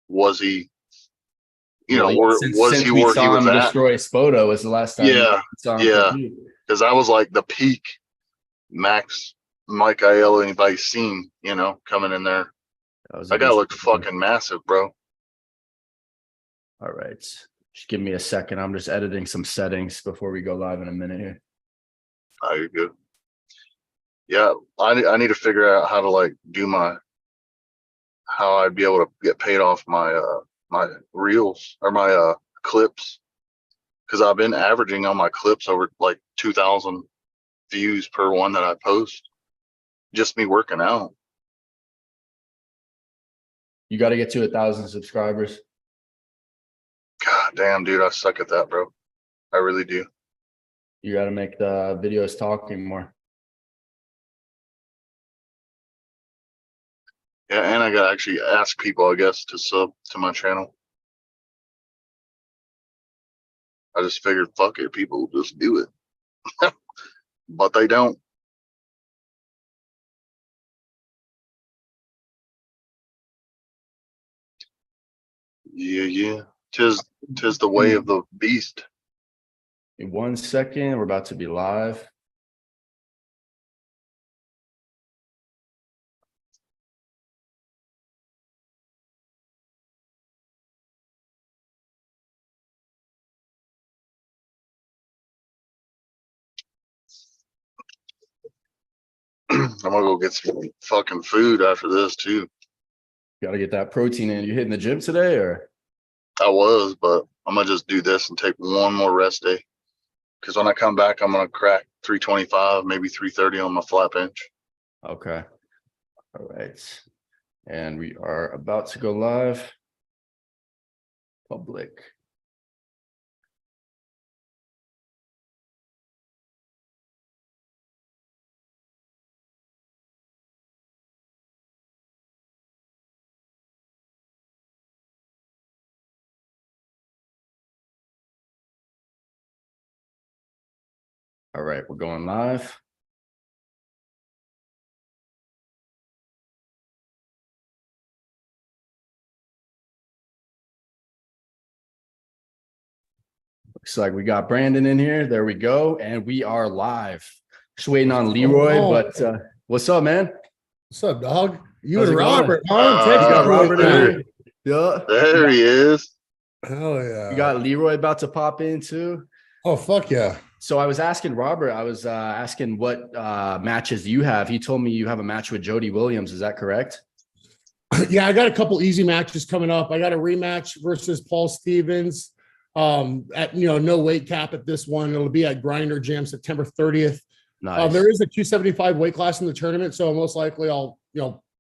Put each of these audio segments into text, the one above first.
was he, since was he we where he saw was him at? destroy Spoto was the last time we saw him compete. Because that was like the peak Max Mike Aiello anybody's seen, coming in there. That guy looked fucking massive, bro. All right. Just give me a second. I'm just editing some settings before we go live in a minute here. Oh, you're good. Yeah, I need to figure out how to like do how I'd be able to get paid off my my reels or my clips, because I've been averaging on my clips over like 2,000 views per one that I post. Just me working out. You got to get to 1,000 subscribers. God damn, dude, I suck at that, bro. I really do. You got to make the videos talking more. Yeah, and I got to actually ask people, I guess, to sub to my channel. I just figured, fuck it, people just do it. But they don't. Yeah. Tis the way of the beast. In 1 second, we're about to be live. I'm gonna go get some fucking food after this too. Got to get that protein in. You hitting the gym today, or? I was, but I'm gonna just do this and take one more rest day. Because when I come back, I'm gonna crack 325, maybe 330 on my flat bench. Okay. All right. And we are about to go live. Public. All right, we're going live. Looks like we got Brandon in here. There we go. And we are live. Just waiting on Leroy, but what's up, man? What's up, dog? You How's and it Robert, going? huh? You got Robert in there. here. Yeah. There he is. Hell yeah. You got Leroy about to pop in too. Oh, fuck yeah. So I was asking Robert, I was asking what matches you have. He told me you have a match with Jody Williams. Is that correct? Yeah, I got a couple easy matches coming up. I got a rematch versus Paul Stevens at no weight cap at this one. It'll be at Grinder Gym September 30th. Nice. There is a 275 weight class in the tournament, so most likely I'll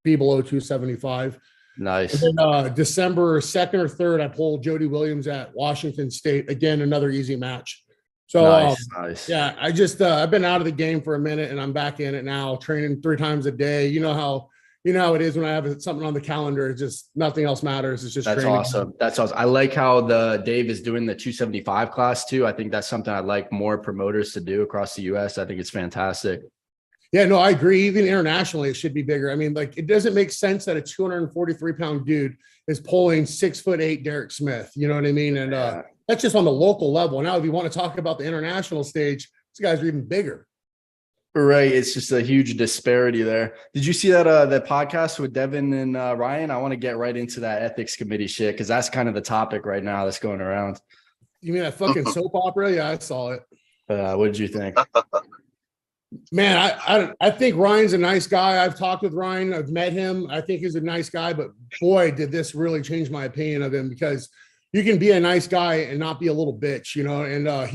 be below 275. Nice. And then December 2nd or 3rd, I pull Jody Williams at Washington State. Again, another easy match. So nice. Yeah, I just I've been out of the game for a minute and I'm back in it now, training 3 times a day. You know how it is when I have something on the calendar. It's just nothing else matters. It's just that's training. awesome. That's awesome. I like how Dave is doing the 275 class too. I think that's something I'd like more promoters to do across the US. I think it's fantastic. Yeah, no, I agree. Even internationally, it should be bigger. I mean, like, it doesn't make sense that a 243-pound dude is pulling 6'8" Derek Smith. You know what I mean? And that's just on the local level. Now, if you want to talk about the international stage, these guys are even bigger. Right. It's just a huge disparity there. Did you see that podcast with Devin and Ryan? I want to get right into that ethics committee shit because that's kind of the topic right now that's going around. You mean that fucking soap opera? Yeah, I saw it. What did you think? Man, I think Ryan's a nice guy. I've talked with Ryan. I've met him. I think he's a nice guy, but boy, did this really change my opinion of him, because you can be a nice guy and not be a little bitch, and I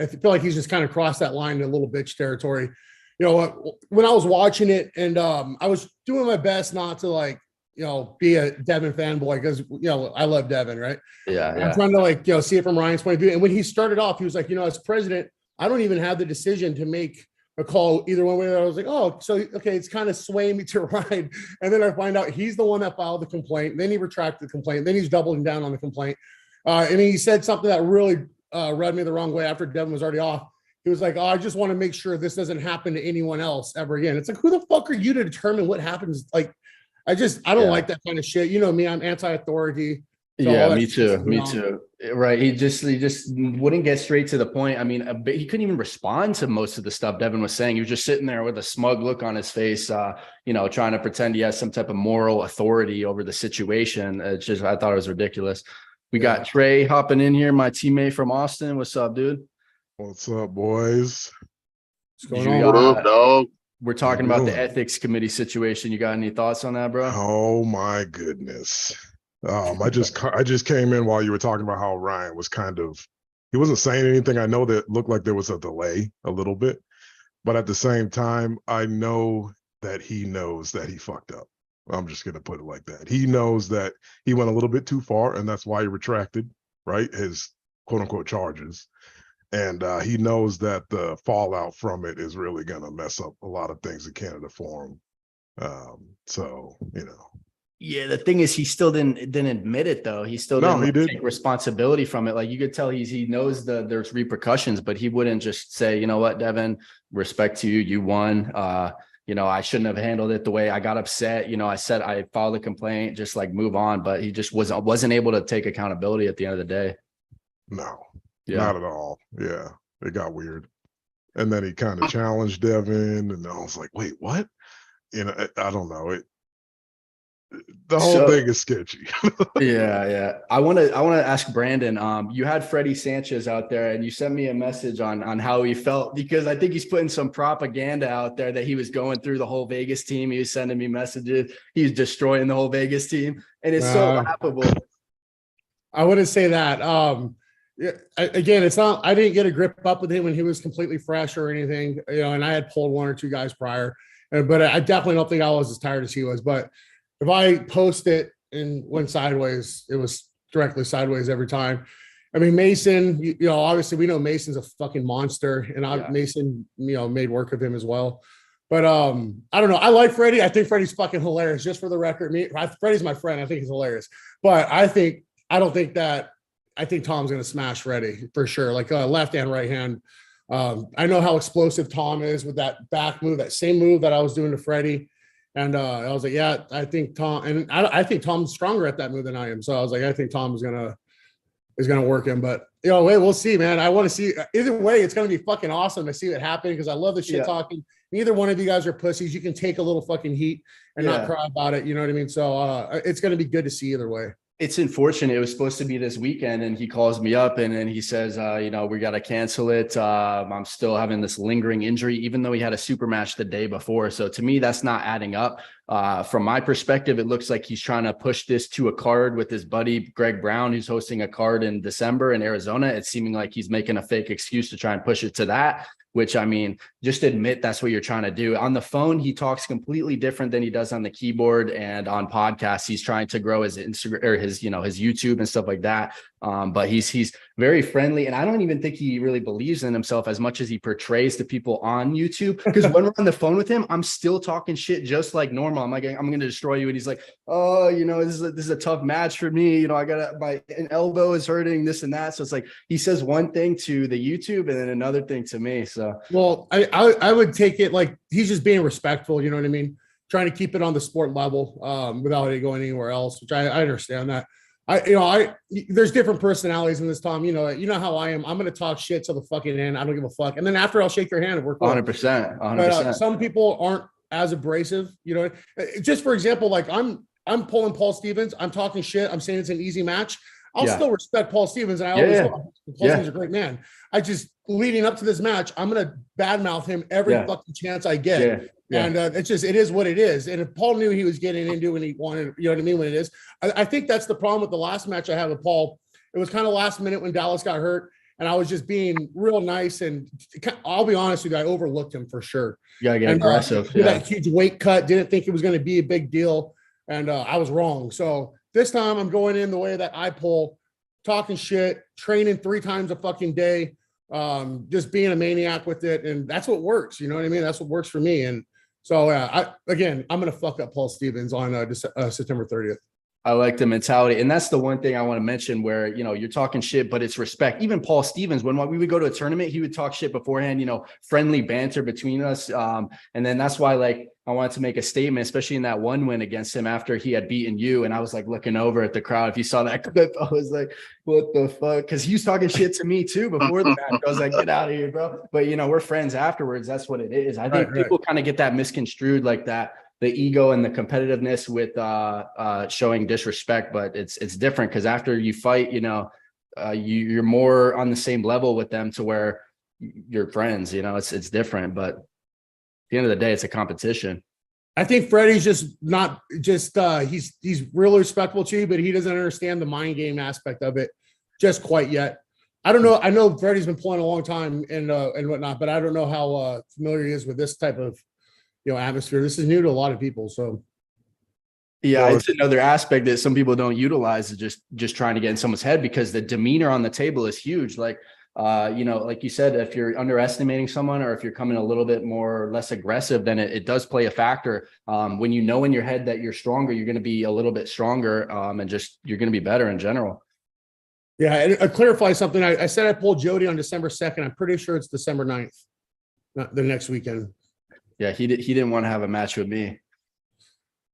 feel like he's just kind of crossed that line to a little bitch territory. When I was watching it, and I was doing my best not to be a Devin fanboy, because, I love Devin, right? Yeah. I'm trying to see it from Ryan's point of view. And when he started off, he was like, as president, I don't even have the decision to make a call either one way or the other. I was like, oh, so, okay, it's kind of swaying me to Ryan. And then I find out he's the one that filed the complaint. Then he retracted the complaint. Then he's doubling down on the complaint. And he said something that really rubbed me the wrong way after Devin was already off. He was like, oh, I just want to make sure this doesn't happen to anyone else ever again. It's like, who the fuck are you to determine what happens? Like, I don't like that kind of shit. You know me, I'm anti-authority. So Yeah, all that me shit's too. going Me on. too. Right. He just wouldn't get straight to the point. I mean, he couldn't even respond to most of the stuff Devin was saying. He was just sitting there with a smug look on his face, trying to pretend he has some type of moral authority over the situation. It's just, I thought it was ridiculous. We got Trey hopping in here, my teammate from Austin. What's up, dude? What's up, boys? What's going We on? What up, dog? We're talking about the doing? ethics committee situation. You got any thoughts on that, bro? Oh my goodness. I just came in while you were talking about how Ryan was he wasn't saying anything. I know that looked like there was a delay a little bit, but at the same time, I know that he knows that he fucked up. I'm just gonna put it like that. He knows that he went a little bit too far, and that's why he retracted, right? His quote unquote charges. And he knows that the fallout from it is really gonna mess up a lot of things in Canada for him. So. Yeah, the thing is, he still didn't admit it though. He still No, didn't he didn't. take responsibility from it. Like you could tell he knows there's repercussions, but he wouldn't just say, you know what, Devin, respect to you, you won. I shouldn't have handled it the way I got upset. I said I filed a complaint, just like move on. But he just wasn't able to take accountability at the end of the day. No, Yeah. not at all. Yeah, it got weird. And then he kind of challenged Devin, and I was like, wait, what? I don't know. The whole thing is sketchy. Yeah. I want to ask Brandon. You had Freddie Sanchez out there, and you sent me a message on how he felt, because I think he's putting some propaganda out there that he was going through the whole Vegas team. He was sending me messages. He was destroying the whole Vegas team, and it's so laughable. I wouldn't say that. Again, it's not. I didn't get a grip up with him when he was completely fresh or anything. And I had pulled one or two guys prior, but I definitely don't think I was as tired as he was. But if I post it and went sideways, it was directly sideways every time. I mean, Mason, obviously we know Mason's a fucking monster, and Mason, made work of him as well. But I don't know. I like Freddie. I think Freddie's fucking hilarious. Just for the record, Freddie's my friend. I think he's hilarious. But I think Tom's gonna smash Freddie for sure. Like left hand, right hand. I know how explosive Tom is with that back move, that same move that I was doing to Freddie. And I was like, yeah, I think Tom, and I think Tom's stronger at that move than I am. So I was like, I think Tom is gonna work him. But we'll see, man. I want to see. Either way, it's gonna be fucking awesome to see it happen, because I love the shit talking. Neither one of you guys are pussies. You can take a little fucking heat and not cry about it. You know what I mean? So it's gonna be good to see either way. It's unfortunate. It was supposed to be this weekend, and he calls me up and then he says, we got to cancel it. I'm still having this lingering injury, even though he had a super match the day before. So to me, that's not adding up. From my perspective, it looks like he's trying to push this to a card with his buddy, Greg Brown, who's hosting a card in December in Arizona. It's seeming like he's making a fake excuse to try and push it to that, which, I mean, just admit that's what you're trying to do. On the phone, he talks completely different than he does on the keyboard, and on podcasts, he's trying to grow his Instagram or his YouTube and stuff like that. But he's very friendly, and I don't even think he really believes in himself as much as he portrays to people on YouTube. Because when we're on the phone with him, I'm still talking shit just like normal. I'm like, I'm going to destroy you, and he's like, oh, this is a tough match for me. I got my elbow is hurting, this and that. So it's like he says one thing to the YouTube and then another thing to me. So well, I would take it like he's just being respectful. You know what I mean? Trying to keep it on the sport level without it going anywhere else, which I understand that. There's different personalities in this, Tom. You know how I am. I'm going to talk shit till the fucking end. I don't give a fuck. And then after, I'll shake your hand and we're cool. 100%. But some people aren't as abrasive. Just for example, like I'm pulling Paul Stevens. I'm talking shit. I'm saying it's an easy match. I'll still respect Paul Stevens, and I always Paul Stevens is a great man. I just, leading up to this match, I'm gonna badmouth him every fucking chance I get. And it is what it is. And if Paul knew he was getting into when he wanted, you know what I mean, when it is, I think that's the problem with the last match I had with Paul. It was kind of last minute when Dallas got hurt, and I was just being real nice. And I'll be honest with you, I overlooked him for sure. Yeah, get aggressive. That huge weight cut, didn't think it was going to be a big deal, and I was wrong. So this time I'm going in the way that I pull, talking shit, training 3 times a fucking day, just being a maniac with it. And that's what works. You know what I mean? That's what works for me. And so, I'm going to fuck up Paul Stevens on September 30th. I like the mentality. And that's the one thing I want to mention where, you know, you're talking shit, but it's respect. Even Paul Stevens, when we would go to a tournament, he would talk shit beforehand, you know, friendly banter between us. And then that's why, like, I wanted to make a statement, especially in that one win against him after he had beaten you. And I was like looking over at the crowd. If you saw that clip, I was like, what the fuck? Because he was talking shit to me too before the match. I was like, get out of here, bro. But, you know, we're friends afterwards. That's what it is. I think people kind of get that misconstrued like that. The ego and the competitiveness with showing disrespect, but it's different because after you fight, you know, you're more on the same level with them to where you're friends. You know, it's different, but at the end of the day, it's a competition. I think Freddie's just not just he's really respectful to you, but he doesn't understand the mind game aspect of it just quite yet. I don't know. I know Freddie's been playing a long time and whatnot, but I don't know how familiar he is with this type of, you know, atmosphere. This is new to a lot of people. So yeah, it's another aspect that some people don't utilize, is just trying to get in someone's head, because the demeanor on the table is huge. Like, you know, like you said, if you're underestimating someone or if you're coming a little bit more or less aggressive, then it does play a factor. When you know in your head that you're stronger, you're going to be a little bit stronger, and just you're going to be better in general. yeah, and I clarify something. I said I pulled Jody on December 2nd. I'm pretty sure it's December 9th, not the next weekend. Yeah, he didn't want to have a match with me.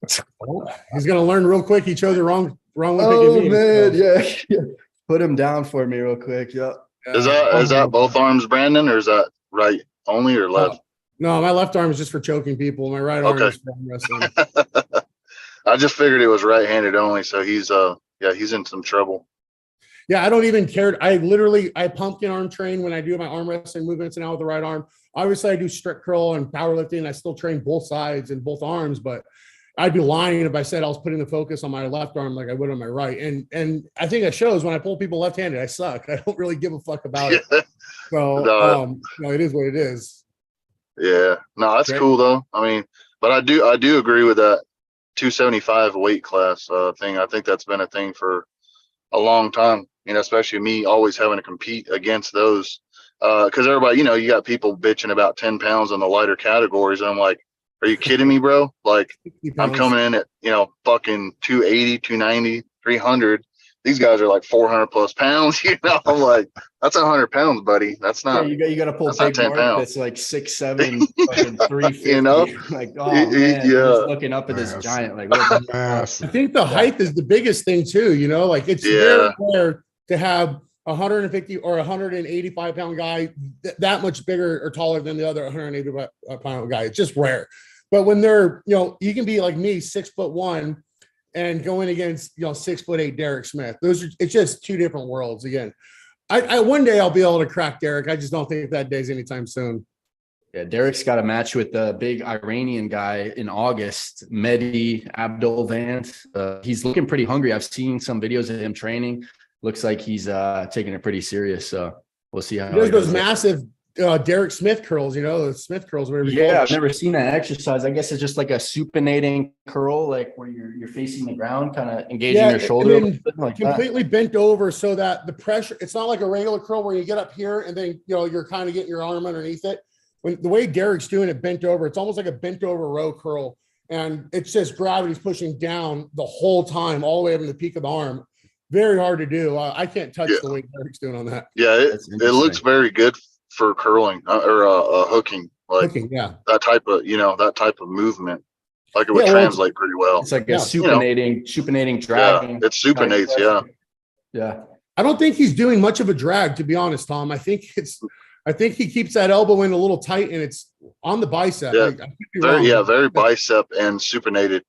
He's gonna learn real quick. He chose the wrong one. Oh me, man, so. yeah. Put him down for me real quick. Yeah. Is that both arms, Brandon, or is that right only or left? No, my left arm is just for choking people. My right arm is for arm wrestling. I just figured it was right-handed only, so he's in some trouble. Yeah, I don't even care. I pumpkin arm train when I do my arm wrestling movements now with the right arm. Obviously, I do strict curl and powerlifting. I still train both sides and both arms, but I'd be lying if I said I was putting the focus on my left arm like I would on my right. And I think it shows when I pull people left-handed, I suck. I don't really give a fuck about it. So, no, it is what it is. Yeah, no, that's cool though. I mean, but I do agree with that 275 weight class thing. I think that's been a thing for a long time. You know, especially me always having to compete against those. Because everybody, you know, you got people bitching about 10 pounds in the lighter categories. And I'm like, are you kidding me, bro? Like, I'm coming in at, you know, fucking 280, 290, 300. These guys are like 400 plus pounds. You know, I'm like, that's 100 pounds, buddy. That's not. Yeah, you got to pull big 10 Mark pounds. That's like 6'7", fucking 350. You know, like, oh man, yeah. just looking up at this giant. Like, what I think the height is the biggest thing too. You know, like it's very rare to have 150 or 185 pound guy that much bigger or taller than the other 185 pound guy. It's just rare. But when they're, you know, you can be like me, 6'1", and going against, you know, 6'8" Derek Smith. It's just two different worlds. Again, I one day I'll be able to crack Derek. I just don't think that day's anytime soon. Yeah, Derek's got a match with the big Iranian guy in August, Mehdi Abdulvant. He's looking pretty hungry. I've seen some videos of him training. Looks like he's taking it pretty serious. So we'll see how he does those massive Derek Smith curls, you know, the Smith curls. Whatever. Yeah, I've never seen that exercise. I guess it's just like a supinating curl, like where you're facing the ground, kind of engaging your shoulder. Like completely bent over so that the pressure, it's not like a regular curl where you get up here and then, you know, you're kind of getting your arm underneath it. When the way Derek's doing it bent over, it's almost like a bent over row curl. And it's just gravity's pushing down the whole time, all the way up to the peak of the arm. Very hard to do. I can't touch the way Derek's doing on that. Yeah, it looks very good for curling or hooking, like that type of movement. Like it would translate pretty well. It's like a supinating dragging. Yeah, it supinates. Yeah. I don't think he's doing much of a drag, to be honest, Tom. I think he keeps that elbow in a little tight and it's on the bicep. Yeah, very bicep and supinated.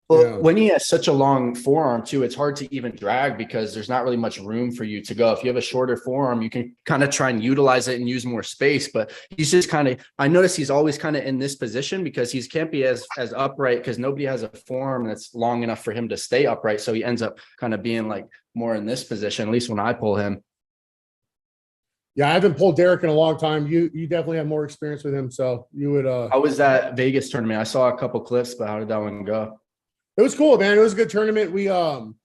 Well, when he has such a long forearm too, it's hard to even drag because there's not really much room for you to go. If you have a shorter forearm, you can kind of try and utilize it and use more space. But he's just I notice he's always kind of in this position because he can't be as upright because nobody has a forearm that's long enough for him to stay upright. So he ends up kind of being like more in this position, at least when I pull him. Yeah, I haven't pulled Derek in a long time. You definitely have more experience with him. So you would How was that Vegas tournament? I saw a couple clips, but how did that one go? It was cool, man. It was a good tournament. We, Sean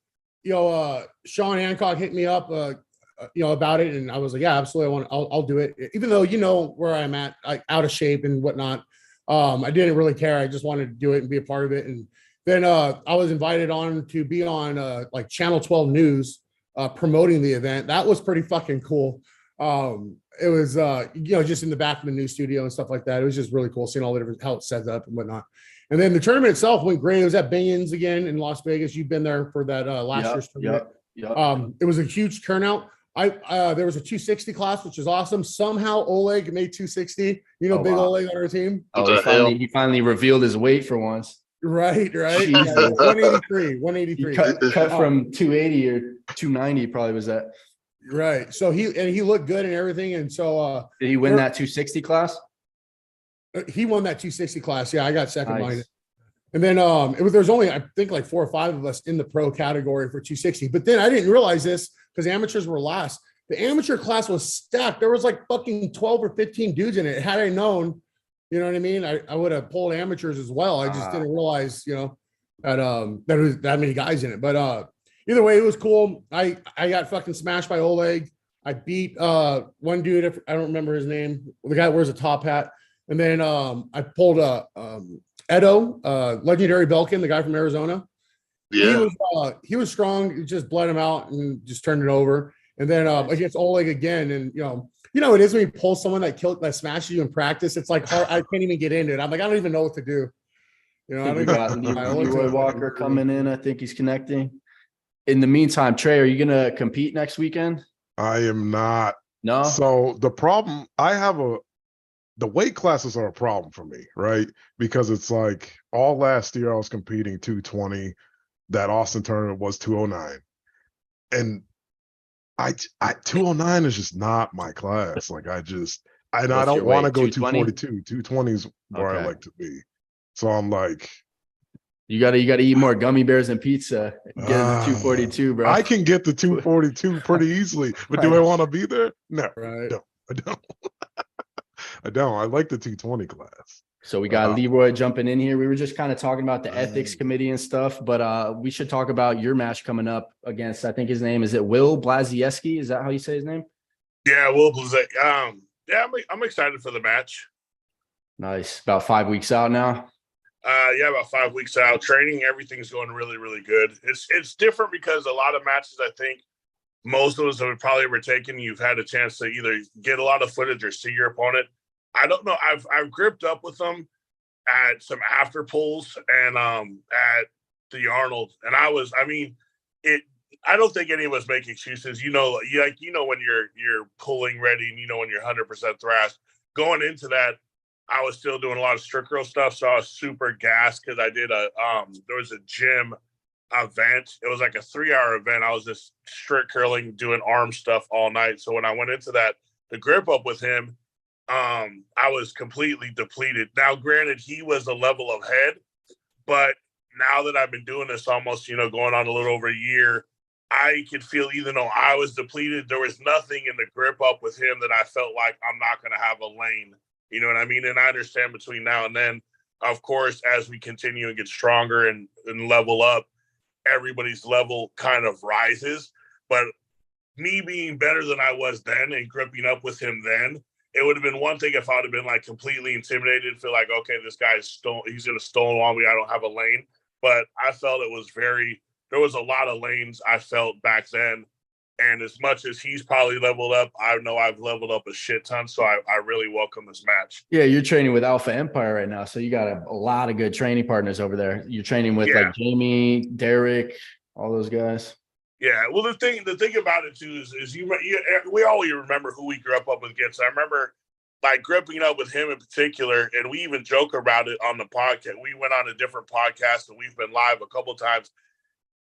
Hancock hit me up, about it. And I was like, yeah, absolutely. I'll do it. Even though, you know, where I'm at, out of shape and whatnot. I didn't really care. I just wanted to do it and be a part of it. And then I was invited on to be on like Channel 12 News promoting the event. That was pretty fucking cool. It was just in the back of the news studio and stuff like that. It was just really cool seeing all the different how it sets up and whatnot. And then the tournament itself went great. It was at Bingham's again in Las Vegas. You've been there for that last year's tournament. It was a huge turnout. There was a 260 class, which is awesome. Somehow Oleg made 260. Big Oleg on our team. He finally revealed his weight for once. Right. Yeah, 183. He cut from 280 or 290 probably was that. Right. So he looked good and everything. And so did he win that 260 class? He won that 260 class. Yeah, I got second behind it. And then there's only, I think, like 4 or 5 of us in the pro category for 260. But then I didn't realize this because amateurs were last. The amateur class was stacked. There was like fucking 12 or 15 dudes in it. Had I known, you know what I mean, I would have pulled amateurs as well. I just didn't realize, that there was that many guys in it. But either way, it was cool. I got fucking smashed by Oleg. I beat one dude. I don't remember his name. The guy that wears a top hat. And then I pulled Edo, legendary Belkin, the guy from Arizona. Yeah. He was strong. Just bled him out and just turned it over. And then against Oleg again. And it is when you pull someone that smashes you in practice. It's like hard. I can't even get into it. I'm like, I don't even know what to do. We got Leroy Walker coming in. I think he's connecting. In the meantime, Trey, are you gonna compete next weekend? I am not. No. So the problem the weight classes are a problem for me, right? Because it's like all last year I was competing 220. That Austin tournament was 209. And I 209 is just not my class. Like I don't want to go 242. 220 is where I like to be. So I'm like, you gotta eat more gummy bears and pizza. Get the 242, bro. I can get the 242 pretty easily, but do I want to be there? No, right. No, I don't. I don't. I like the 220 class. So we got Leroy jumping in here. We were just kind of talking about the ethics committee and stuff, but we should talk about your match coming up against, I think his name, is it Will Blazieski? Is that how you say his name? Yeah, Will Blazieski. Yeah, I'm excited for the match. Nice. About 5 weeks out now. Yeah, about 5 weeks out. Training, everything's going really, really good. It's different because a lot of matches, I think, most of us that we've probably ever taken, you've had a chance to either get a lot of footage or see your opponent. I don't know. I've gripped up with them at some after pulls and at the Arnold, and I don't think any of us make excuses. When you're pulling ready and when you're 100% thrashed. Going into that, I was still doing a lot of strict curl stuff, so I was super gassed because I did there was a gym event. It was like a 3-hour event. I was just strict curling, doing arm stuff all night. So when I went into that, the grip up with him, I was completely depleted. Now, granted, he was a level of head, but now that I've been doing this almost, going on a little over a year, I could feel even though I was depleted, there was nothing in the grip up with him that I felt like I'm not going to have a lane. You know what I mean? And I understand between now and then, of course, as we continue and get stronger and level up, everybody's level kind of rises. But me being better than I was then and gripping up with him then, it would have been one thing if I would have been like completely intimidated, feel like, okay, this guy's he's going to stonewall me. I don't have a lane. But I felt there was a lot of lanes I felt back then. And as much as he's probably leveled up, I know I've leveled up a shit ton. So I really welcome this match. Yeah, you're training with Alpha Empire right now. So you got a lot of good training partners over there. You're training with like Jamie, Derek, all those guys. Yeah, well, the thing about it too is we always remember who we grew up against. I remember like gripping up with him in particular, and we even joke about it on the podcast. We went on a different podcast, and we've been live a couple of times.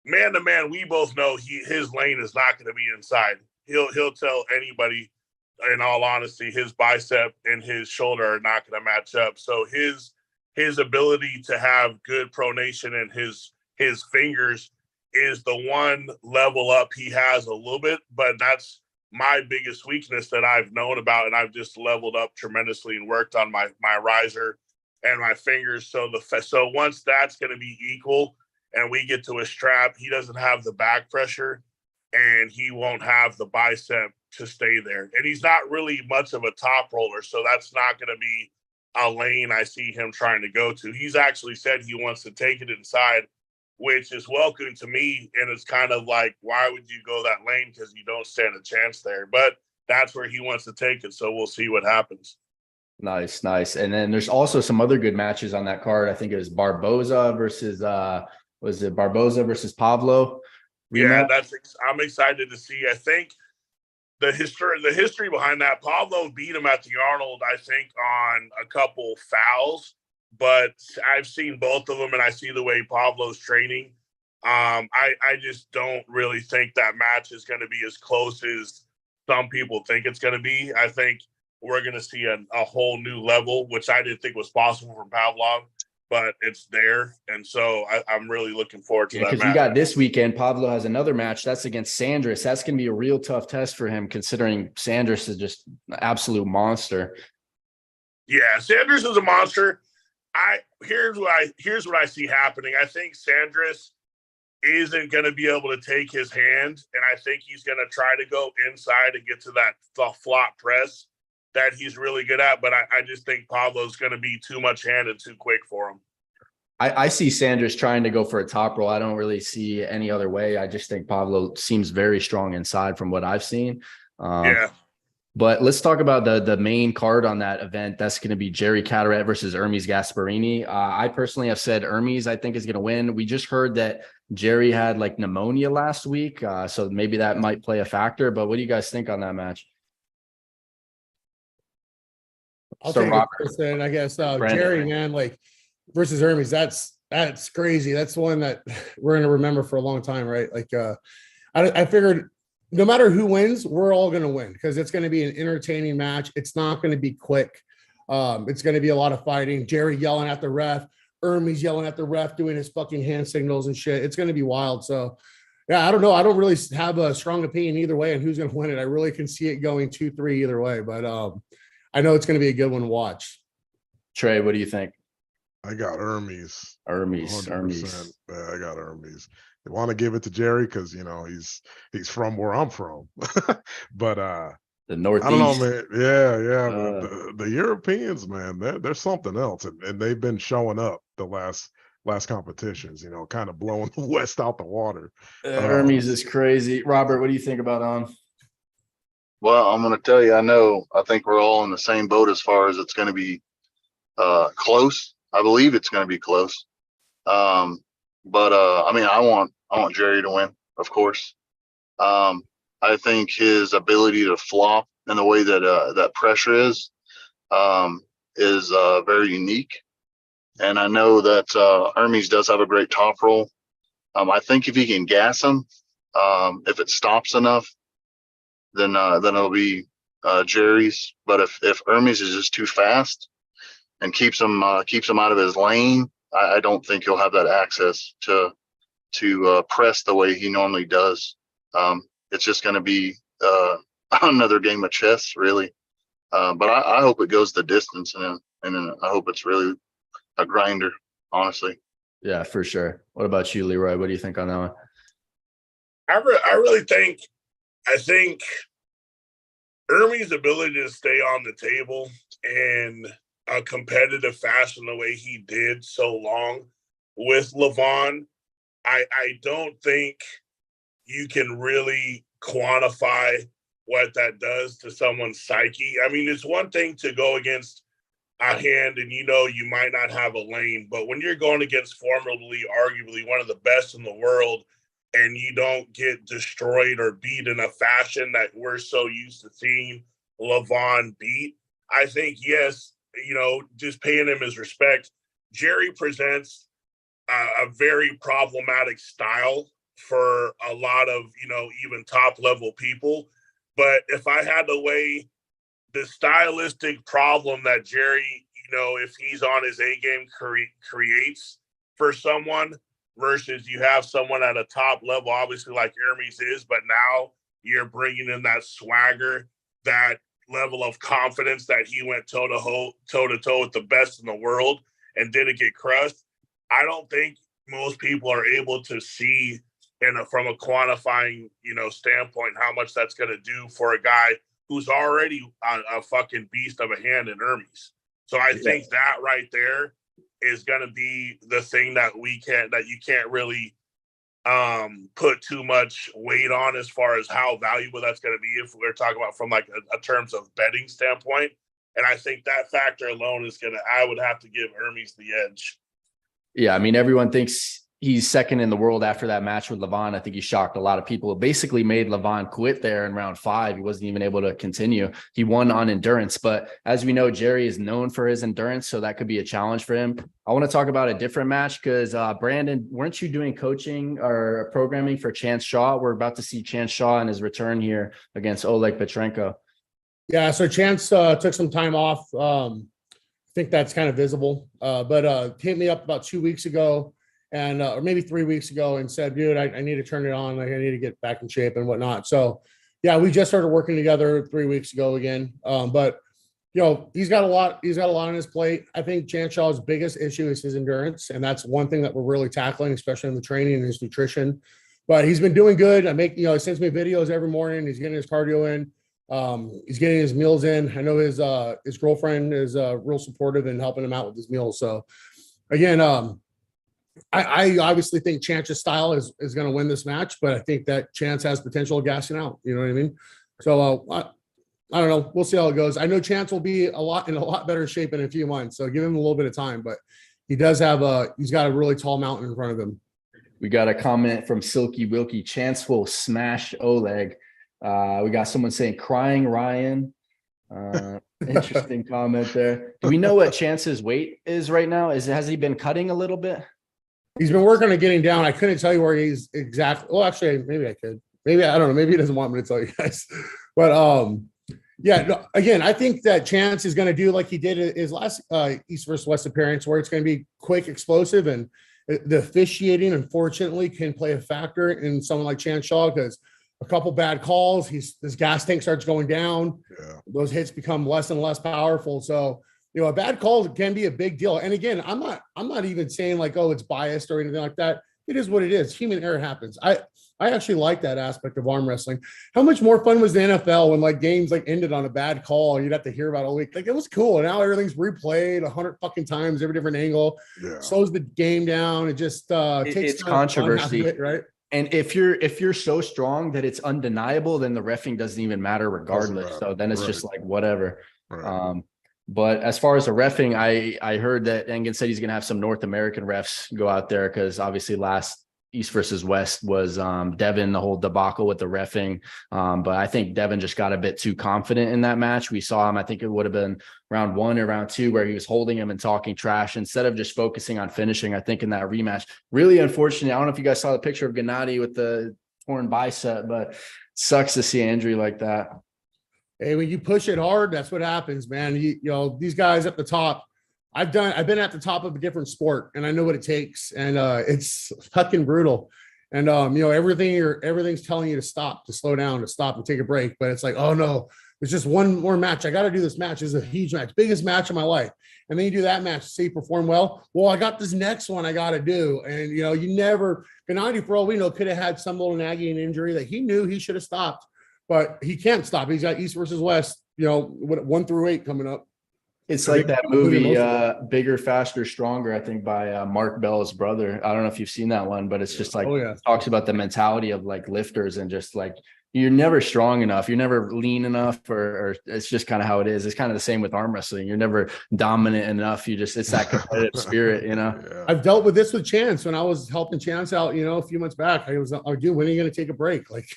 Man to man, we both know his lane is not going to be inside. He'll tell anybody, in all honesty, his bicep and his shoulder are not going to match up. So his ability to have good pronation and his fingers is the one level up he has a little bit, but that's my biggest weakness that I've known about, and I've just leveled up tremendously and worked on my riser and my fingers. So once that's going to be equal and we get to a strap, he doesn't have the back pressure and he won't have the bicep to stay there. And he's not really much of a top roller, so that's not going to be a lane I see him trying to go to. He's actually said he wants to take it inside which is welcome to me. And it's kind of like, why would you go that lane? Because you don't stand a chance there. But that's where he wants to take it. So we'll see what happens. Nice, nice. And then there's also some other good matches on that card. I think it was Barboza versus Pavlo? Yeah, Rematch? I'm excited to see. I think the history behind that, Pablo beat him at the Arnold, I think, on a couple fouls, but I've seen both of them and I see the way Pablo's training. I just don't really think that match is going to be as close as some people think it's going to be. I think we're going to see a whole new level, which I didn't think was possible for Pavlov, but it's there. And so I'm really looking forward to that Because match. you got this weekend, Pablo has another match. That's against Sandris. That's going to be a real tough test for him, considering Sandris is just an absolute monster. Yeah, Sanders is a monster. Here's what I see happening. I think Sandris isn't going to be able to take his hand, and I think he's going to try to go inside and get to the flop press that he's really good at. But I just think Pablo's going to be too much hand and too quick for him. I see Sanders trying to go for a top roll. I don't really see any other way. I just think Pablo seems very strong inside from what I've seen. Yeah. But let's talk about the main card on that event. That's going to be Jerry Cataret versus Hermes Gasparini. I personally have said Hermes, I think, is going to win. We just heard that Jerry had like pneumonia last week. So maybe that might play a factor. But what do you guys think on that match? I'll So take Robert, it first then, I guess. Brandon. Jerry, man, like versus Hermes, that's crazy. That's the one that we're gonna remember for a long time, right? Like I figured no matter who wins, we're all gonna win because it's gonna be an entertaining match. It's not gonna be quick. It's gonna be a lot of fighting. Jerry yelling at the ref, Hermes yelling at the ref, doing his fucking hand signals and shit. It's gonna be wild. So yeah, I don't know. I don't really have a strong opinion either way on who's gonna win it. I really can see it going 2-3 either way, but I know it's going to be a good one to watch. Trey, what do you think? I got Hermes. Hermes. 100%. Yeah, I got Hermes. They want to give it to Jerry because he's from where I'm from. But The Northeast. I don't know, man. Yeah. The Europeans, man, they're something else, and they've been showing up the last competitions. Kind of blowing the West out the water. Hermes is crazy. Robert, what do you think about on? Well, I'm going to tell you, I think we're all in the same boat as far as it's going to be close. I believe it's going to be close. I want Jerry to win, of course. I think his ability to flop and the way that that pressure is very unique. And I know that Hermes does have a great top roll. I think if he can gas him, if it stops enough, then it'll be Jerry's. But if Hermes is just too fast and keeps him out of his lane, I don't think he'll have that access to press the way he normally does. It's just going to be another game of chess, really. But I hope it goes the distance, and then I hope it's really a grinder, honestly. Yeah, for sure. What about you, Leroy? What do you think on that one? I really think Hermes' ability to stay on the table in a competitive fashion the way he did so long with Levon, I don't think you can really quantify what that does to someone's psyche. I mean, it's one thing to go against a hand and you might not have a lane, but when you're going against formidably, arguably one of the best in the world, and you don't get destroyed or beat in a fashion that we're so used to seeing Levon beat, I think, yes, just paying him his respect. Jerry presents a very problematic style for a lot of, even top level people. But if I had to weigh the stylistic problem that Jerry, if he's on his A game creates for someone, versus you have someone at a top level, obviously like Hermes is, but now you're bringing in that swagger, that level of confidence that he went toe to toe with the best in the world and didn't get crushed. I don't think most people are able to see from a quantifying, standpoint, how much that's going to do for a guy who's already a fucking beast of a hand in Hermes. So I think that right there is going to be the thing that you can't really put too much weight on as far as how valuable that's going to be if we're talking about from like a terms of betting standpoint. And I think that factor alone is I would have to give Hermes the edge. Yeah, I mean, everyone thinks he's second in the world after that match with Levon. I think he shocked a lot of people. It basically made Levon quit there in round 5. He wasn't even able to continue. He won on endurance, but as we know, Jerry is known for his endurance, so that could be a challenge for him. I want to talk about a different match because Brandon, weren't you doing coaching or programming for Chance Shaw? We're about to see Chance Shaw in his return here against Oleg Petrenko. Yeah, so Chance took some time off. I think that's kind of visible, but hit me up about 2 weeks ago. And or maybe 3 weeks ago and said, dude, I need to turn it on. Like I need to get back in shape and whatnot. So yeah, we just started working together 3 weeks ago again. But you know, he's got a lot on his plate. I think Chance Shaw's biggest issue is his endurance. And that's one thing that we're really tackling, especially in the training and his nutrition. But he's been doing good. He sends me videos every morning. He's getting his cardio in. He's getting his meals in. I know his girlfriend is real supportive in helping him out with his meals. So again, I obviously think Chance's style is going to win this match, but I think that Chance has potential of gassing out. You know what I mean? So I don't know. We'll see how it goes. I know Chance will be in a lot better shape in a few months. So give him a little bit of time, but he's got a really tall mountain in front of him. We got a comment from Silky Wilkie. Chance will smash Oleg. We got someone saying crying Ryan. Interesting comment there. Do we know what Chance's weight is right now? Has he been cutting a little bit? He's been working on getting down. I couldn't tell you where he's exactly. Well, actually, maybe I could. Maybe I don't know. Maybe he doesn't want me to tell you guys. But yeah. No, again, I think that Chance is going to do like he did his last East versus West appearance, where it's going to be quick, explosive, and the officiating, unfortunately, can play a factor in someone like Chance Shaw because a couple bad calls, his gas tank starts going down. Yeah. Those hits become less and less powerful. So. You know, a bad call can be a big deal. And again, I'm not even saying like, oh, it's biased or anything like that. It is what it is. Human error happens. I actually like that aspect of arm wrestling. How much more fun was the NFL when like games like ended on a bad call and you'd have to hear about it all week? Like it was cool. And now everything's replayed 100 fucking times, every different angle. Yeah. Slows the game down. It just takes it's controversy, it, right? And if you're so strong that it's undeniable, then the reffing doesn't even matter regardless. So then it's just like whatever. Right. But as far as the reffing, I heard that Engen said he's going to have some North American refs go out there because obviously last East versus West was Devin, the whole debacle with the reffing. But I think Devin just got a bit too confident in that match. We saw him, I think it would have been round 1 or round 2 where he was holding him and talking trash instead of just focusing on finishing, I think, in that rematch. Really unfortunate. I don't know if you guys saw the picture of Gennady with the torn bicep, but sucks to see an injury like that. Hey, when you push it hard, that's what happens, man. You know, these guys at the top, I've been at the top of a different sport and I know what it takes. And it's fucking brutal. And you know, everything's telling you to stop, to slow down, to stop and take a break. But it's like, oh no, there's just one more match. I got to do this match. This is a huge match, biggest match of my life. And then you do that match, say you perform well. Well, I got this next one I got to do. And you know, Gennady, for all we know, could have had some little nagging injury that he knew he should have stopped. But he can't stop. He's got East versus West, you know, 1 through 8 coming up. It's like that movie, Bigger, Faster, Stronger, I think by Mark Bell's brother. I don't know if you've seen that one, but it's just like, it talks about the mentality of like lifters and just like, you're never strong enough. You're never lean enough or it's just kind of how it is. It's kind of the same with arm wrestling. You're never dominant enough. It's that competitive spirit, you know? Yeah. I've dealt with this with Chance when I was helping Chance out, you know, a few months back. I was like, dude, when are you going to take a break? Like,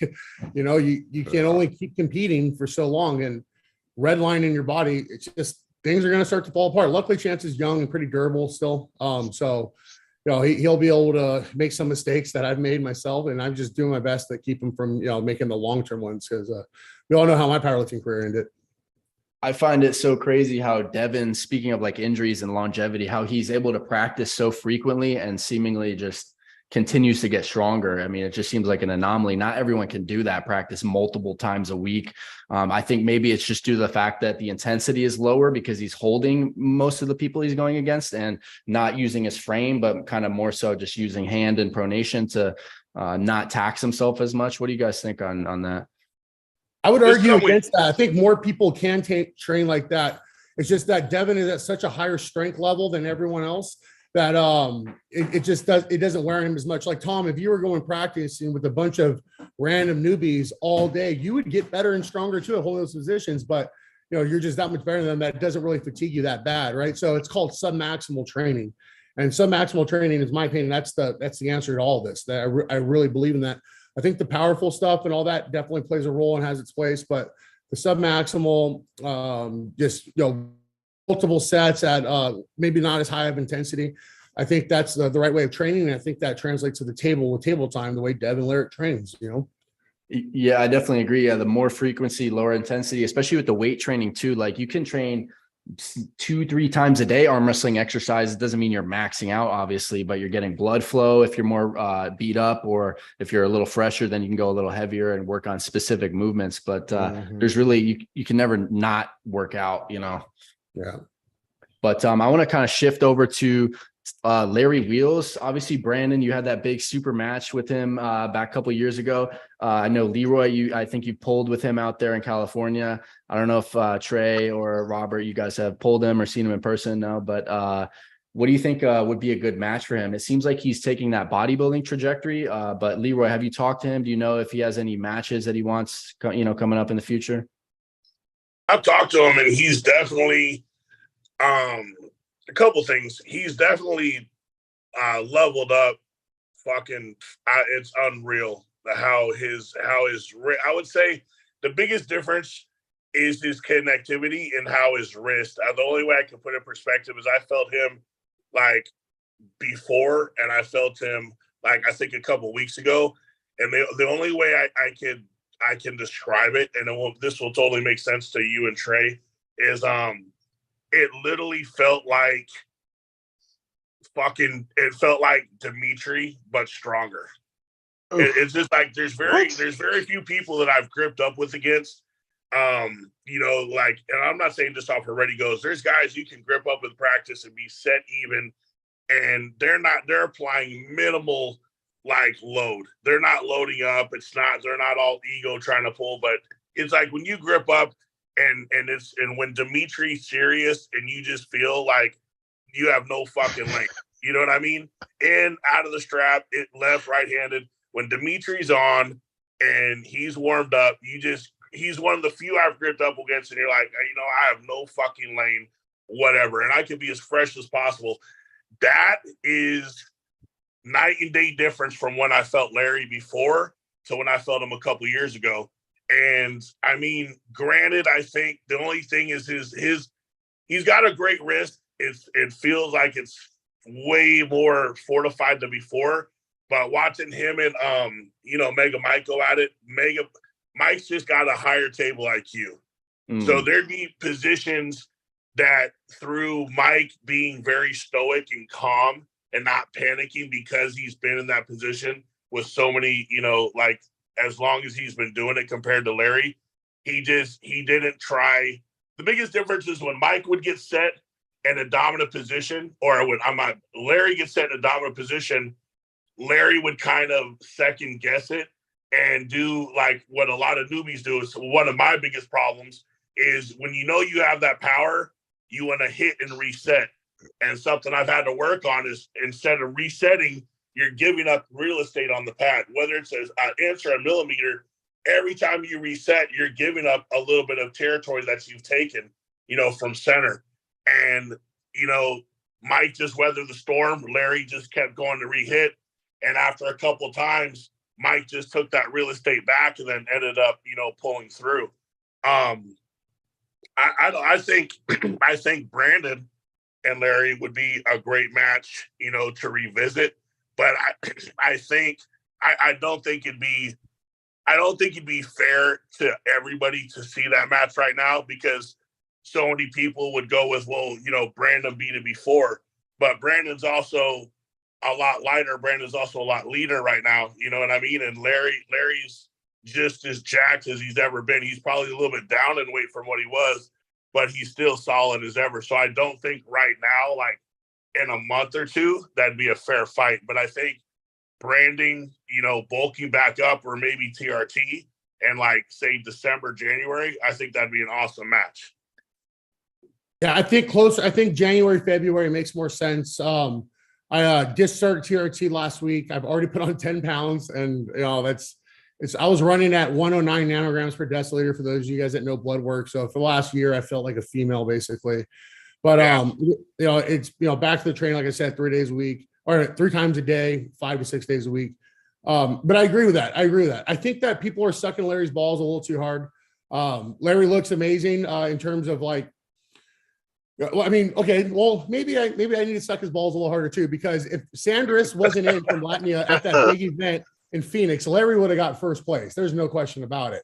you know, you can only keep competing for so long and redlining your body. It's just, things are going to start to fall apart. Luckily, Chance is young and pretty durable still. So, you know, he'll be able to make some mistakes that I've made myself, and I'm just doing my best to keep him from, you know, making the long-term ones because we all know how my powerlifting career ended. I find it so crazy how Devin, speaking of like injuries and longevity, how he's able to practice so frequently and seemingly just continues to get stronger. I mean, it just seems like an anomaly. Not everyone can do that, practice multiple times a week. I think maybe it's just due to the fact that the intensity is lower because he's holding most of the people he's going against and not using his frame, but kind of more so just using hand and pronation to not tax himself as much. What do you guys think on that? I would argue against that. I think more people can train like that. It's just that Devin is at such a higher strength level than everyone else that it doesn't wear him as much. Like Tom, if you were going practicing with a bunch of random newbies all day, you would get better and stronger too at holding those positions. But you're just that much better than them. That doesn't really fatigue you that bad, right? So it's called submaximal training, and submaximal training, is my opinion, that's the answer to all this. That I really believe in that. I think the powerful stuff and all that definitely plays a role and has its place, but the submaximal, just multiple sets at maybe not as high of intensity. I think that's the right way of training, and I think that translates to the table with table time, the way Devin Larratt trains. Yeah, I definitely agree. Yeah, the more frequency, lower intensity, especially with the weight training too. Like you can train 2-3 times a day arm wrestling exercise. It doesn't mean you're maxing out, obviously, but you're getting blood flow. If you're more beat up, or if you're a little fresher, then you can go a little heavier and work on specific movements. But there's really, you can never not work out, Yeah. But I want to kind of shift over to Larry Wheels. Obviously, Brandon, you had that big super match with him back a couple of years ago. I know Leroy, I think you pulled with him out there in California. I don't know if Trey or Robert, you guys have pulled him or seen him in person now, but what do you think would be a good match for him? It seems like he's taking that bodybuilding trajectory, but Leroy, have you talked to him? Do you know if he has any matches that he wants, coming up in the future? I've talked to him, and he's definitely a couple things. He's definitely leveled up. Fucking, it's unreal how his I would say the biggest difference is his connectivity and how his wrist. The only way I can put it in perspective is I felt him like before, and I felt him like I think a couple weeks ago. And the only way I can describe it, and this will totally make sense to you and Trey, is it literally felt like it felt like Dimitri, but stronger. It's just like there's very few people that I've gripped up with against. Like, and I'm not saying just off her ready goes. There's guys you can grip up with practice and be set even, and they're applying minimal like load. They're not loading up. They're not all ego trying to pull, but it's like when you grip up and when Dimitri's serious and you just feel like you have no fucking length. You know what I mean? In, out of the strap, left, right-handed. When Dimitri's on and he's warmed up, he's one of the few I've gripped up against, and you're like, I have no fucking lane, whatever. And I can be as fresh as possible. That is night and day difference from when I felt Larry before to when I felt him a couple years ago. And I mean, granted, I think the only thing is he's got a great wrist. It feels like it's way more fortified than before. But watching him and Mega Mike go at it, Mike's just got a higher table IQ. So there'd be positions that through Mike being very stoic and calm and not panicking because he's been in that position with so many, like as long as he's been doing it compared to Larry, he didn't try. The biggest difference is when Mike would get set in a dominant position, or when Larry gets set in a dominant position, Larry would kind of second guess it and do like what a lot of newbies do. Is one of my biggest problems is when you have that power, you want to hit and reset. And something I've had to work on is instead of resetting, you're giving up real estate on the pad, whether it's an inch or a millimeter. Every time you reset, you're giving up a little bit of territory that you've taken, from center. And, Mike just weathered the storm. Larry just kept going to re-hit. And after a couple of times, Mike just took that real estate back and then ended up, pulling through. I think Brandon and Larry would be a great match, to revisit. But I don't think it'd be fair to everybody to see that match right now, because so many people would go with, Brandon beat it before, but Brandon's also a lot lighter. Brandon's also a lot leaner right now. You know what I mean? And Larry's just as jacked as he's ever been. He's probably a little bit down in weight from what he was, but he's still solid as ever. So I don't think right now, like in a month or two, that'd be a fair fight. But I think branding, bulking back up, or maybe TRT, and like say December, January, I think that'd be an awesome match. Yeah, I think closer. I think January, February makes more sense. I just started TRT last week. I've already put on 10 pounds, and I was running at 109 nanograms per deciliter for those of you guys that know blood work. So for the last year, I felt like a female basically. But it's back to the training, like I said, 3 days a week or 3 times a day, 5 to 6 days a week. But I agree with that. I think that people are sucking Larry's balls a little too hard. Larry looks amazing in terms of like. Well, I mean, okay. Well, maybe I need to suck his balls a little harder too, because if Sandris wasn't in from Latnia at that big event in Phoenix, Larry would have got first place. There's no question about it.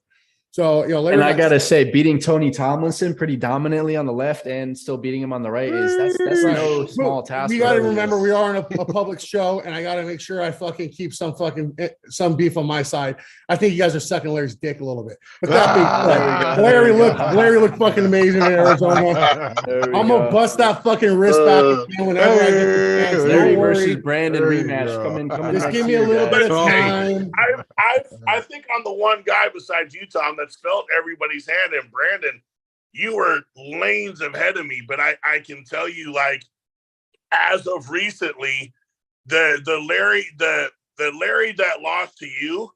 So, Larry. And I gotta say, beating Tony Tomlinson pretty dominantly on the left and still beating him on the right that's no small task. We got to remember we are in a public show, and I got to make sure I fucking keep some beef on my side. I think you guys are sucking Larry's dick a little bit. But that Larry looked fucking amazing in Arizona. I'm gonna bust that fucking wrist back again whenever I get the chance. Larry versus Brandon rematch. Come in. Just give me a little bit of time. I think I'm the one guy besides you, Tom, that's felt everybody's hand. And Brandon, you were lanes ahead of me, but I can tell you, like, as of recently, the Larry that lost to you,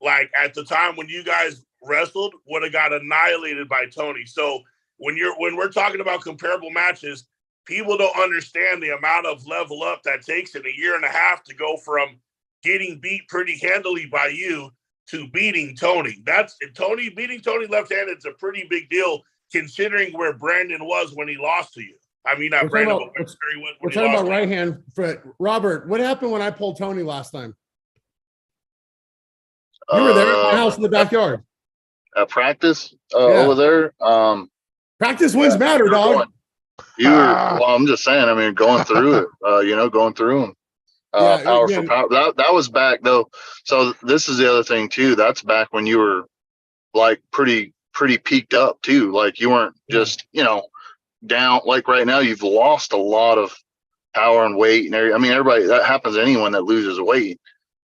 like at the time when you guys wrestled, would have got annihilated by Tony. So when we're talking about comparable matches, people don't understand the amount of level up that takes in a year and a half to go from getting beat pretty handily by you to beating Tony. Beating Tony left-handed is a pretty big deal considering where Brandon was when he lost to you. I mean, not Brandon, but where he was. We're talking about right hand. Robert, what happened when I pulled Tony last time? You were there at my house in the backyard. At practice over there. Practice wins matter, dog. I'm just saying. I mean, going through it. Going through them. Power for power. That was back though. So this is the other thing too. That's back when you were like pretty peaked up too. Like you weren't just down. Like right now, you've lost a lot of power and weight and everything. I mean, everybody, that happens to anyone that loses weight.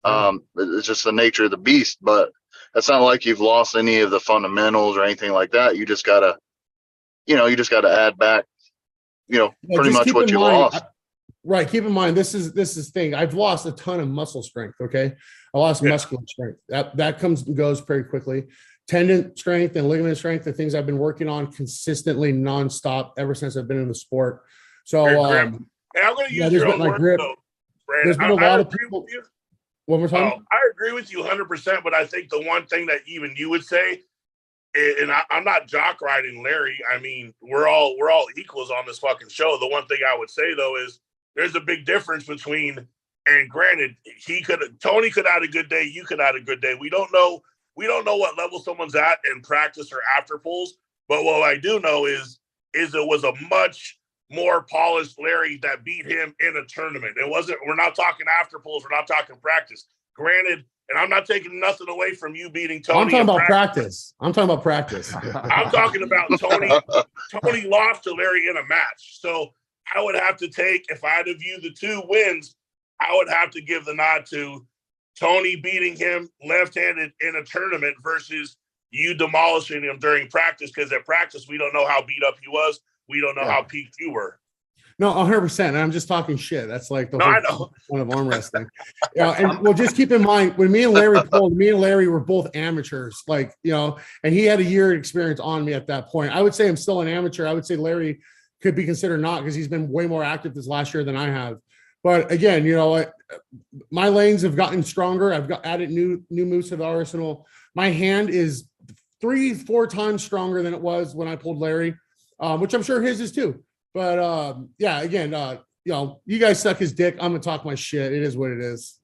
It's just the nature of the beast. But it's not like you've lost any of the fundamentals or anything like that. You just gotta add back. Pretty much what you lost. Right. Keep in mind, this is thing. I've lost a ton of muscle strength. Okay. I lost muscular strength. That comes and goes very quickly. Tendon strength and ligament strength, the things I've been working on consistently nonstop ever since I've been in the sport. So, and I'm going to use your own word, though, Brandon. There's been a lot of people. One more time. I agree with you 100%, but I think the one thing that even you would say, and I'm not jock riding Larry. I mean, we're all equals on this fucking show. The one thing I would say though is there's a big difference between, and granted, Tony could have had a good day, you could have had a good day. We don't know what level someone's at in practice or after pulls, but what I do know is it was a much more polished Larry that beat him in a tournament. We're not talking after pulls, we're not talking practice. Granted, and I'm not taking nothing away from you beating Tony. I'm talking about practice. I'm talking about Tony lost to Larry in a match. So I would have to take, if I had to view the two wins, I would have to give the nod to Tony beating him left-handed in a tournament versus you demolishing him during practice, because at practice, we don't know how beat up he was. We don't know how peaked you were. No, 100%. I'm just talking shit. That's like the whole point of arm wrestling. And well, just keep in mind, when me and Larry pulled, me and Larry were both amateurs, and he had a year experience on me at that point. I would say I'm still an amateur. I would say Larry could be considered not, because he's been way more active this last year than I have. But again, my lanes have gotten stronger. I've added new moves to the arsenal. My hand is 3-4 times stronger than it was when I pulled Larry, which I'm sure his is too. But again, you guys suck his dick. I'm gonna talk my shit. It is what it is.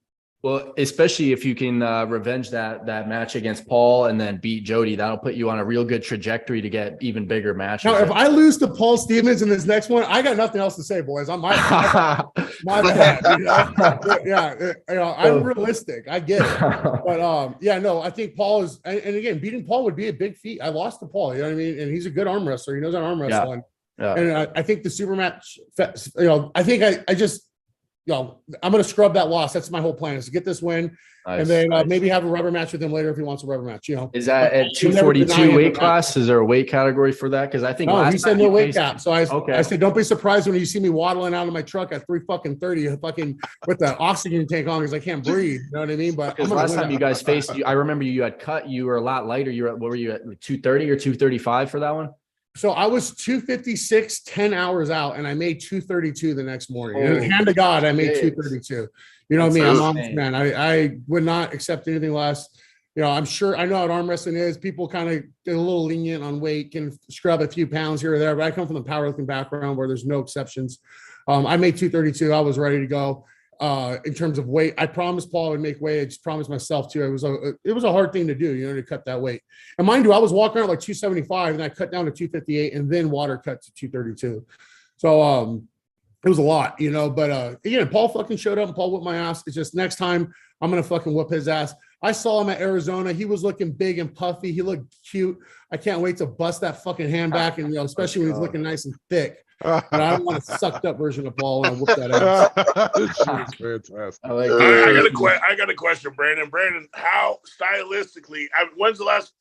Well, especially if you can revenge that match against Paul and then beat Jody, that'll put you on a real good trajectory to get even bigger matches. Now, if I lose to Paul Stevens in this next one, I got nothing else to say, boys. I'm my bad. I'm realistic. I get it. But I think Paul is, and again, beating Paul would be a big feat. I lost to Paul, you know what I mean? And he's a good arm wrestler. He knows how to arm wrestle. Yeah. And I think the super match, I think I just I'm going to scrub that loss. That's my whole plan, is to get this win, and then maybe have a rubber match with him later if he wants a rubber match. Is that at You'll never deny 242 him weight that. class? Is there a weight category for that? Because I think No, he said no weight cap. So I Okay. said, don't be surprised when you see me waddling out of my truck at 3:30, fucking with the oxygen tank on, because I can't breathe. You know what I mean? But because last time you guys faced, I remember you had cut. You were a lot lighter. You were at, what were you at, 230 or 235 for that one? So I was 256, 10 hours out, and I made 232 the next morning. Oh, Hand to God, I made geez. 232. You know what I mean? That's I'm honest, insane. man. I would not accept anything less. I'm sure, I know how arm wrestling is. People kind of get a little lenient on weight, can scrub a few pounds here or there, but I come from the powerlifting background where there's no exceptions. I made 232. I was ready to go. In terms of weight, I promised Paul I would make weight. I just promised myself too. It was a hard thing to do, to cut that weight. And mind you, I was walking around like 275, and I cut down to 258, and then water cut to 232. So it was a lot, But again, Paul fucking showed up, and Paul whooped my ass. It's just next time I'm gonna fucking whoop his ass. I saw him at Arizona. He was looking big and puffy. He looked cute. I can't wait to bust that fucking hand back, and especially when he's looking nice and thick. But I don't want a sucked up version of Paul when I whoop that ass. That's fantastic. I got a question, Brandon. Brandon, how stylistically? When's the last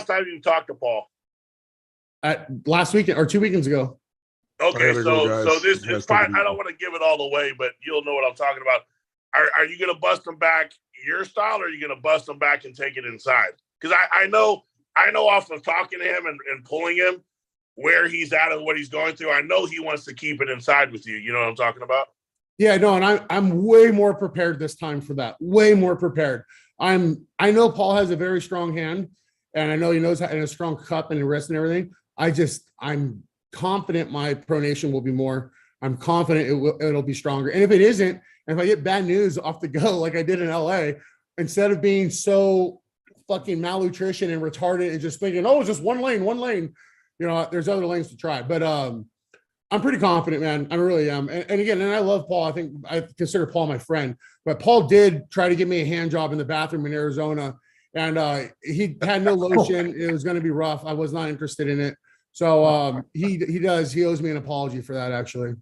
time you talked to Paul? Last weekend or 2 weekends ago. Okay, so this is fine. I don't go. want to give it all away, but you'll know what I'm talking about. Are you gonna bust them back your style, or are you gonna bust them back and take it inside? Because I know off of talking to him and pulling him where he's at and what he's going through. I know he wants to keep it inside with you. You know what I'm talking about? Yeah, no, and I'm way more prepared this time for that. Way more prepared. I know Paul has a very strong hand, and I know he knows how, and a strong cup and wrist and everything. I'm confident my pronation will be more. I'm confident it'll be stronger. And if it isn't, and if I get bad news off the go like I did in LA, instead of being so fucking malnutrition and retarded and just thinking, oh, it's just one lane, there's other lanes to try. But I'm pretty confident, man. I really am. And again, I love Paul. I think I consider Paul my friend. But Paul did try to give me a hand job in the bathroom in Arizona, and he had no lotion. It was going to be rough. I was not interested in it. So he owes me an apology for that, actually.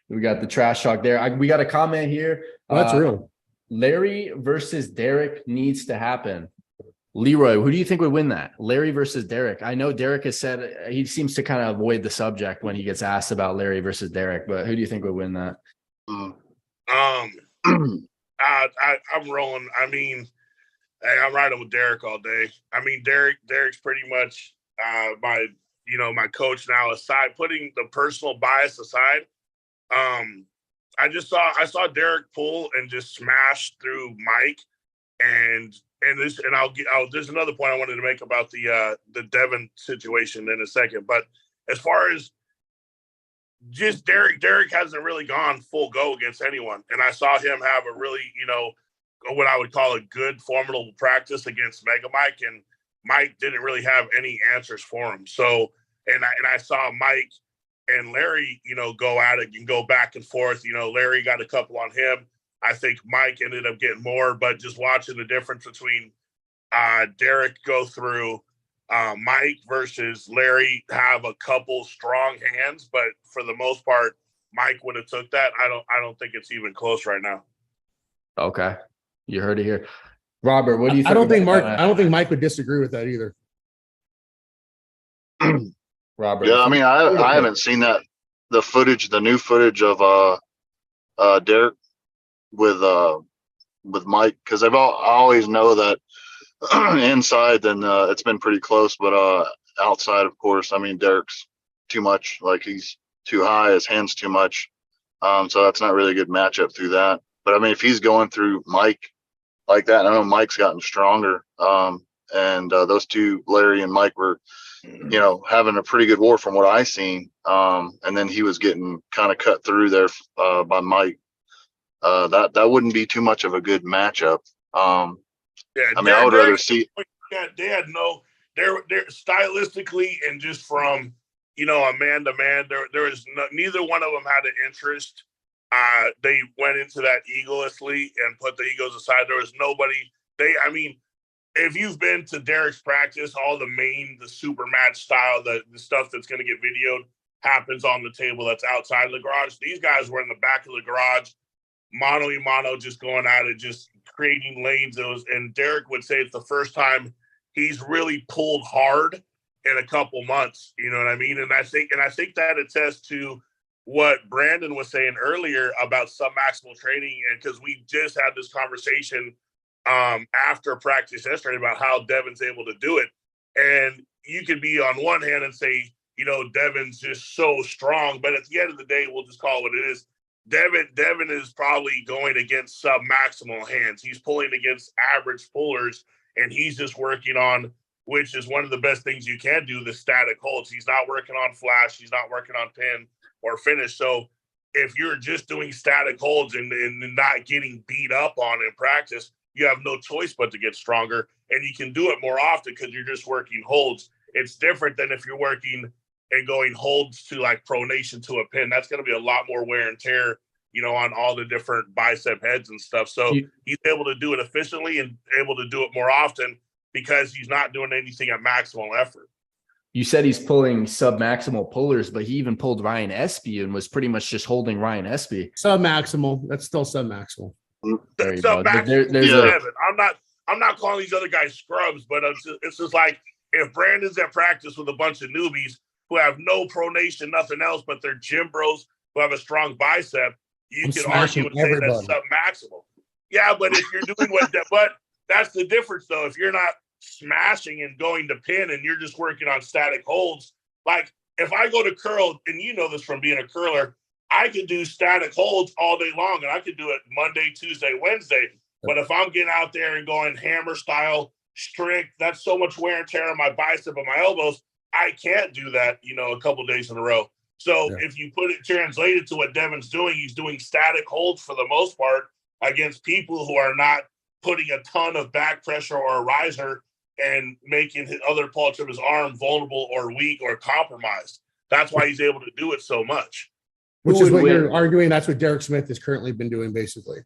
We got the trash talk there. We got a comment here. That's real. Larry versus Derek needs to happen. Leroy, who do you think would win that? Larry versus Derek. I know Derek has said he seems to kind of avoid the subject when he gets asked about Larry versus Derek, but who do you think would win that? I'm rolling. I mean, I'm riding with Derek all day. I mean, Derek's pretty much my coach now, aside, putting the personal bias aside. I saw Derek pull and just smash through Mike, and there's another point I wanted to make about the Devin situation in a second. But as far as just Derek hasn't really gone full go against anyone, and I saw him have a really, what I would call a good formidable practice against Mega Mike, and Mike didn't really have any answers for him. So, and I saw Mike and Larry, go at it and go back and forth. Larry got a couple on him. I think Mike ended up getting more, but just watching the difference between Derek go through Mike versus Larry have a couple strong hands, but for the most part, Mike would have took that. I don't think it's even close right now. Okay, you heard it here. Robert, what do you think? I don't think Mike would disagree with that either. Robert. Yeah, I mean, I haven't seen the new footage of Derek with Mike, because I always know that inside then it's been pretty close, but outside, of course, I mean, Derek's too much. Like, he's too high, his hand's too much. So that's not really a good matchup through that. But I mean, if he's going through Mike like that, I know Mike's gotten stronger. And those two, Larry and Mike, were, having a pretty good war from what I seen. And then he was getting kind of cut through there by Mike. That wouldn't be too much of a good matchup. Yeah, I mean, I would rather see. They're stylistically and just from a man to man. There was neither one of them had an interest. They went into that egolessly and put the egos aside. There was nobody. If you've been to Derek's practice, all the super match style, the stuff that's going to get videoed, happens on the table that's outside of the garage. These guys were in the back of the garage, mano-y-mano, just going at it, just creating lanes. And Derek would say it's the first time he's really pulled hard in a couple months. You know what I mean? And I think that attests to what Brandon was saying earlier about submaximal training. And because we just had this conversation after practice yesterday about how Devin's able to do it. And you could be on one hand and say, you know, Devin's just so strong, but at the end of the day, we'll just call it what it is. Devin is probably going against sub-maximal hands. He's pulling against average pullers, and he's just working on, which is one of the best things you can do, the static holds. He's not working on flash. He's not working on pin or finish. So if you're just doing static holds and not getting beat up on in practice, you have no choice but to get stronger, and you can do it more often because you're just working holds. It's different than if you're working and going holds to like pronation to a pin. That's going to be a lot more wear and tear, you know, on all the different bicep heads and stuff. So he's able to do it efficiently and able to do it more often because he's not doing anything at maximal effort. You said he's pulling sub-maximal pullers, but he even pulled Ryan Espy and was pretty much just holding Ryan Espy. Sub-maximal. That's still sub-maximal. There you go. I'm not calling these other guys scrubs, but it's just like if Brandon's at practice with a bunch of newbies who have no pronation, nothing else, but they're gym bros who have a strong bicep, you can argue and say that's sub-maximal. Yeah, but if you're doing but that's the difference though. If you're not smashing and going to pin and you're just working on static holds, like if I go to curl, and you know this from being a curler, I can do static holds all day long, and I can do it Monday, Tuesday, Wednesday. But if I'm getting out there and going hammer style, strict, that's so much wear and tear on my bicep and my elbows. I can't do that, you know, a couple days in a row. So if you put it translated to what Devin's doing, he's doing static holds for the most part against people who are not putting a ton of back pressure or a riser and making his other parts of his arm vulnerable or weak or compromised. That's why he's able to do it so much. Which is what you're arguing. That's what Derek Smith has currently been doing, basically.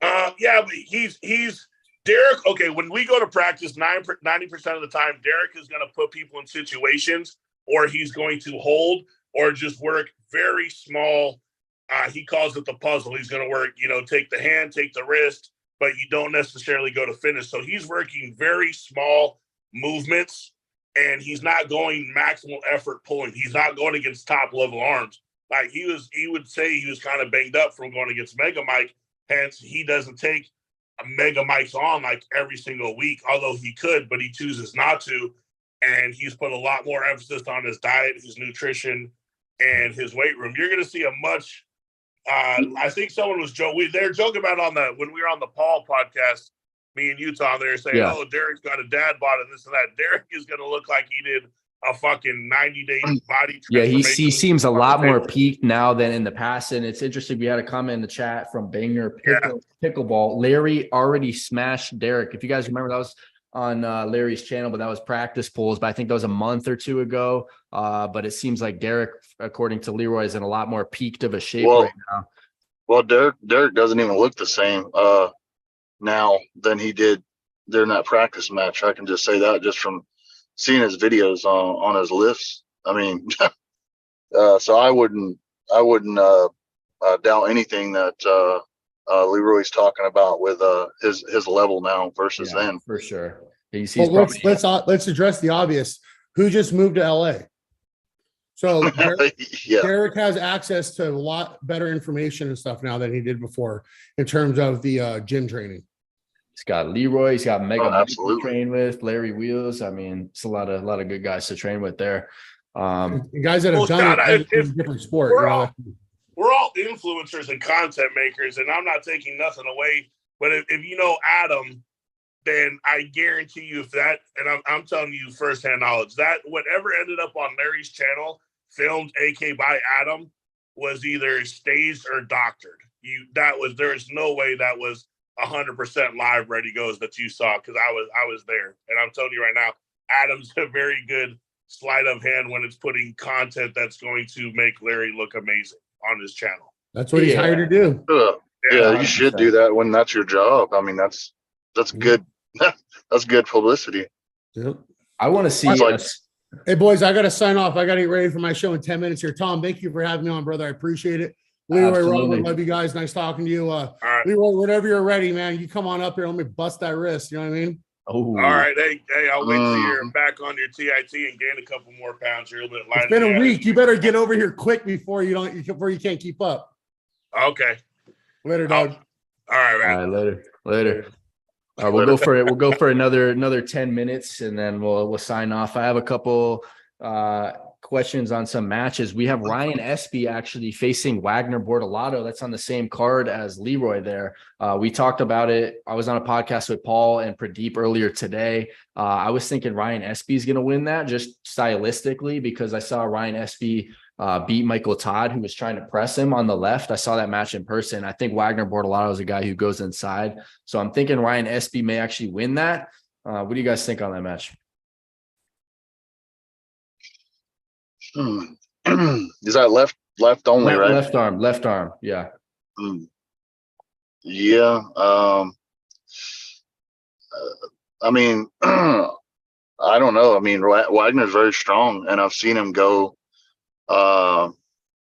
Yeah, but he's Derek. Okay, when we go to practice, 90% of the time, Derek is going to put people in situations, or he's going to hold, or just work very small. He calls it the puzzle. He's going to work, you know, take the hand, take the wrist, but you don't necessarily go to finish. So he's working very small movements, and he's not going maximal effort pulling. He's not going against top level arms. Like he would say he was kind of banged up from going against Mega Mike. Hence, he doesn't take Mega Mike's on like every single week, although he could, but he chooses not to. And he's put a lot more emphasis on his diet, his nutrition, and his weight room. You're going to see a much, I think someone was joking. They're joking about when we were on the Paul podcast, me and Utah, they're saying, oh, Derek's got a dad bod and this and that. Derek is going to look like he did a fucking 90-day body transformation. Yeah, he seems a lot more peaked now than in the past. And it's interesting. We had a comment in the chat from Banger Pickleball. Larry already smashed Derek. If you guys remember, that was on Larry's channel, but that was practice pulls. But I think that was a month or two ago. But it seems like Derek, according to Leroy, is in a lot more peaked of a shape right now. Well, Derek doesn't even look the same now than he did during that practice match. I can just say that just from seeing his videos on his lifts. I mean, so I wouldn't doubt anything that Leroy's talking about with his level now versus then. For sure. Let's address the obvious. Who just moved to LA? So Derek has access to a lot better information and stuff now than he did before in terms of the gym training. He's got Leroy. He's got Mega Mike to train with, Larry Wheels. I mean, it's a lot of good guys to train with there. Guys that have done it in a different sport. We're all influencers and content makers, and I'm not taking nothing away. But if you know Adam, then I guarantee you and I'm telling you firsthand knowledge, that whatever ended up on Larry's channel, filmed AK by Adam, was either staged or doctored. There's no way that was 100% live ready goes that you saw, because I was there, and I'm telling you right now, Adam's a very good sleight of hand when it's putting content that's going to make Larry look amazing on his channel. That's what he's hired to do. Yeah, you should do that when that's your job. I mean, that's good. That's good publicity. Yep. I want to see Hey, boys, I got to sign off. I got to get ready for my show in 10 minutes here. Tom, thank you for having me on, brother. I appreciate it. Leroy, Absolutely. Robert, love you guys. Nice talking to you. All right. Leroy, whenever you're ready, man, you come on up here. Let me bust that wrist. You know what I mean? Oh, All right. Hey, I'll wait till you're back on your TIT and gain a couple more pounds. You're a little bit lighter. It's been a week. You better get over here quick before you can't keep up. Okay. Later, dog. All right, man. all right, later. All right, we'll go for it. We'll go for another 10 minutes and then we'll sign off. I have a couple questions on some matches. We have Ryan Espy actually facing Wagner Bortolato. That's on the same card as Leroy there. We talked about it. I was on a podcast with Paul and Pradeep earlier today. I was thinking Ryan Espy is going to win that just stylistically because I saw Ryan Espy beat Michael Todd, who was trying to press him on the left. I saw that match in person. I think Wagner Bortolato is a guy who goes inside. So I'm thinking Ryan Espy may actually win that. What do you guys think on that match? Is that left only, right? Left arm. Yeah. Yeah. I mean, I don't know. I mean, Wagner's very strong, and I've seen him go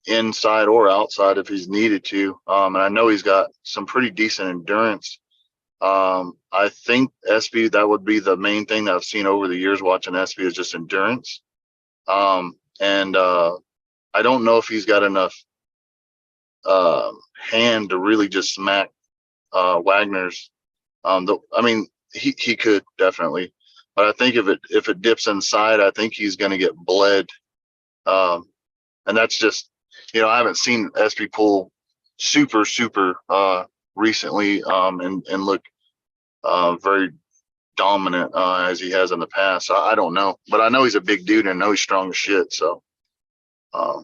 inside or outside if he's needed to. And I know he's got some pretty decent endurance. I think Espy, that would be the main thing that I've seen over the years watching Espy is just endurance. And I don't know if he's got enough hand to really just smack Wagner's. I mean, he could definitely, but I think if it dips inside, I think he's going to get bled. And that's just, I haven't seen Espy pull super recently and look very dominant as he has in the past. So I don't know, but I know he's a big dude and I know he's strong as shit. So I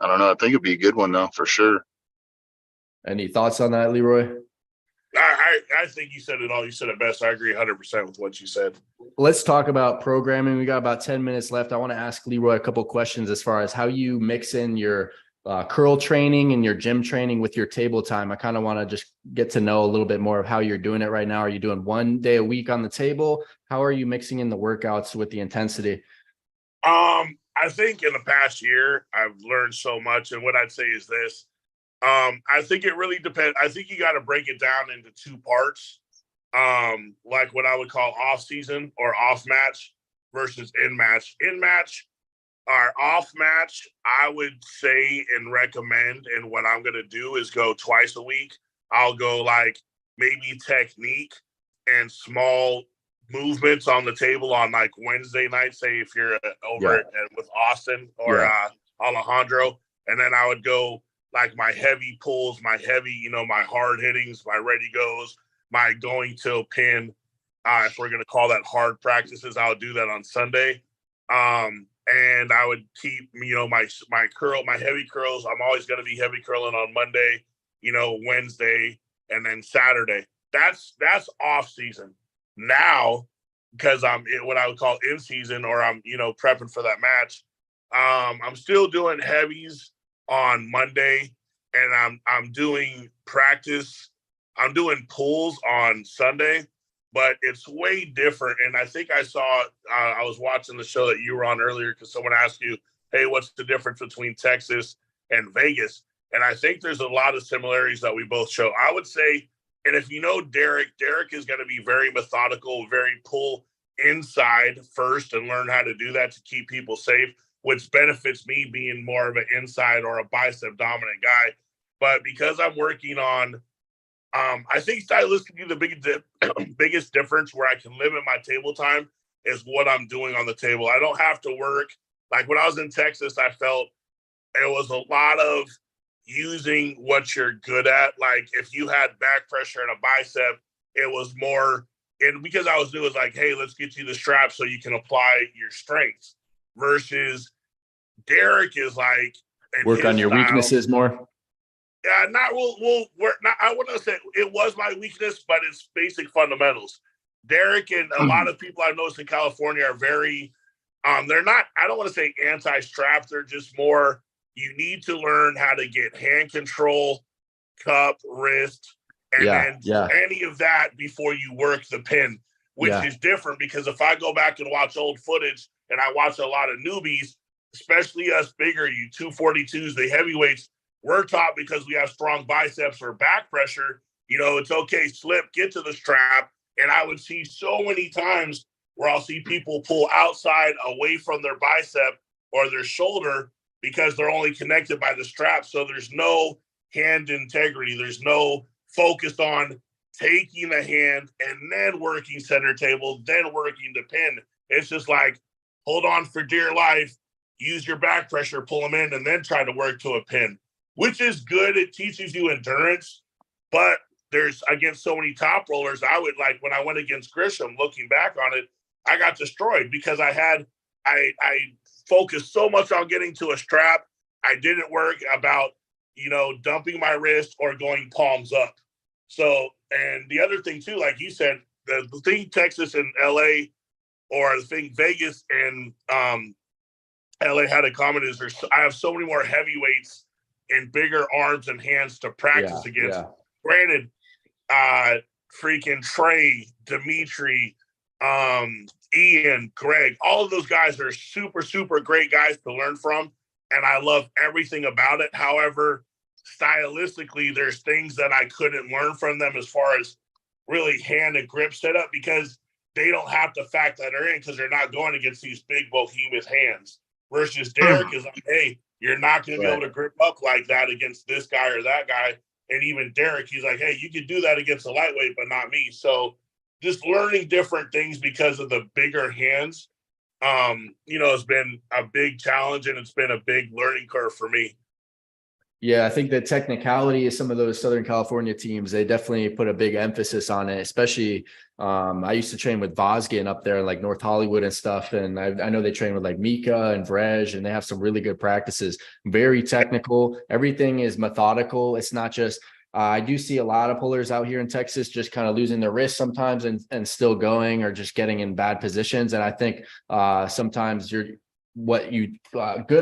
don't know. I think it'd be a good one though, for sure. Any thoughts on that, Leroy? I think you said it all. You said it best. I agree 100% with what you said. Let's talk about programming. We got about 10 minutes left. I want to ask Leroy a couple questions as far as how you mix in your curl training and your gym training with your table time. I kind of want to just get to know a little bit more of how you're doing it right now. Are you doing 1 day a week on the table? How are you mixing in the workouts with the intensity? I think in the past year, I've learned so much. And what I'd say is this. I think it really depends. I think you got to break it down into 2 parts. Like what I would call off season or off match versus in match. In match or off match, I would say and recommend, and what I'm going to do is go twice a week. I'll go like maybe technique and small movements on the table on like Wednesday night, say if you're over with Austin or Alejandro, and then I would go like my heavy pulls, my heavy, my hard hittings, my ready goes, my going till pin. If we're going to call that hard practices, I'll do that on Sunday. And I would keep, my curl, my heavy curls. I'm always going to be heavy curling on Monday, Wednesday, and then Saturday. That's off season. Now, because I'm in what I would call in season, or I'm, prepping for that match. I'm still doing heavies on Monday, and I'm doing practice. I'm doing pulls on Sunday, but it's way different. And I think I saw, I was watching the show that you were on earlier because someone asked you, hey, what's the difference between Texas and Vegas? And I think there's a lot of similarities that we both show. I would say, and if you know Derek is going to be very methodical, very pull inside first and learn how to do that to keep people safe, which benefits me being more of an inside or a bicep dominant guy. But because I'm working on, I think stylistically the biggest difference where I can limit my table time is what I'm doing on the table. I don't have to work. Like when I was in Texas, I felt it was a lot of using what you're good at. Like if you had back pressure and a bicep, it was more, and because I was doing like, hey, let's get you the strap so you can apply your strengths, versus Derek is like work on your weaknesses more. Yeah, I wouldn't say it was my weakness, but it's basic fundamentals. Derek and a lot of people I've noticed in California are very, they're not, I don't want to say anti-strap. They're just more, you need to learn how to get hand control, cup, wrist, and any of that before you work the pin, which is different because if I go back and watch old footage and I watch a lot of newbies, especially us bigger, you 242s, the heavyweights, we're taught because we have strong biceps or back pressure, it's okay, slip, get to the strap. And I would see so many times where I'll see people pull outside away from their bicep or their shoulder because they're only connected by the strap. So there's no hand integrity. There's no focus on taking the hand and then working center table, then working the pin. It's just like, hold on for dear life, use your back pressure, pull them in, and then try to work to a pin, which is good. It teaches you endurance, but there's, against so many top rollers, I would like, when I went against Grisham, looking back on it, I got destroyed because I focused so much on getting to a strap. I didn't work about, dumping my wrist or going palms up. So, and the other thing too, like you said, the thing Texas and LA, or the thing Vegas and LA had in common is I have so many more heavyweights and bigger arms and hands to practice against. Yeah. Granted, freaking Trey, Dimitri, Ian, Greg, all of those guys are super, super great guys to learn from. And I love everything about it. However, stylistically, there's things that I couldn't learn from them as far as really hand and grip setup, because they don't have the fact that they're in, because they're not going against these big behemoth hands. Versus Derek is like, hey, you're not going to be able to grip up like that against this guy or that guy. And even Derek, he's like, hey, you can do that against a lightweight, but not me. So just learning different things because of the bigger hands, has been a big challenge, and it's been a big learning curve for me. Yeah, I think the technicality of some of those Southern California teams, they definitely put a big emphasis on it, especially I used to train with Vosgin up there in like North Hollywood and stuff. And I know they train with like Mika and Vrej, and they have some really good practices, very technical. Everything is methodical. It's not just, I do see a lot of pullers out here in Texas just kind of losing their wrists sometimes and still going, or just getting in bad positions. And I think sometimes good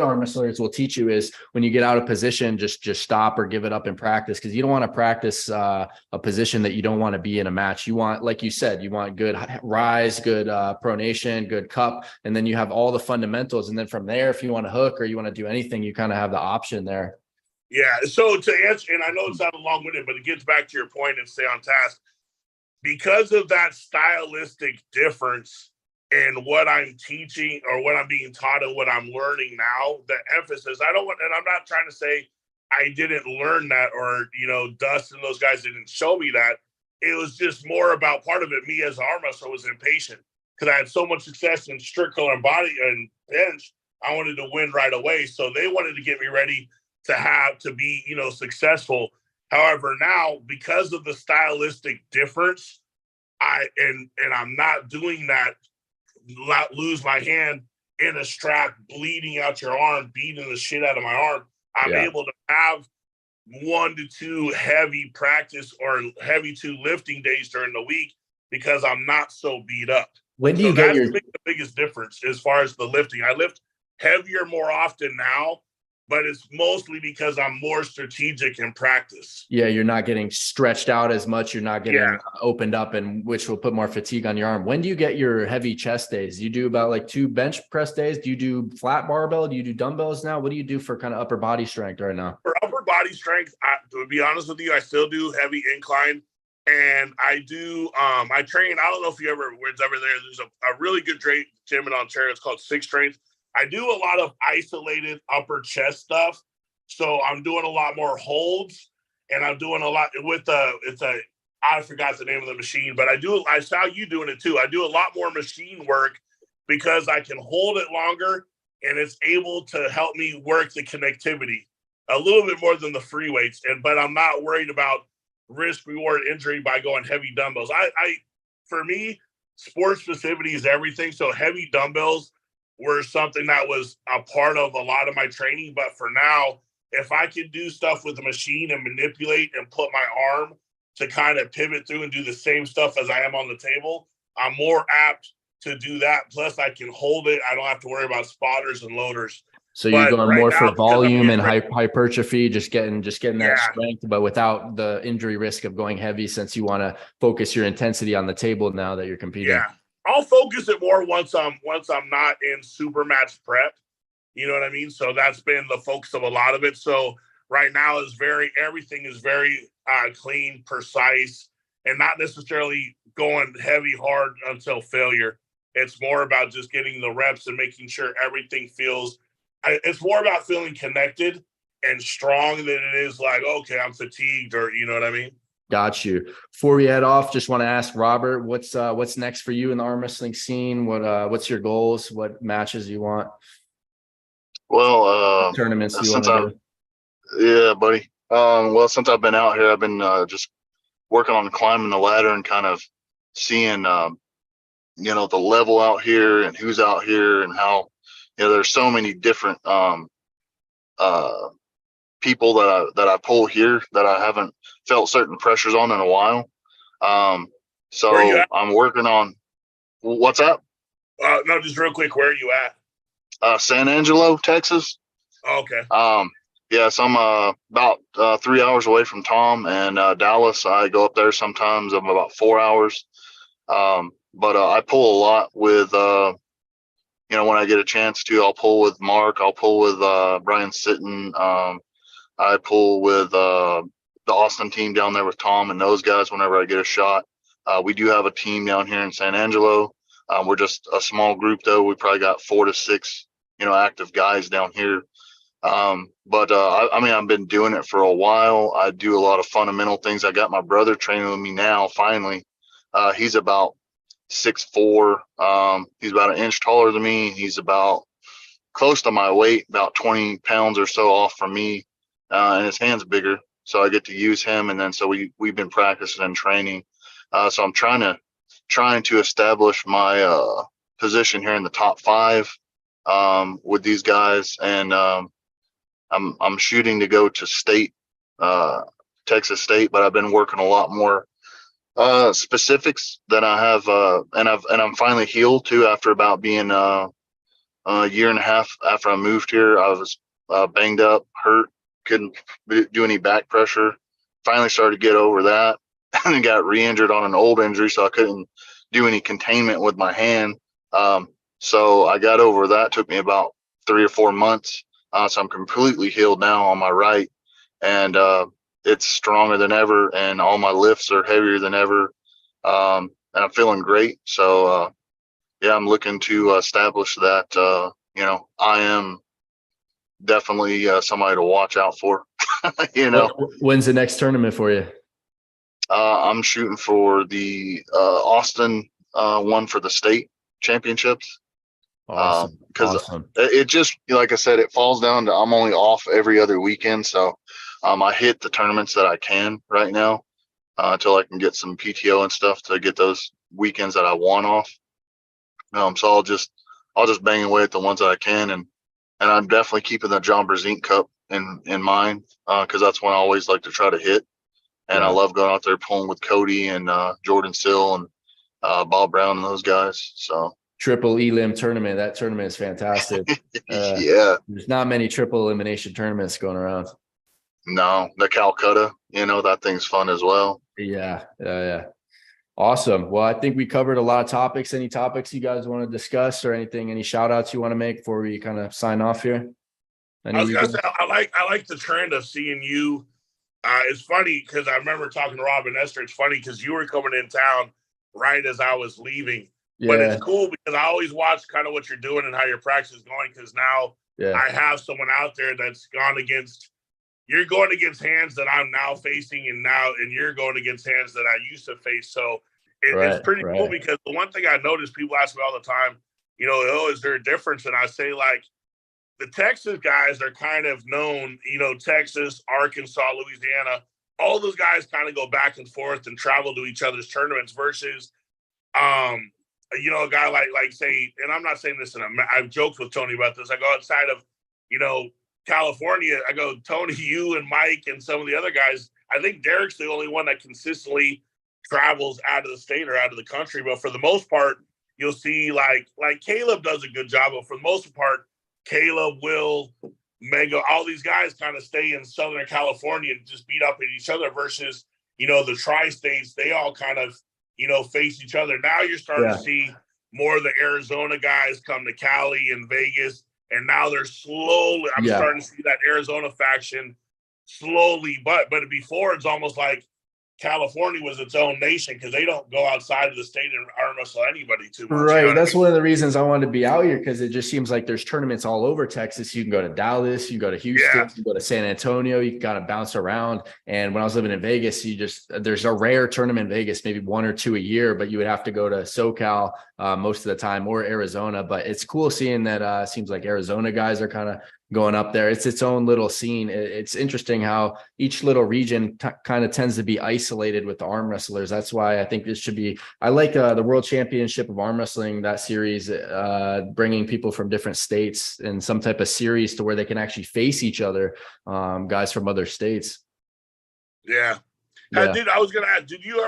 arm wrestlers will teach you is when you get out of position, just stop or give it up in practice, because you don't want to practice a position that you don't want to be in a match. You want, like you said, you want good rise, good pronation, good cup, and then you have all the fundamentals. And then from there, if you want to hook or you want to do anything, you kind of have the option there. Yeah. So to answer, and I know it's not a long-winded, but it gets back to your point and stay on task. Because of that stylistic difference in what I'm teaching or what I'm being taught and what I'm learning now, the emphasis, and I'm not trying to say I didn't learn that, or, Dustin and those guys didn't show me that. It was just more about, part of it, me as an arm wrestler was impatient because I had so much success in strict and body and bench. I wanted to win right away. So they wanted to get me ready to be, successful. However, now, because of the stylistic difference, I'm not doing that, lose my hand in a strap, bleeding out your arm, beating the shit out of my arm. I'm able to have 1 to 2 heavy practice or heavy 2 lifting days during the week because I'm not so beat up. When do you get the biggest difference as far as the lifting? I lift heavier more often now, but it's mostly because I'm more strategic in practice. Yeah, you're not getting stretched out as much. You're not getting opened up, and which will put more fatigue on your arm. When do you get your heavy chest days? You do about like 2 bench press days? Do you do flat barbell? Do you do dumbbells now? What do you do for kind of upper body strength right now? For upper body strength, to be honest with you, I still do heavy incline. And I do, I train, I don't know if you ever was ever there. There's a really good gym in Ontario. It's called Six Strength. I do a lot of isolated upper chest stuff. So I'm doing a lot more holds, and I'm doing a lot with I forgot the name of the machine, but I saw you doing it too. I do a lot more machine work because I can hold it longer, and it's able to help me work the connectivity a little bit more than the free weights. But I'm not worried about risk reward injury by going heavy dumbbells. For me, sports specificity is everything. So heavy dumbbells were something that was a part of a lot of my training. But for now, if I can do stuff with the machine and manipulate and put my arm to kind of pivot through and do the same stuff as I am on the table, I'm more apt to do that. Plus I can hold it. I don't have to worry about spotters and loaders. So you're going more for volume and hypertrophy, just getting that strength, but without the injury risk of going heavy, since you want to focus your intensity on the table now that you're competing. Yeah. I'll focus it more once I'm not in super match prep. You know what I mean? So that's been the focus of a lot of it. So right now everything is very clean, precise, and not necessarily going heavy hard until failure. It's more about just getting the reps and making sure everything feels. It's more about feeling connected and strong than it is like, okay, I'm fatigued, or you know what I mean. Got you. Before we head off, just want to ask Robert, what's next for you in the arm wrestling scene? What's your goals? What matches you want? Well, Tournaments you want since to do? yeah, buddy. Well, since I've been out here, I've been just working on climbing the ladder and kind of seeing, the level out here and who's out here and how, there's so many different people that I pull here that I haven't felt certain pressures on in a while. Where you So at? I'm working on what's up? No, just real quick, where are you at? San Angelo, Texas. Oh, okay. Yeah, so I'm about 3 hours away from Tom, and Dallas. I go up there sometimes. I'm about 4 hours. But I pull a lot with, when I get a chance to, I'll pull with Mark. I'll pull with Brian Sitton. I pull with the Austin team down there with Tom and those guys whenever I get a shot. We do have a team down here in San Angelo. We're just a small group, though. We probably got 4 to 6, active guys down here. But I've been doing it for a while. I do a lot of fundamental things. I got my brother training with me now, finally. He's about 6'4". He's about an inch taller than me. He's about close to my weight, about 20 pounds or so off from me. And his hand's bigger, so I get to use him. And then so we've been practicing and training. So I'm trying to establish my position here in the top 5 with these guys, and I'm shooting to go to state, Texas State, but I've been working a lot more specifics than I have, and I'm finally healed too after about being a year and a half after I moved here. I was banged up, hurt, couldn't do any back pressure. Finally started to get over that, and then got re-injured on an old injury, so I couldn't do any containment with my hand. So I got over that. Took me about 3 or 4 months. So I'm completely healed now on my right, and it's stronger than ever, and all my lifts are heavier than ever, and I'm feeling great. So yeah, I'm looking to establish that I am definitely somebody to watch out for. When's the next tournament for you? I'm shooting for the Austin one for the state championships. Awesome. Because Awesome. it just, like I said, it falls down to I'm only off every other weekend. So I hit the tournaments that I can right now until I can get some PTO and stuff to get those weekends that I want off. So I'll just bang away at the ones that I can, and I'm definitely keeping the John Brezink Cup in mind, because that's one I always like to try to hit. And I love going out there pulling with Cody and Jordan Sill and Bob Brown and those guys. So triple elim tournament. That tournament is fantastic. Yeah, there's not many triple elimination tournaments going around. No, the Calcutta, that thing's fun as well. Yeah. Awesome. Well, I think we covered a lot of topics. Any topics you guys want to discuss or anything? Any shout outs you want to make before we kind of sign off here? I was gonna say, I like the trend of seeing you. It's funny because I remember talking to Rob and Esther. It's funny because you were coming in town right as I was leaving. Yeah. But it's cool because I always watch kind of what you're doing and how your practice is going, because now I have someone out there that's gone against. You're going against hands that I'm now facing, and you're going against hands that I used to face. So it's pretty cool, because the one thing I notice, people ask me all the time, is there a difference? And I say, like, the Texas guys are kind of known, Texas, Arkansas, Louisiana, all those guys kind of go back and forth and travel to each other's tournaments versus, a guy like say, and I'm not saying this I've joked with Tony about this. I go outside of, California. I go, Tony, you and Mike and some of the other guys, I think Derek's the only one that consistently travels out of the state or out of the country. But for the most part, you'll see like Caleb does a good job, but for the most part, Caleb, Will, Mega, all these guys kind of stay in Southern California and just beat up at each other versus, the tri-states, they all kind of, face each other. Now you're starting to see more of the Arizona guys come to Cali and Vegas, and now they're slowly. I'm starting to see that Arizona faction slowly, but before it's almost like California was its own nation because they don't go outside of the state and arm wrestle anybody too much. Right. You know That's I mean? one of the reasons I wanted to be out here, because it just seems like there's tournaments all over Texas. You can go to Dallas, you can go to Houston, you can go to San Antonio, you can kind of bounce around. And when I was living in Vegas, there's a rare tournament in Vegas, maybe 1 or 2 a year, but you would have to go to SoCal most of the time, or Arizona. But it's cool seeing that seems like Arizona guys are kind of going up there. It's its own little scene. It's interesting how each little region kind of tends to be isolated with the arm wrestlers. That's why I think this should be, I like the World Championship of Arm Wrestling, that series, bringing people from different states in some type of series to where they can actually face each other, guys from other states. Yeah. I was going to ask, did you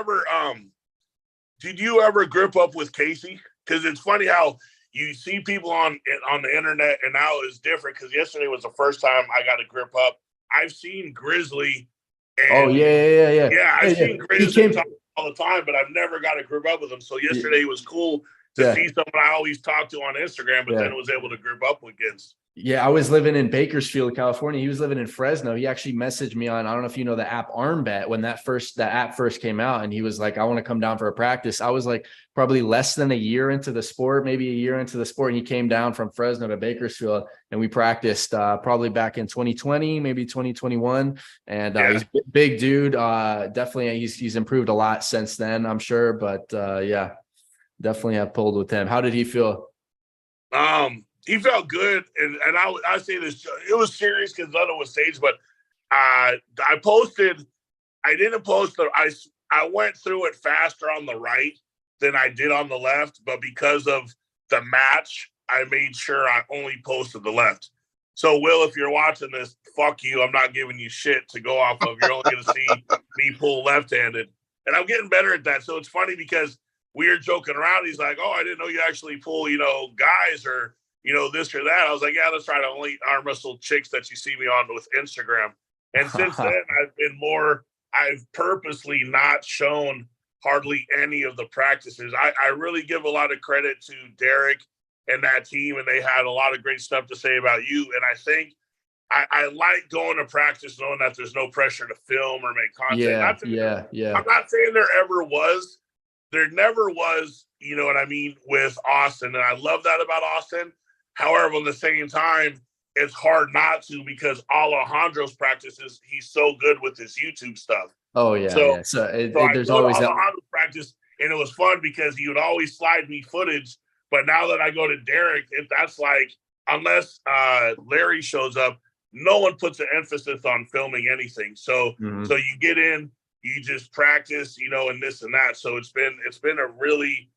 ever grip up with Casey? Because it's funny how you see people on the internet, and now it's different because yesterday was the first time I got to grip up. I've seen Grizzly. And Yeah, I've seen Grizzly talk all the time, but I've never got to grip up with him. So yesterday was cool to see someone I always talk to on Instagram, but then was able to grip up against. Yeah, I was living in Bakersfield, California. He was living in Fresno. He actually messaged me on, I don't know if you know the app ARMBet, when that app first came out, and he was like, I want to come down for a practice. I was like probably less than a year into the sport, maybe a year into the sport. And he came down from Fresno to Bakersfield, and we practiced probably back in 2020, maybe 2021. And he's a big dude. Definitely he's improved a lot since then, I'm sure. But definitely have pulled with him. How did he feel? He felt good, and I say this, it was serious because none of it was staged, but I didn't post I went through it faster on the right than I did on the left, but because of the match, I made sure I only posted the left. So Will, if you're watching this, fuck you. I'm not giving you shit to go off of. You're only going to see me pull left-handed, and I'm getting better at that. So it's funny because we were joking around. He's like, oh, I didn't know you actually pull, guys or, this or that. I was like, yeah, let's try to only arm wrestle chicks that you see me on with Instagram. And since then, I've purposely not shown hardly any of the practices. I really give a lot of credit to Derek and that team, and they had a lot of great stuff to say about you. And I think I like going to practice knowing that there's no pressure to film or make content. I'm not saying there never was, you know what I mean, with Austin. And I love that about Austin. However, at the same time, it's hard not to, because Alejandro's practices, he's so good with his YouTube stuff. Oh, yeah. So there's always Alejandro's practice, and it was fun because he would always slide me footage. But now that I go to Derek, that's like, unless Larry shows up, no one puts an emphasis on filming anything. So so you get in, you just practice, and this and that. So it's been a really,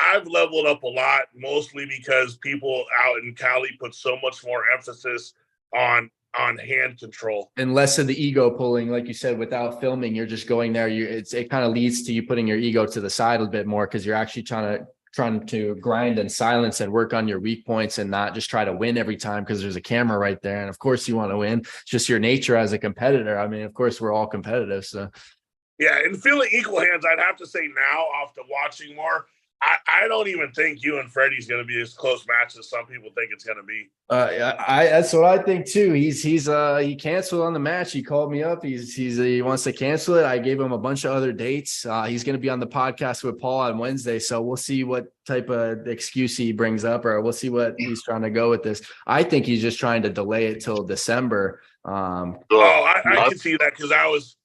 I've leveled up a lot, mostly because people out in Cali put so much more emphasis on hand control and less of the ego pulling. Like you said, without filming, you're just going there. It kind of leads to you putting your ego to the side a bit more, because you're actually trying to grind and silence and work on your weak points, and not just try to win every time because there's a camera right there. And of course you want to win. It's just your nature as a competitor. I mean, of course we're all competitive. So yeah, and feeling equal hands, I'd have to say now, after watching more, I don't even think you and Freddie's going to be as close match as some people think it's going to be. That's what I think too. He canceled on the match. He called me up. He wants to cancel it. I gave him a bunch of other dates. He's going to be on the podcast with Paul on Wednesday. So we'll see what type of excuse he brings up, or we'll see what he's trying to go with this. I think he's just trying to delay it till December. I can see that, because I was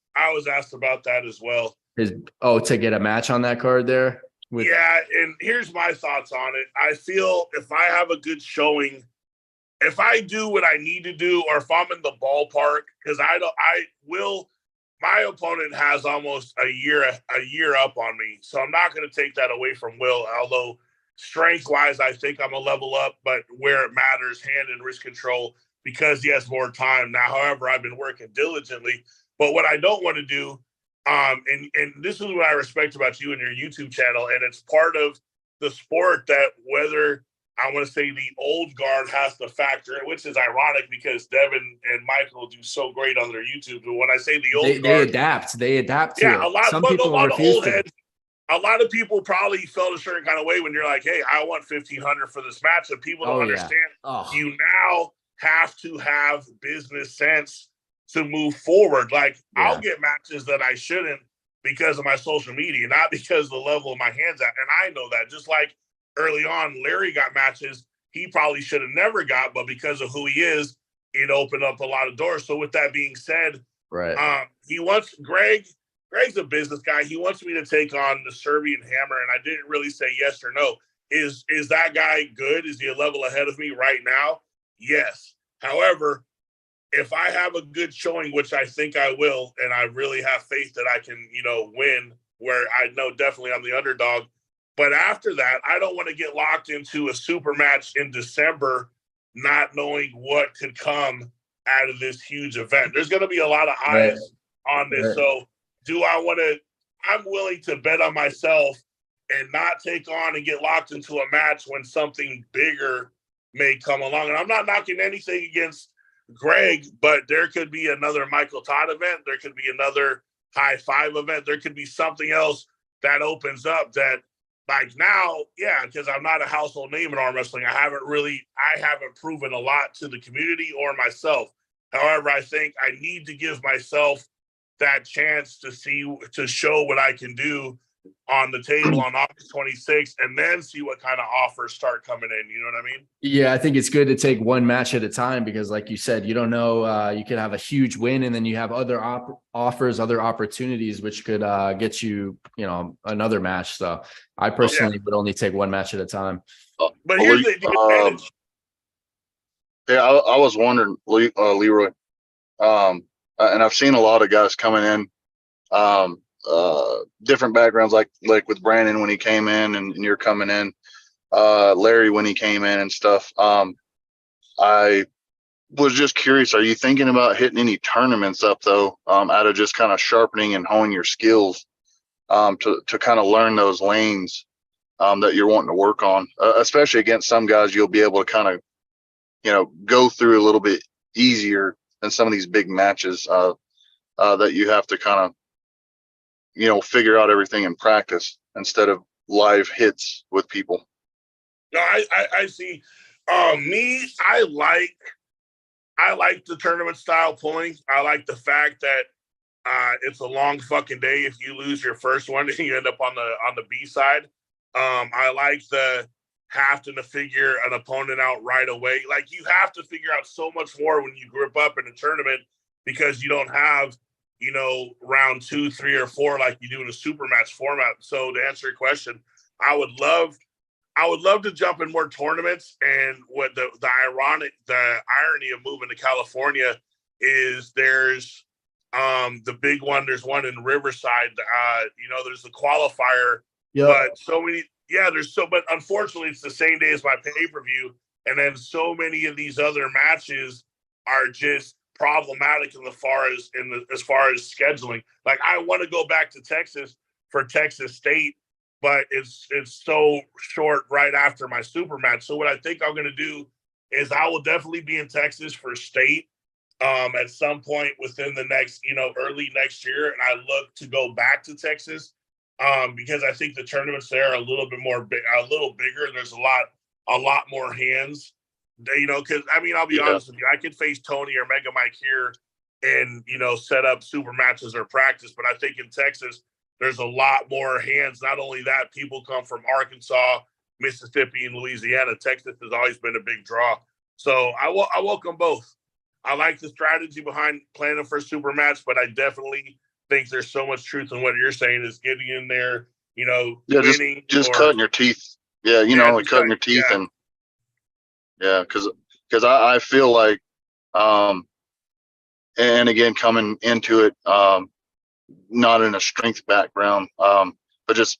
asked about that as well. To get a match on that card there. Yeah, and here's my thoughts on it. I feel if I have a good showing, if I do what I need to do, or if I'm in the ballpark, because my opponent has almost a year up on me, so I'm not going to take that away from Will. Although strength-wise, I think I'm a level up, but where it matters, hand and wrist control, because he has more time now. However, I've been working diligently. But what I don't want to do, and this is what I respect about you and your YouTube channel, and it's part of the sport that whether I want to say the old guard has to factor in, which is ironic because Devin and Michael do so great on their YouTube. But when I say the old guard, they adapt to it. A lot of old heads, a lot of people probably felt a certain kind of way when you're like, hey, I want 1,500 for this match. And people don't understand you now have to have business sense to move forward. Like, I'll get matches that I shouldn't because of my social media, not because of the level of my hands at. And I know that. Just like early on, Larry got matches he probably should have never got, but because of who he is, it opened up a lot of doors. So with that being said, he wants Greg's a business guy. He wants me to take on the Serbian Hammer, and I didn't really say yes or no. Is that guy good? Is he a level ahead of me right now? Yes. However, if I have a good showing, which I think I will, and I really have faith that I can, win, where I know definitely I'm the underdog. But after that, I don't want to get locked into a super match in December, not knowing what could come out of this huge event. There's going to be a lot of eyes on this. So do I want to, I'm willing to bet on myself and not take on and get locked into a match when something bigger may come along. And I'm not knocking anything against Greg, but there could be another Michael Todd event. There could be another High Five event. There could be something else that opens up that, like now, because I'm not a household name in arm wrestling. I haven't proven a lot to the community or myself. However, I think I need to give myself that chance to show what I can do on the table on August 26th, and then see what kind of offers start coming in. You know what I mean? Yeah, I think it's good to take one match at a time because, like you said, you don't know. You could have a huge win, and then you have other offers, other opportunities, which could get you, another match. So I personally would only take one match at a time. But here's the advantage. I was wondering, Leroy, and I've seen a lot of guys coming in. Different backgrounds, like with Brandon when he came in, and you're coming in, Larry when he came in and stuff. I was just curious, are you thinking about hitting any tournaments up though, out of just kind of sharpening and honing your skills, to kind of learn those lanes that you're wanting to work on, especially against some guys you'll be able to kind of, go through a little bit easier than some of these big matches that you have to kind of, figure out everything in practice instead of live hits with people. No, I see. Me, I like the tournament style pulling. I like the fact that it's a long fucking day if you lose your first one and you end up on the B side. I like the having to figure an opponent out right away. Like, you have to figure out so much more when you grip up in a tournament because you don't have round 2, 3, or 4 like you do in a super match format. So to answer your question, I would love to jump in more tournaments. And what the irony of moving to California is there's the big one. There's one in Riverside. There's the qualifier. But but unfortunately it's the same day as my pay-per-view. And then so many of these other matches are just problematic as far as scheduling. Like, I want to go back to Texas for Texas State, but it's so short right after my super match. So what I think I'm going to do is I will definitely be in Texas for State at some point within the next, early next year. And I look to go back to Texas because I think the tournaments there are a little bigger. There's a lot more hands. Because I'll be honest with you, I could face Tony or Mega Mike here and set up super matches or practice, but I think in Texas there's a lot more hands. Not only that, people come from Arkansas, Mississippi, and Louisiana. Texas has always been a big draw, so I welcome both. I like the strategy behind planning for a super match, but I definitely think there's so much truth in what you're saying is getting in there, winning, just cutting your teeth. Like cutting your teeth and. Yeah, because I feel like, and again, coming into it, not in a strength background, but just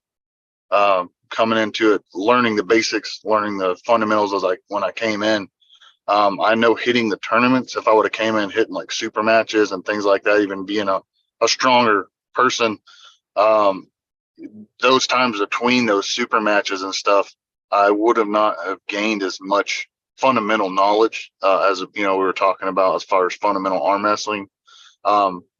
coming into it, learning the basics, learning the fundamentals when I came in. I know hitting the tournaments, if I would have came in hitting like super matches and things like that, even being a stronger person, those times between those super matches and stuff, I would have not have gained as much fundamental knowledge as we were talking about as far as fundamental arm wrestling,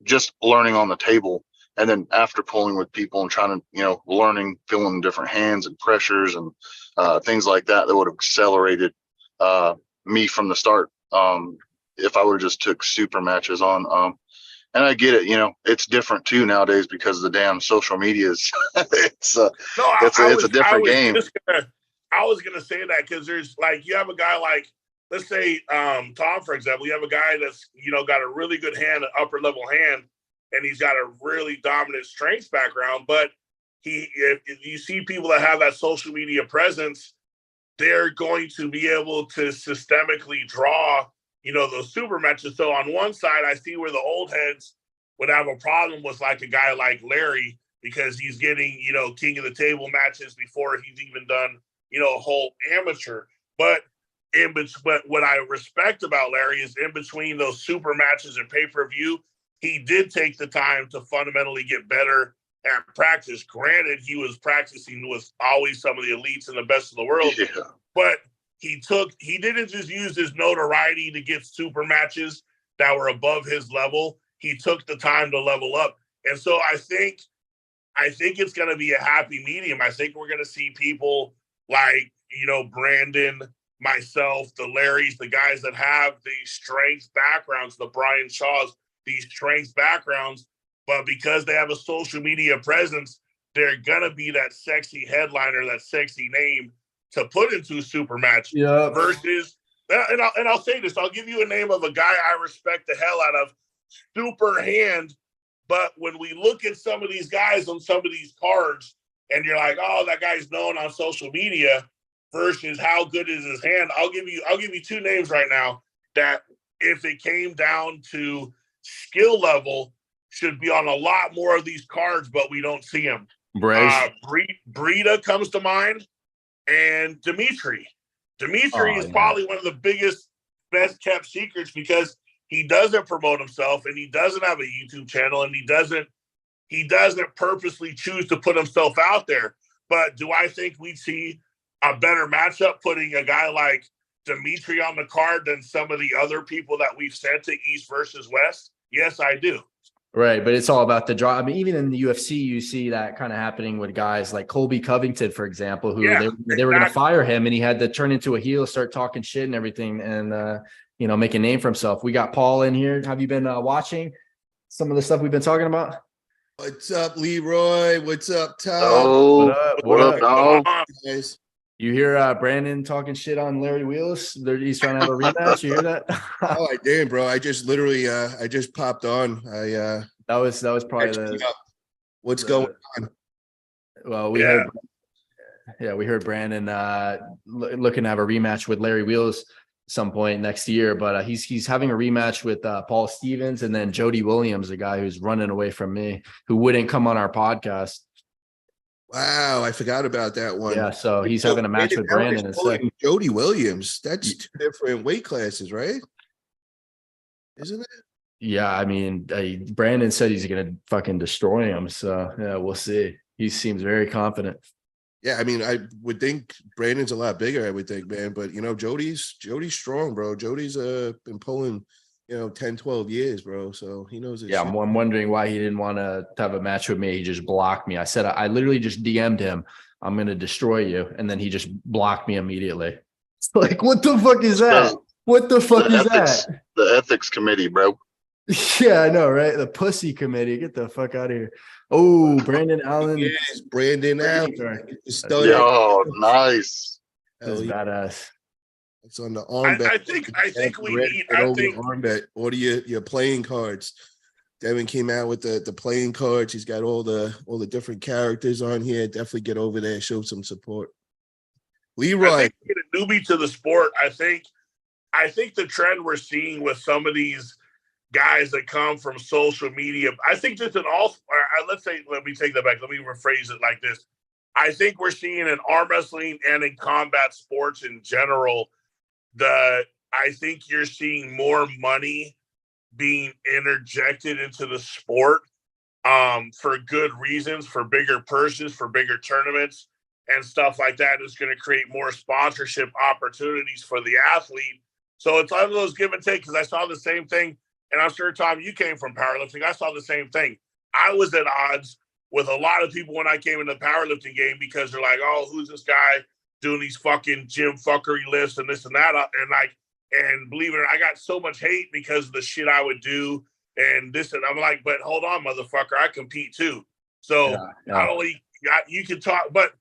just learning on the table And then after pulling with people and trying to, learning, feeling different hands and pressures and things like that, that would have accelerated me from the start. If I would have just took super matches on. And I get it, it's different too nowadays because the damn social media is it's a different game. I was gonna say that because there's like you have a guy like, let's say Tom, for example, you have a guy that's got a really good hand, an upper level hand, and he's got a really dominant strength background. But if you see people that have that social media presence, they're going to be able to systemically draw those super matches. So on one side, I see where the old heads would have a problem with like a guy like Larry because he's getting, king of the table matches before he's even done, a whole amateur. But what I respect about Larry is in between those super matches and pay-per-view, he did take the time to fundamentally get better at practice. Granted, he was practicing with always some of the elites and the best of the world, but he didn't just use his notoriety to get super matches that were above his level. He took the time to level up. And so I think it's going to be a happy medium. I think we're going to see people like, Brandon, myself, the Larrys, the guys that have these strength backgrounds, the Brian Shaws, these strength backgrounds, but because they have a social media presence, they're going to be that sexy headliner, that sexy name to put into a super match versus, and I'll say this, I'll give you a name of a guy I respect the hell out of, super hand, but when we look at some of these guys on some of these cards, and you're like, oh, that guy's known on social media versus how good is his hand, I'll give you two names right now that if it came down to skill level, should be on a lot more of these cards, but we don't see him. Brita comes to mind, and Dimitri. Dimitri is probably one of the biggest, best kept secrets because he doesn't promote himself and he doesn't have a YouTube channel and he doesn't purposely choose to put himself out there. But do I think we'd see a better matchup putting a guy like Dimitri on the card than some of the other people that we've sent to East versus West? Yes, I do. Right, but it's all about the draw. I mean, even in the UFC, you see that kind of happening with guys like Colby Covington, for example, who they were going to fire him, and he had to turn into a heel, start talking shit and everything, and make a name for himself. We got Paul in here. Have you been watching some of the stuff we've been talking about? What's up, Leroy? What's up, Tom? Oh, what up, dog? Guys? You hear Brandon talking shit on Larry Wheels? He's trying to have a rematch. You hear that? Oh, I did, bro. I just literally, I just popped on. That was probably what's going on. Well, we heard Brandon looking to have a rematch with Larry Wheels some point next year, but he's having a rematch with Paul Stevens and then Jody Williams, a guy who's running away from me, who wouldn't come on our podcast. Wow, I forgot about that one. Yeah, so he's having a match with Brandon instead. Jody Williams. That's two different weight classes, right? Isn't it? Yeah, I mean, Brandon said he's going to fucking destroy him. So yeah, we'll see. He seems very confident. Yeah, I mean, I would think Brandon's a lot bigger, I would think, man. But, Jody's strong, bro. Jody's been pulling, 10, 12 years, bro. So he knows it. Yeah, I'm wondering why he didn't want to have a match with me. He just blocked me. I said, I literally just DM'd him, I'm going to destroy you. And then he just blocked me immediately. It's like, what the fuck is that? What the fuck is that? The ethics committee, bro. Yeah, I know, right? The pussy committee. Get the fuck out of here. Oh, Brandon Allen. Yes, Brandon Allen. Oh, nice. That's badass. It's on the arm bet. I think we need arm bet. Order your playing cards. Devin came out with the playing cards. He's got all the different characters on here. Definitely get over there and show some support. Leroy. I think a newbie to the sport. I think the trend we're seeing with some of these guys that come from social media, I think just let me take that back. Let me rephrase it like this. I think we're seeing in arm wrestling and in combat sports in general, I think you're seeing more money being interjected into the sport for good reasons, for bigger purses, for bigger tournaments and stuff like that. Is going to create more sponsorship opportunities for the athlete. So it's one of those give and take, because I saw the same thing. And I'm sure, Tom, you came from powerlifting. I saw the same thing. I was at odds with a lot of people when I came in the powerlifting game because they're like, oh, who's this guy doing these fucking gym fuckery lifts and this and that? And believe it or not, I got so much hate because of the shit I would do and this. And I'm like, but hold on, motherfucker, I compete too. So not only you can talk, but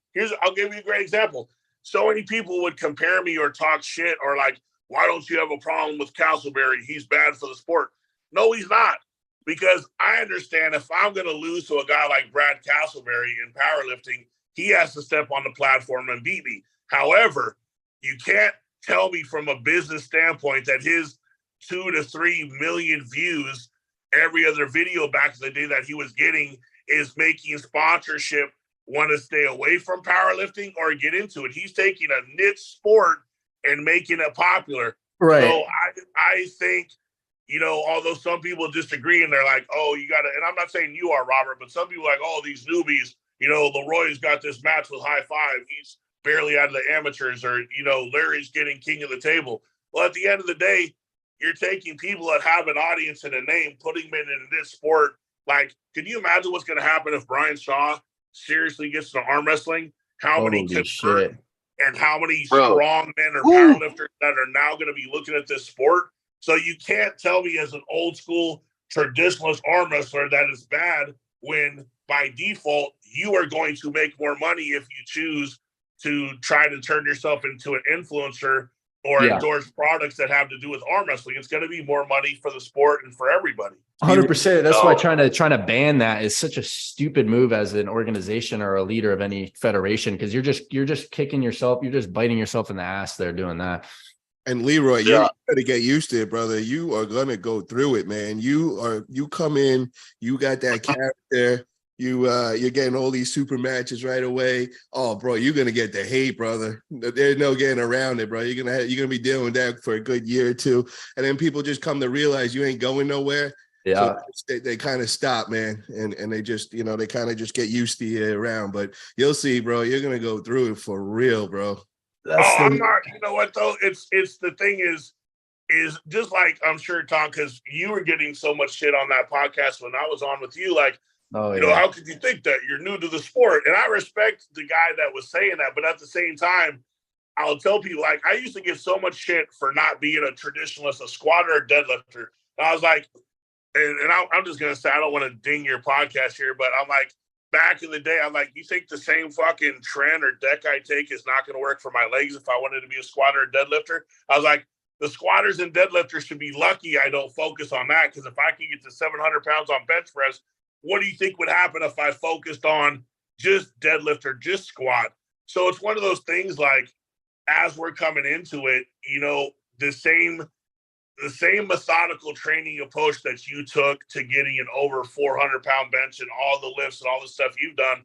I'll give you a great example. So many people would compare me or talk shit or like, why don't you have a problem with Castleberry? He's bad for the sport. No, he's not. Because I understand if I'm going to lose to a guy like Brad Castleberry in powerlifting, he has to step on the platform and beat me. However, you can't tell me from a business standpoint that his 2 to 3 million views every other video back in the day that he was getting is making sponsorship want to stay away from powerlifting or get into it. He's taking a niche sport and making it popular. Right. So I think, you know, although some people disagree and they're like, oh, you got to, and I'm not saying you are, Robert, but some people are like, oh, these newbies, you know, Leroy's got this match with High Five. He's barely out of the amateurs, or, you know, Larry's getting king of the table. Well, at the end of the day, you're taking people that have an audience and a name, putting them in this sport. Like, can you imagine what's going to happen if Brian Shaw seriously gets to arm wrestling? How many convert and how many strong men or powerlifters that are now going to be looking at this sport? So you can't tell me as an old school traditionalist arm wrestler that is bad when by default you are going to make more money if you choose to try to turn yourself into an influencer or endorse products that have to do with arm wrestling. It's going to be more money for the sport and for everybody. 100%. That's why trying to ban that is such a stupid move as an organization or a leader of any federation, because you're just kicking yourself, you're just biting yourself in the ass there doing that. And Leroy, you got to get used to it, brother. You are gonna go through it, man. You come in, you got that character. You're getting all these super matches right away. Oh, bro, you're gonna get the hate, brother. There's no getting around it, bro. You're gonna be dealing with that for a good year or two, and then people just come to realize you ain't going nowhere. Yeah, so they kind of stop, man, and they just, you know, they kind of just get used to you around. But you'll see, bro. You're gonna go through it for real, bro. I'm not. You know what though? It's the thing is just like I'm sure, Tom, because you were getting so much shit on that podcast when I was on with you, like. You know, how could you think that? You're new to the sport? And I respect the guy that was saying that, but at the same time, I'll tell people, like, I used to get so much shit for not being a traditionalist, a squatter, or deadlifter. And I was like, and I'm just going to say, I don't want to ding your podcast here, but I'm like, back in the day, I'm like, you think the same fucking trend or deck I take is not going to work for my legs if I wanted to be a squatter or deadlifter? I was like, the squatters and deadlifters should be lucky I don't focus on that, because if I can get to 700 pounds on bench press, what do you think would happen if I focused on just deadlift or just squat? So it's one of those things, like, as we're coming into it, you know, the same methodical training approach that you took to getting an over 400-pound bench and all the lifts and all the stuff you've done,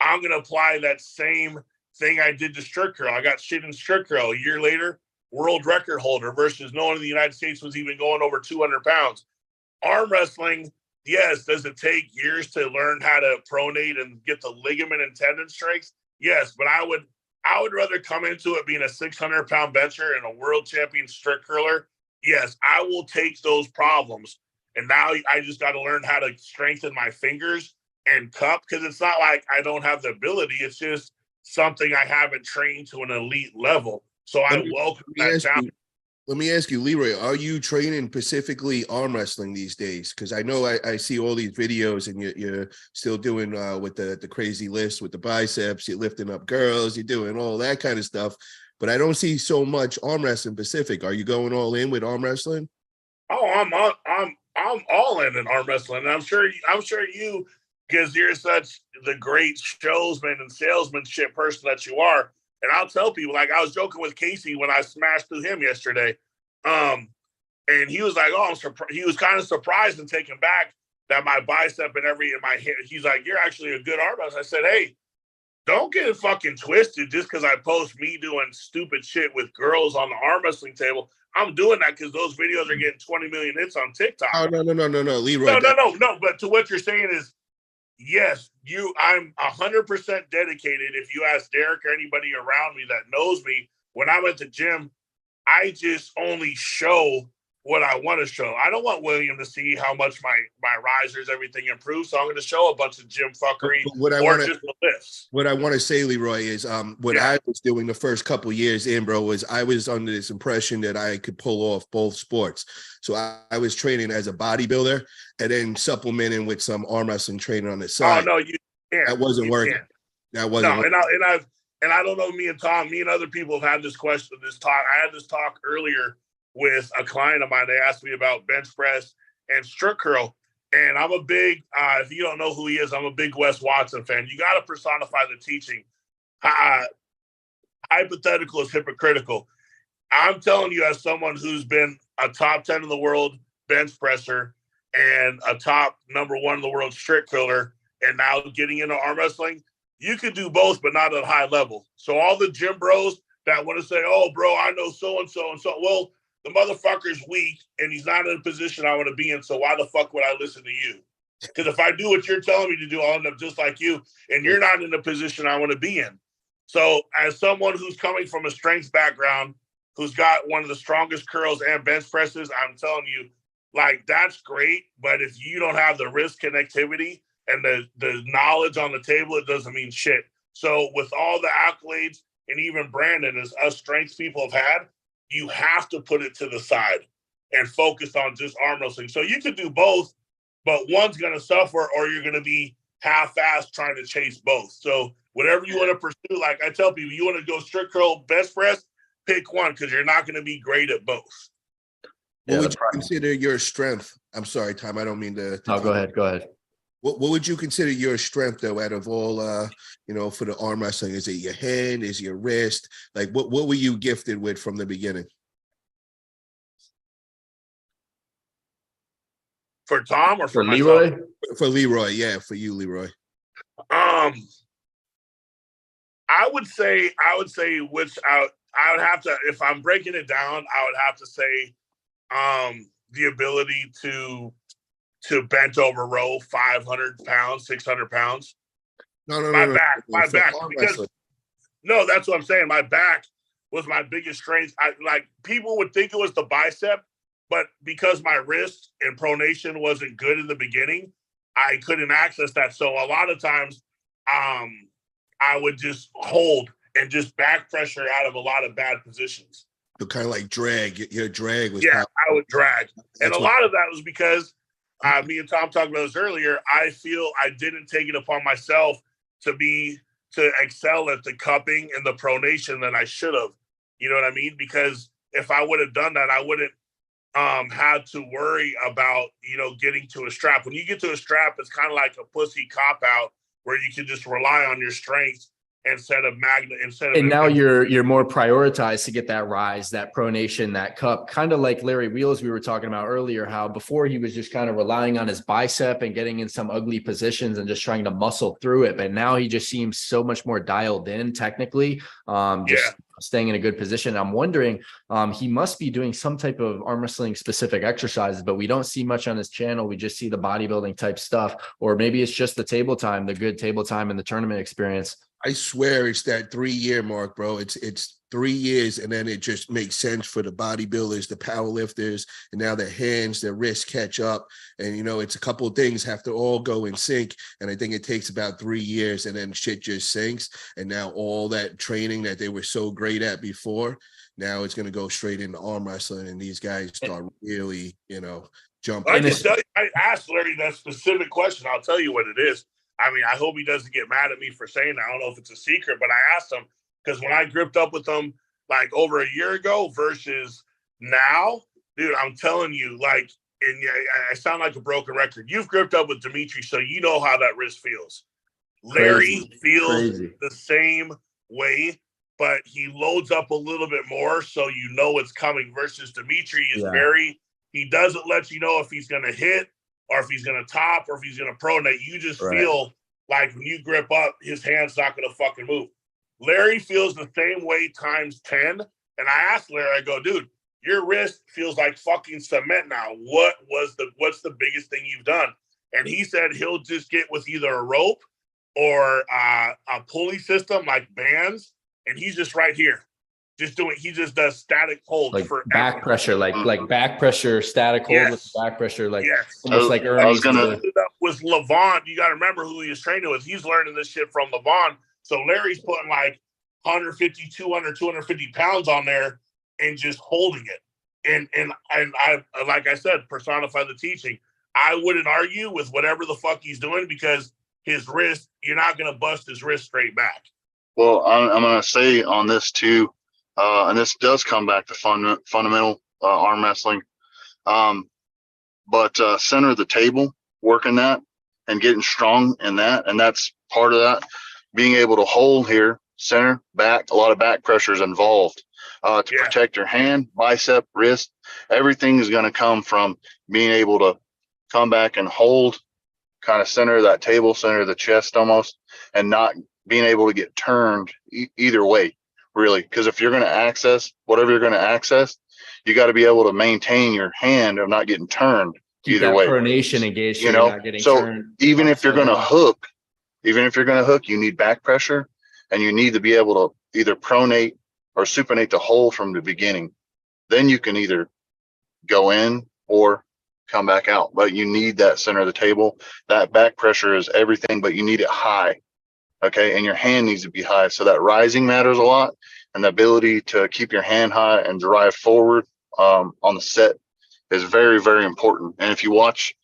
I'm going to apply that same thing I did to strict curl. I got shit in strict curl. A year later, world record holder versus no one in the United States was even going over 200 pounds. Arm wrestling, yes. Does it take years to learn how to pronate and get the ligament and tendon strength? Yes, but I would rather come into it being a 600-pound bencher and a world champion strict curler. Yes, I will take those problems. And now I just got to learn how to strengthen my fingers and cup, because it's not like I don't have the ability. It's just something I haven't trained to an elite level. So I welcome that challenge. Let me ask you, Leroy, are you training specifically arm wrestling these days? Because I know I see all these videos and you're still doing with the crazy lifts with the biceps, you're lifting up girls, you're doing all that kind of stuff. But I don't see so much arm wrestling specific. Are you going all in with arm wrestling? Oh, I'm all in arm wrestling. And I'm sure you, because you're such the great showsman and salesmanship person that you are. And I'll tell people, like, I was joking with Casey when I smashed through him yesterday. And he was like, oh, he was kind of surprised and taken back that my bicep and in my hand. He's like, you're actually a good arm wrestler. I said, hey, don't get it fucking twisted just because I post me doing stupid shit with girls on the arm wrestling table. I'm doing that because those videos are getting 20 million hits on TikTok. Oh, no, Leroy. No. But to what you're saying is, yes, I'm 100% dedicated. If you ask Derek or anybody around me that knows me, when I'm at the gym, I just only show what I want to show. I don't want William to see how much my risers, everything improves. So I'm going to show a bunch of gym fuckery just the lifts. What I want to say, Leroy, is what I was doing the first couple years in, bro, was I was under this impression that I could pull off both sports. So I was training as a bodybuilder and then supplementing with some arm wrestling training on the side. Oh no, you can't. That wasn't working. That wasn't. No, and I don't know. Me and other people have had this talk. I had this talk earlier with a client of mine. They asked me about bench press and strict curl. And I'm a big, if you don't know who he is, I'm a big Wes Watson fan. You got to personify the teaching. Hypothetical is hypocritical. I'm telling you, as someone who's been a top 10 in the world bench presser and a top number 1 in the world strict curler, and now getting into arm wrestling, you could do both, but not at a high level. So all the gym bros that want to say, oh, bro, I know so-and-so and so. Well, the motherfucker's weak and he's not in a position I want to be in. So why the fuck would I listen to you? Because if I do what you're telling me to do, I'll end up just like you. And you're not in the position I want to be in. So as someone who's coming from a strength background, who's got one of the strongest curls and bench presses, I'm telling you, like, that's great. But if you don't have the wrist connectivity and the knowledge on the table, it doesn't mean shit. So with all the accolades, and even Brandon, as us strength people have had, you have to put it to the side and focus on just arm wrestling. So you could do both, but one's going to suffer or you're going to be half-assed trying to chase both. So whatever you want to pursue, like I tell people, you want to go strict curl, bench press, pick one because you're not going to be great at both. What would you consider your strength? I'm sorry, Tom, I don't mean to No, go ahead. What would you consider your strength, though, out of all, for the arm wrestling? Is it your hand? Is it your wrist? Like, what were you gifted with from the beginning? For Tom or for Leroy? myself? For Leroy, yeah, for you, Leroy. I would say which I would have to, if I'm breaking it down, I would have to say the ability to bent over row 500 pounds, 600 pounds. No. My back. Because, no, that's what I'm saying. My back was my biggest strength. People would think it was the bicep, but because my wrist and pronation wasn't good in the beginning, I couldn't access that. So a lot of times, I would just hold and just back pressure out of a lot of bad positions. So kind of like drag. Your drag was. Yeah, I would drag. And a lot of that was because me and Tom talked about this earlier. I feel I didn't take it upon myself to excel at the cupping and the pronation that I should have. You know what I mean? Because if I would have done that, I wouldn't had to worry about, getting to a strap. When you get to a strap, it's kind of like a pussy cop out where you can just rely on your strength instead of and now you're more prioritized to get that rise, that pronation, that cup, kind of like Larry Wheels we were talking about earlier, how before he was just kind of relying on his bicep and getting in some ugly positions and just trying to muscle through it, but now he just seems so much more dialed in technically, staying in a good position. I'm wondering, he must be doing some type of arm wrestling specific exercises, but we don't see much on his channel. We just see the bodybuilding type stuff, or maybe it's just the table time, the good table time and the tournament experience. I swear it's that 3-year mark, bro. It's 3 years, and then it just makes sense for the bodybuilders, the power lifters, and now their hands, their wrists catch up. And, it's a couple of things have to all go in sync. And I think it takes about 3 years, and then shit just sinks. And now all that training that they were so great at before, now it's going to go straight into arm wrestling, and these guys start really, jumping. I asked Larry that specific question. I'll tell you what it is. I mean, I hope he doesn't get mad at me for saying that. I don't know if it's a secret, but I asked him because when I gripped up with him like over a year ago versus now, dude, I'm telling you, like, and I sound like a broken record. You've gripped up with Dimitri, so you know how that wrist feels. Larry feels the same way, but he loads up a little bit more, so you know it's coming. Versus Dimitri is he doesn't let you know if he's going to hit, or if he's going to top, or if he's going to pronate. You just feel like when you grip up, his hand's not going to fucking move. Larry feels the same way times 10. And I asked Larry, I go, dude, your wrist feels like fucking cement now. What's the biggest thing you've done? And he said he'll just get with either a rope or a pulley system like bands, and he's just right here. he just does static holds like for back pressure, like back pressure, static hold with Yes. back pressure, like Yes. almost like I was Ernie's. gonna- With Levon, you got to remember who he was training with. He's learning this shit from Levon. So Larry's putting like 150, 200, 250 pounds on there and just holding it. And I, like I said, personify the teaching. I wouldn't argue with whatever the fuck he's doing because his wrist, you're not going to bust his wrist straight back. Well, I'm going to say on this too, and this does come back to fundamental arm wrestling. But center of the table, working that and getting strong in that. And that's part of that. Being able to hold here, center, back, a lot of back pressure is involved to protect your hand, bicep, wrist. Everything is going to come from being able to come back and hold kind of center of that table, center of the chest almost, and not being able to get turned either way, really. Because if you're going to access whatever you're going to access, you got to be able to maintain your hand of not getting turned Keep either that way. pronation engaged, so You you're know, not getting so turned. even if you're going to upside hook, you need back pressure, and you need to be able to either pronate or supinate the hole from the beginning. Then you can either go in or come back out, but you need that center of the table. That back pressure is everything, but you need it high. Okay. And your hand needs to be high. So that rising matters a lot, and the ability to keep your hand high and drive forward on the set is very, very important. And if you watch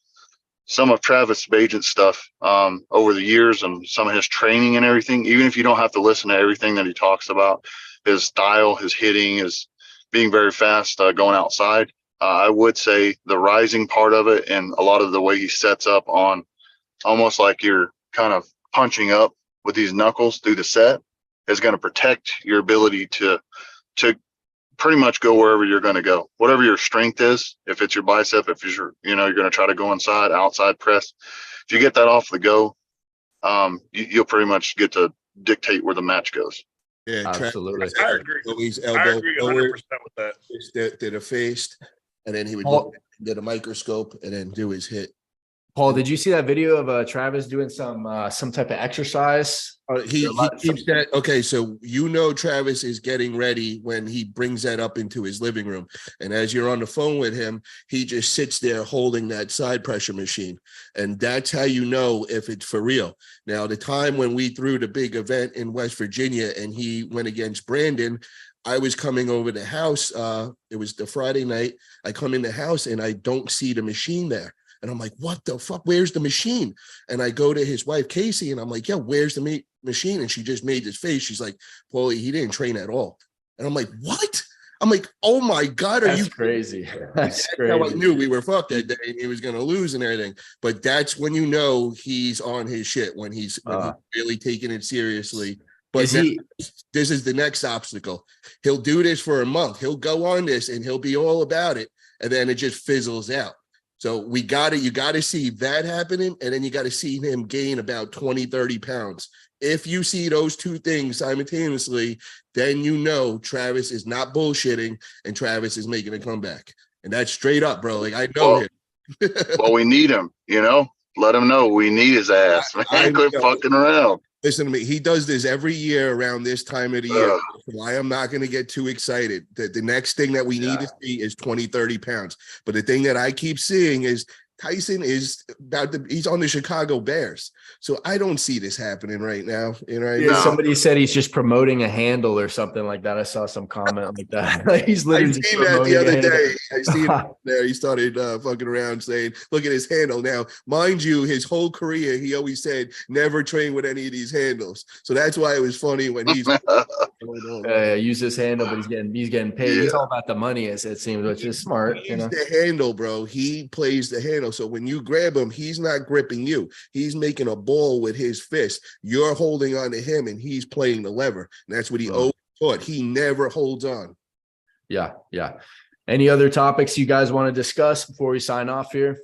some of Travis Bajan's stuff over the years and some of his training and everything, even if you don't have to listen to everything that he talks about, his style, his hitting, his being very fast, going outside, I would say the rising part of it and a lot of the way he sets up on almost like you're kind of punching up with these knuckles through the set is going to protect your ability to pretty much go wherever you're going to go, whatever your strength is. If it's your bicep, if you're, you're going to try to go inside, outside press, if you get that off the go, you'll pretty much get to dictate where the match goes. Yeah, Absolutely. I agree. Always I elbow agree 100% forward, with that. just did a face, and then he would Paul- look at the microscope and then do his hit. Paul, did you see that video of Travis doing some type of exercise? He keeps that. Okay, so Travis is getting ready when he brings that up into his living room, and as you're on the phone with him, he just sits there holding that side pressure machine, and that's how you know if it's for real. Now, the time when we threw the big event in West Virginia and he went against Brandon, I was coming over the house. It was the Friday night. I come in the house and I don't see the machine there. And I'm like, what the fuck? Where's the machine? And I go to his wife, Casey, and I'm like, yeah, where's the machine? And she just made this face. She's like, Paulie, he didn't train at all. And I'm like, what? I'm like, oh my God, That's crazy. That's crazy. How I knew we were fucked that day and he was going to lose and everything. But that's when you know he's on his shit, when he's really taking it seriously. But this is the next obstacle. He'll do this for a month. He'll go on this and he'll be all about it. And then it just fizzles out. So you got to see that happening. And then you got to see him gain about 20, 30 pounds. If you see those two things simultaneously, then you know Travis is not bullshitting and Travis is making a comeback. And that's straight up, bro. Like, I know him. Well, we need him, let him know we need his ass, man. Quit fucking around. Listen to me. He does this every year around this time of the year. Why I'm not going to get too excited. The next thing that we need to see is 20, 30 pounds. But the thing that I keep seeing is Tyson is he's on the Chicago Bears. So I don't see this happening right now. Somebody said he's just promoting a handle or something like that. I saw some comment like that. He's literally I seen that the other day. I seen it there. He started fucking around saying, look at his handle. Now, mind you, his whole career, he always said, never train with any of these handles. So that's why it was funny when he's use this handle, but he's getting paid. He's all about the money, as it seems, which is smart. He's the handle, bro. He plays the handle. So when you grab him, he's not gripping you. He's making a ball with his fist. You're holding on to him, and he's playing the lever. And that's what he always taught. He never holds on. Yeah. Any other topics you guys want to discuss before we sign off here?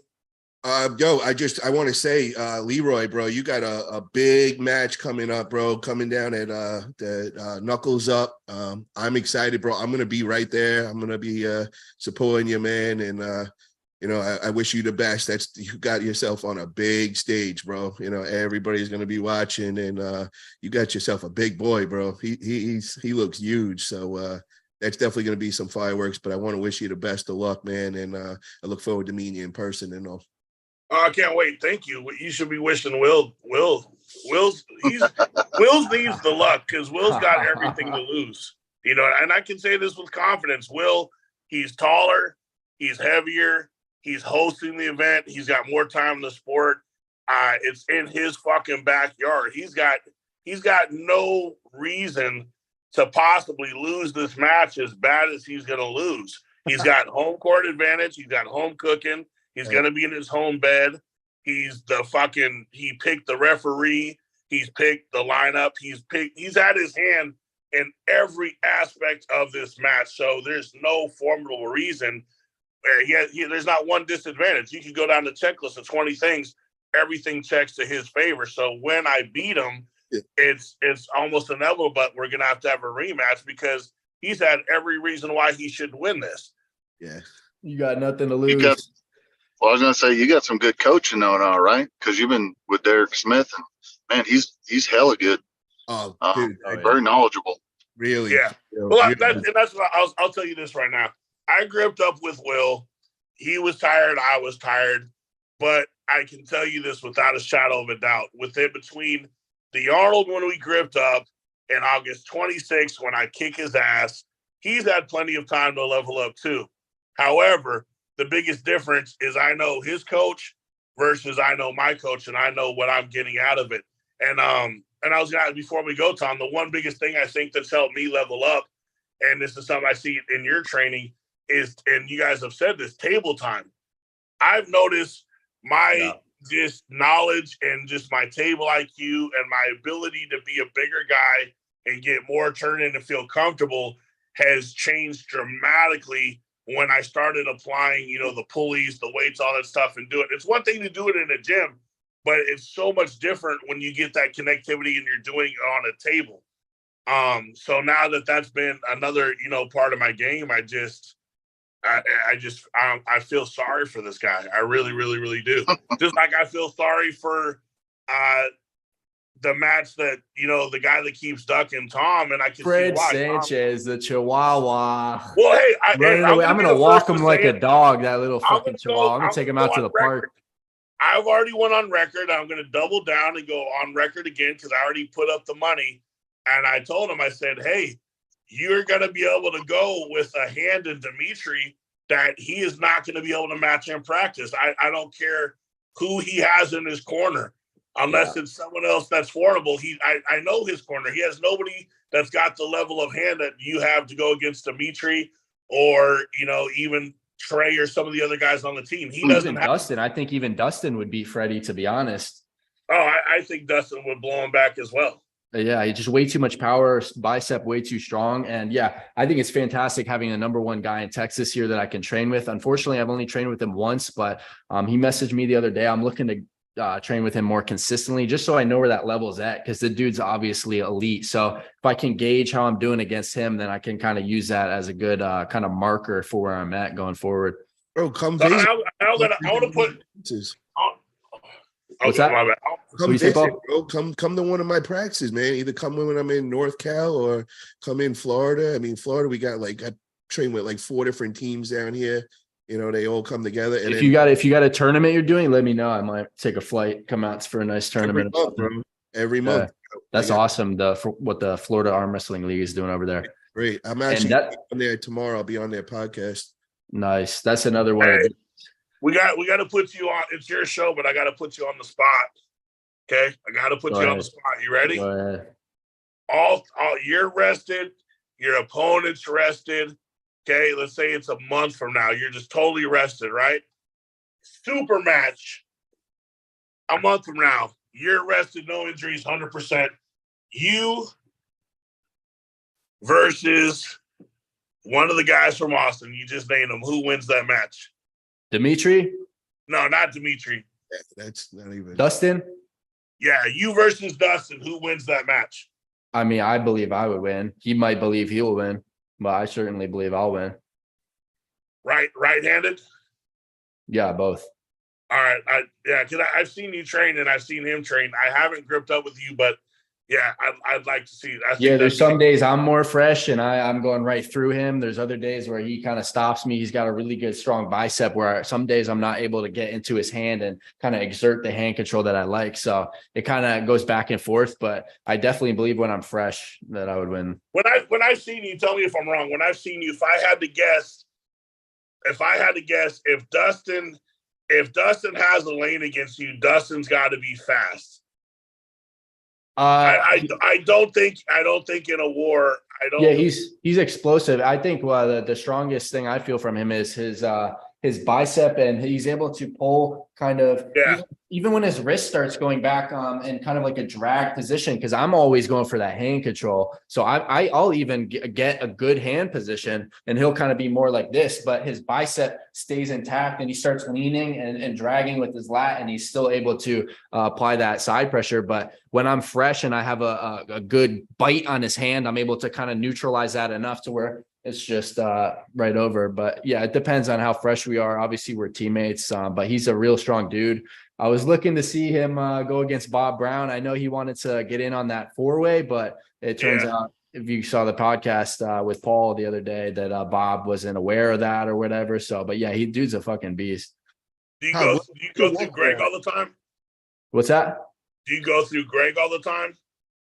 I want to say, Leroy, bro, you got a big match coming up, bro, coming down at the Knuckles Up. I'm excited, bro. I'm going to be right there. I'm going to be supporting you, man. And, I wish you the best. You got yourself on a big stage, bro. Everybody's going to be watching, and you got yourself a big boy, bro. He looks huge. So that's definitely going to be some fireworks. But I want to wish you the best of luck, man, and I look forward to meeting you in person and all. Oh, I can't wait. Thank you. You should be wishing Will's needs the luck because Will's got everything to lose. You know, and I can say this with confidence. Will, he's taller, he's heavier, he's hosting the event, he's got more time in the sport. It's in his fucking backyard. He's got no reason to possibly lose this match as bad as he's gonna lose. He's got home court advantage, he's got home cooking. He's going to be in his home bed. He picked the referee. He's picked the lineup. He's had his hand in every aspect of this match. So there's no formidable reason. There's not one disadvantage. You can go down the checklist of 20 things. Everything checks to his favor. So when I beat him, it's almost inevitable, but we're going to have a rematch because he's had every reason why he should win this. Yeah. You got nothing to lose. Well, I was gonna say you got some good coaching going on, right? Because you've been with Derek Smith, and man, he's hella good. Oh, dude, very knowledgeable. Really? Yeah. Well, that's what I'll tell you this right now. I gripped up with Will. He was tired. I was tired, but I can tell you this without a shadow of a doubt. Between the Arnold when we gripped up and August 26th when I kick his ass, he's had plenty of time to level up too. However, the biggest difference is I know his coach versus I know my coach, and I know what I'm getting out of it. And I was gonna, before we go, Tom, the one biggest thing I think that's helped me level up, and this is something I see in your training, is, and you guys have said this, table time. I've noticed my just knowledge and just my table IQ and my ability to be a bigger guy and get more turn in and feel comfortable has changed dramatically when I started applying, the pulleys, the weights, all that stuff, and do it. It's one thing to do it in a gym, but it's so much different when you get that connectivity and you're doing it on a table. So now that's been another, part of my game, I feel sorry for this guy. I really, really, really do. Just like I feel sorry for the match that, the guy that keeps ducking Tom, and I can Fred see why. Sanchez, the Chihuahua. Well, hey, I'm going to walk him like a dog, that little fucking Chihuahua. I'm going to take him out to the park. I've already went on record. I'm going to double down and go on record again because I already put up the money. And I told him, I said, hey, you're going to be able to go with a hand in Dimitri that he is not going to be able to match in practice. I don't care who he has in his corner. Unless it's someone else that's formidable. I know his corner. He has nobody that's got the level of hand that you have to go against Dimitri or, even Trey or some of the other guys on the team. He doesn't have Dustin. I think even Dustin would beat Freddie, to be honest. Oh, I think Dustin would blow him back as well. Yeah, he just way too much power, bicep way too strong. And yeah, I think it's fantastic having a number one guy in Texas here that I can train with. Unfortunately, I've only trained with him once, but he messaged me the other day. I'm looking to train with him more consistently just so I know where that level is at, because the dude's obviously elite. So if I can gauge how I'm doing against him, then I can kind of use that as a good kind of marker for where I'm at going forward. Bro, come I want to put What's that? Come visit, bro. Come to one of my practices, man. Either come when I'm in North Cal or come in Florida. I mean, Florida, we got I train with 4 different teams down here. They all come together. And if you got a tournament you're doing, let me know. I might take a flight, come out for a nice tournament. Every month. That's awesome. What the Florida Arm Wrestling League is doing over there. Great. I'm actually on there tomorrow. I'll be on their podcast. Nice. That's another one. Hey, we got to put you on. It's your show, but I got to put you on the spot. Okay, I got to put you on the spot. You ready? Go ahead. All you're rested. Your opponent's rested. Okay, let's say it's a month from now. You're just totally rested, right? Super match. A month from now, you're rested, no injuries, 100%. You versus one of the guys from Austin. You just named him. Who wins that match? Dimitri? No, not Dimitri. That's not even Dustin? Yeah, you versus Dustin. Who wins that match? I mean, I believe I would win. He might believe he'll win, but I certainly believe I'll win. Right-handed? Yeah, both. All right. Because I've seen you train and I've seen him train. I haven't gripped up with you, but Yeah, I'd like to see. I think Yeah, there's that'd some days I'm more fresh and I'm going right through him. There's other days where he kind of stops me. He's got a really good, strong bicep where some days I'm not able to get into his hand and kind of exert the hand control that I like. So it kind of goes back and forth, but I definitely believe when I'm fresh that I would win. when I've seen you, tell me if I'm wrong. When I've seen you, if I had to guess, if Dustin has a lane against you, Dustin's got to be fast. I don't think in a war. I don't. Yeah, he's explosive. I think the strongest thing I feel from him is his bicep, and he's able to pull kind of even when his wrist starts going back in kind of like a drag position, because I'm always going for that hand control. So I'll even get a good hand position and he'll kind of be more like this, but his bicep stays intact and he starts leaning and dragging with his lat, and he's still able to apply that side pressure. But when I'm fresh and I have a good bite on his hand, I'm able to kind of neutralize that enough to where it's just right over. But yeah, it depends on how fresh we are. Obviously we're teammates, but he's a real strong dude. I was looking to see him go against Bob Brown. I know he wanted to get in on that 4-way, but it turns out, if you saw the podcast with Paul the other day, that Bob wasn't aware of that or whatever. So, but yeah, dude's a fucking beast. Do you go through Greg all the time? What's that? Do you go through Greg all the time?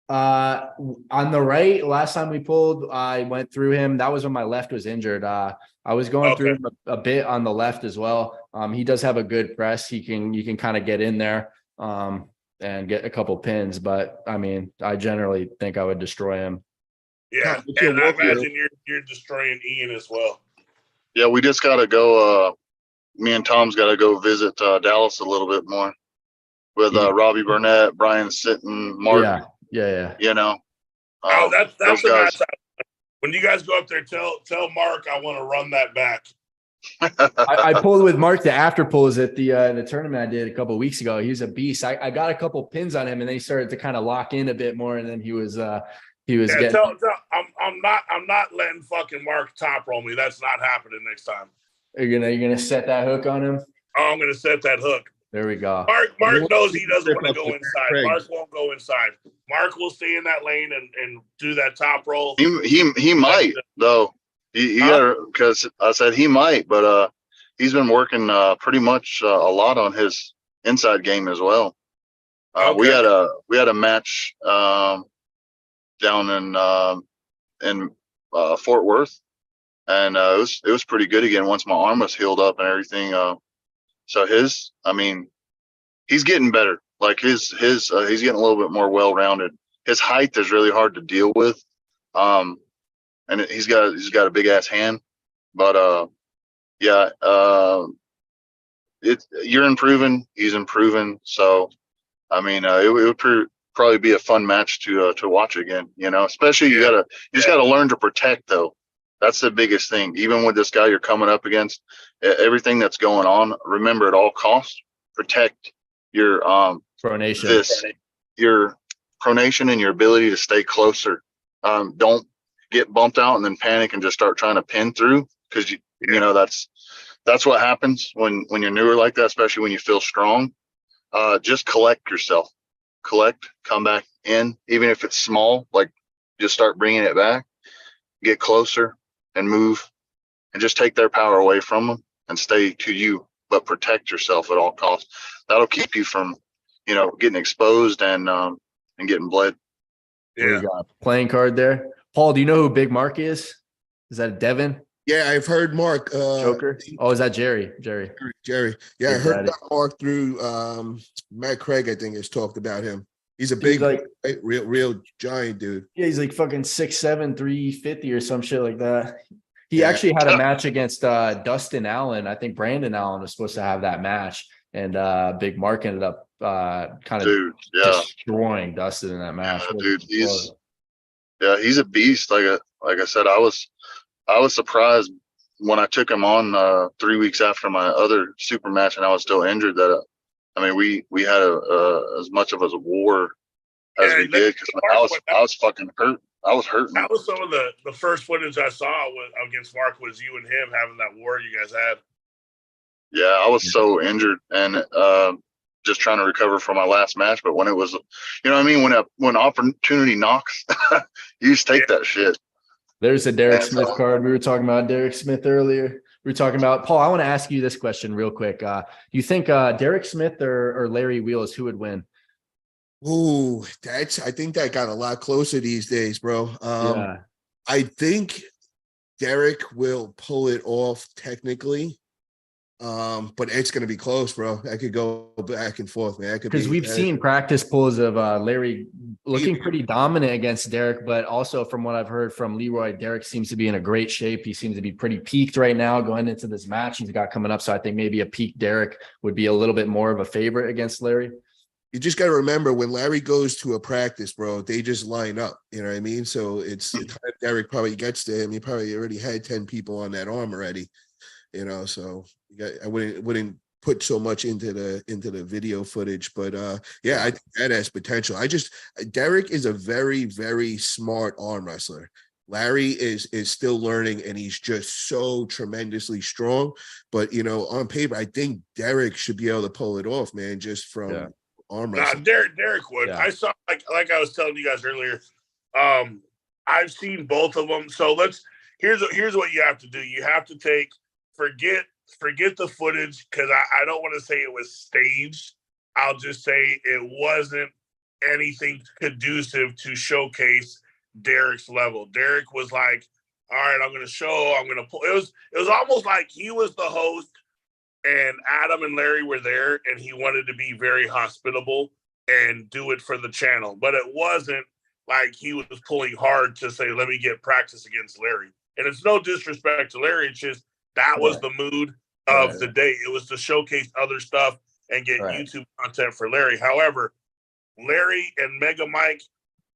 On the right, last time we pulled, I went through him. That was when my left was injured. I was going through him a bit on the left as well. He does have a good press. You can kind of get in there and get a couple pins, but I mean, I generally think I would destroy him. Yeah, and I imagine you're destroying Ian as well. Yeah, we just got to go. Me and Tom's got to go visit Dallas a little bit more with Robbie Burnett, Brian Sitton, Mark. Yeah. You know. That's those the guys. match. When you guys go up there, tell Mark I want to run that back. I pulled with Mark the after pulls at the tournament I did a couple of weeks ago. He was a beast. I got a couple pins on him, and then he started to kind of lock in a bit more, and then he was getting. I'm not letting fucking Mark top roll me. That's not happening next time. You're gonna set that hook on him. Oh, I'm gonna set that hook. There we go. Mark knows he doesn't want to go inside. Mark won't go inside. Mark will stay in that lane and do that top roll. He might though. Because I said he might, but he's been working pretty much a lot on his inside game as well. We had a match down in Fort Worth, and it was pretty good again once my arm was healed up and everything. So he's getting better. Like he's getting a little bit more well-rounded. His height is really hard to deal with. And he's got a big ass hand, but you're improving. He's improving. So, it would probably be a fun match to watch again. You know, especially you just gotta learn to protect though. That's the biggest thing. Even with this guy you're coming up against, everything that's going on. Remember, at all costs, protect your pronation, your pronation, and your ability to stay closer. Don't get bumped out and then panic and just start trying to pin through, because you know that's what happens when you're newer like that, especially when you feel strong. Just collect yourself, come back in, even if it's small, like just start bringing it back, get closer and move, and just take their power away from them and stay to you, but protect yourself at all costs. That'll keep you from getting exposed and getting bled. We got a playing card there. Paul, do you know who Big Mark is? Is that Devin? Yeah, I've heard Mark. Joker? Oh, is that Jerry? Jerry. Yeah, I heard about Mark through Matt Craig, I think, has talked about him. He's a big, real giant dude. Yeah, he's like fucking 6'7", 350 or some shit like that. He actually had a match against Dustin Allen. I think Brandon Allen was supposed to have that match, and Big Mark ended up kind of destroying Dustin in that match. Dude, he's a beast. Like I said, I was surprised when I took him on 3 weeks after my other super match, and I was still injured. That we had as much of a war as we did, because I was fucking hurt. I was hurting. That was some of the first footage I saw against Mark, was you and him having that war you guys had. Yeah, I was so injured, and just trying to recover from my last match. But when it was, you know what I mean? When opportunity knocks, you just take that shit. There's a Derek And Smith card. We were talking about Derek Smith earlier. We were talking about Paul. I want to ask you this question real quick. You think Derek Smith or Larry Wheels, who would win? Ooh, I think that got a lot closer these days, bro. Yeah. I think Derek will pull it off technically. But it's going to be close, bro. I could go back and forth, man. Because we've seen practice pulls of Larry looking pretty dominant against Derek, but also from what I've heard from Leroy, Derek seems to be in a great shape. He seems to be pretty peaked right now going into this match he's got coming up. So I think maybe a peak Derek would be a little bit more of a favorite against Larry. You just got to remember when Larry goes to a practice, bro, they just line up. You know what I mean? So it's the time Derek probably gets to him. He probably already had 10 people on that arm already. You know, so I wouldn't put so much into the video footage, but yeah, I think that has potential. Derek is a very, very smart arm wrestler. Larry is still learning, and he's just so tremendously strong. But you know, on paper, I think Derek should be able to pull it off, man. Just from arm wrestling. Derek would. Yeah. I saw like I was telling you guys earlier. I've seen both of them. So here's what you have to do. You have to forget the footage, because I don't want to say it was staged. I'll just say it wasn't anything conducive to showcase Derek's level. Derek was like, all right, I'm going to pull. It was almost like he was the host and Adam and Larry were there, and he wanted to be very hospitable and do it for the channel. But it wasn't like he was pulling hard to say, let me get practice against Larry. And it's no disrespect to Larry. It's just that was the mood of the day. It was to showcase other stuff and get YouTube content for Larry. However, Larry and Mega Mike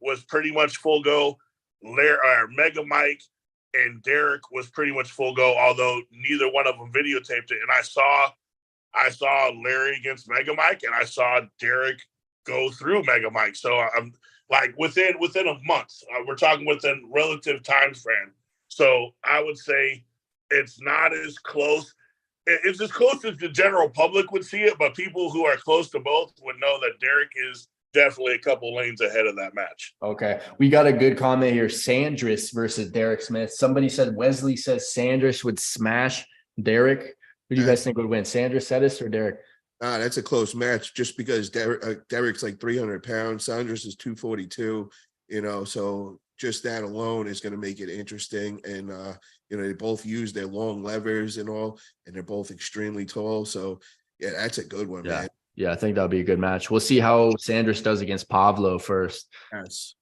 was pretty much full go. Mega Mike and Derek was pretty much full go, although neither one of them videotaped it. And I saw Larry against Mega Mike, and I saw Derek go through Mega Mike. So I'm like within a month. We're talking within relative time frame. So I would say it's not as close. It's as close as the general public would see it, but people who are close to both would know that Derek is definitely a couple lanes ahead of that match. Okay. We got a good comment here. Sandris versus Derek Smith. Somebody said Wesley says Sandris would smash Derek. Who do you guys think would win? Sandris Sedis or Derek? That's a close match just because Derek's like 300 pounds. Sandris is 242, you know, so just that alone is going to make it interesting. And, you know, they both use their long levers and all, and they're both extremely tall. So, yeah, that's a good one, man. Yeah, I think that'll be a good match. We'll see how Sanders does against Pavlo first. Yes.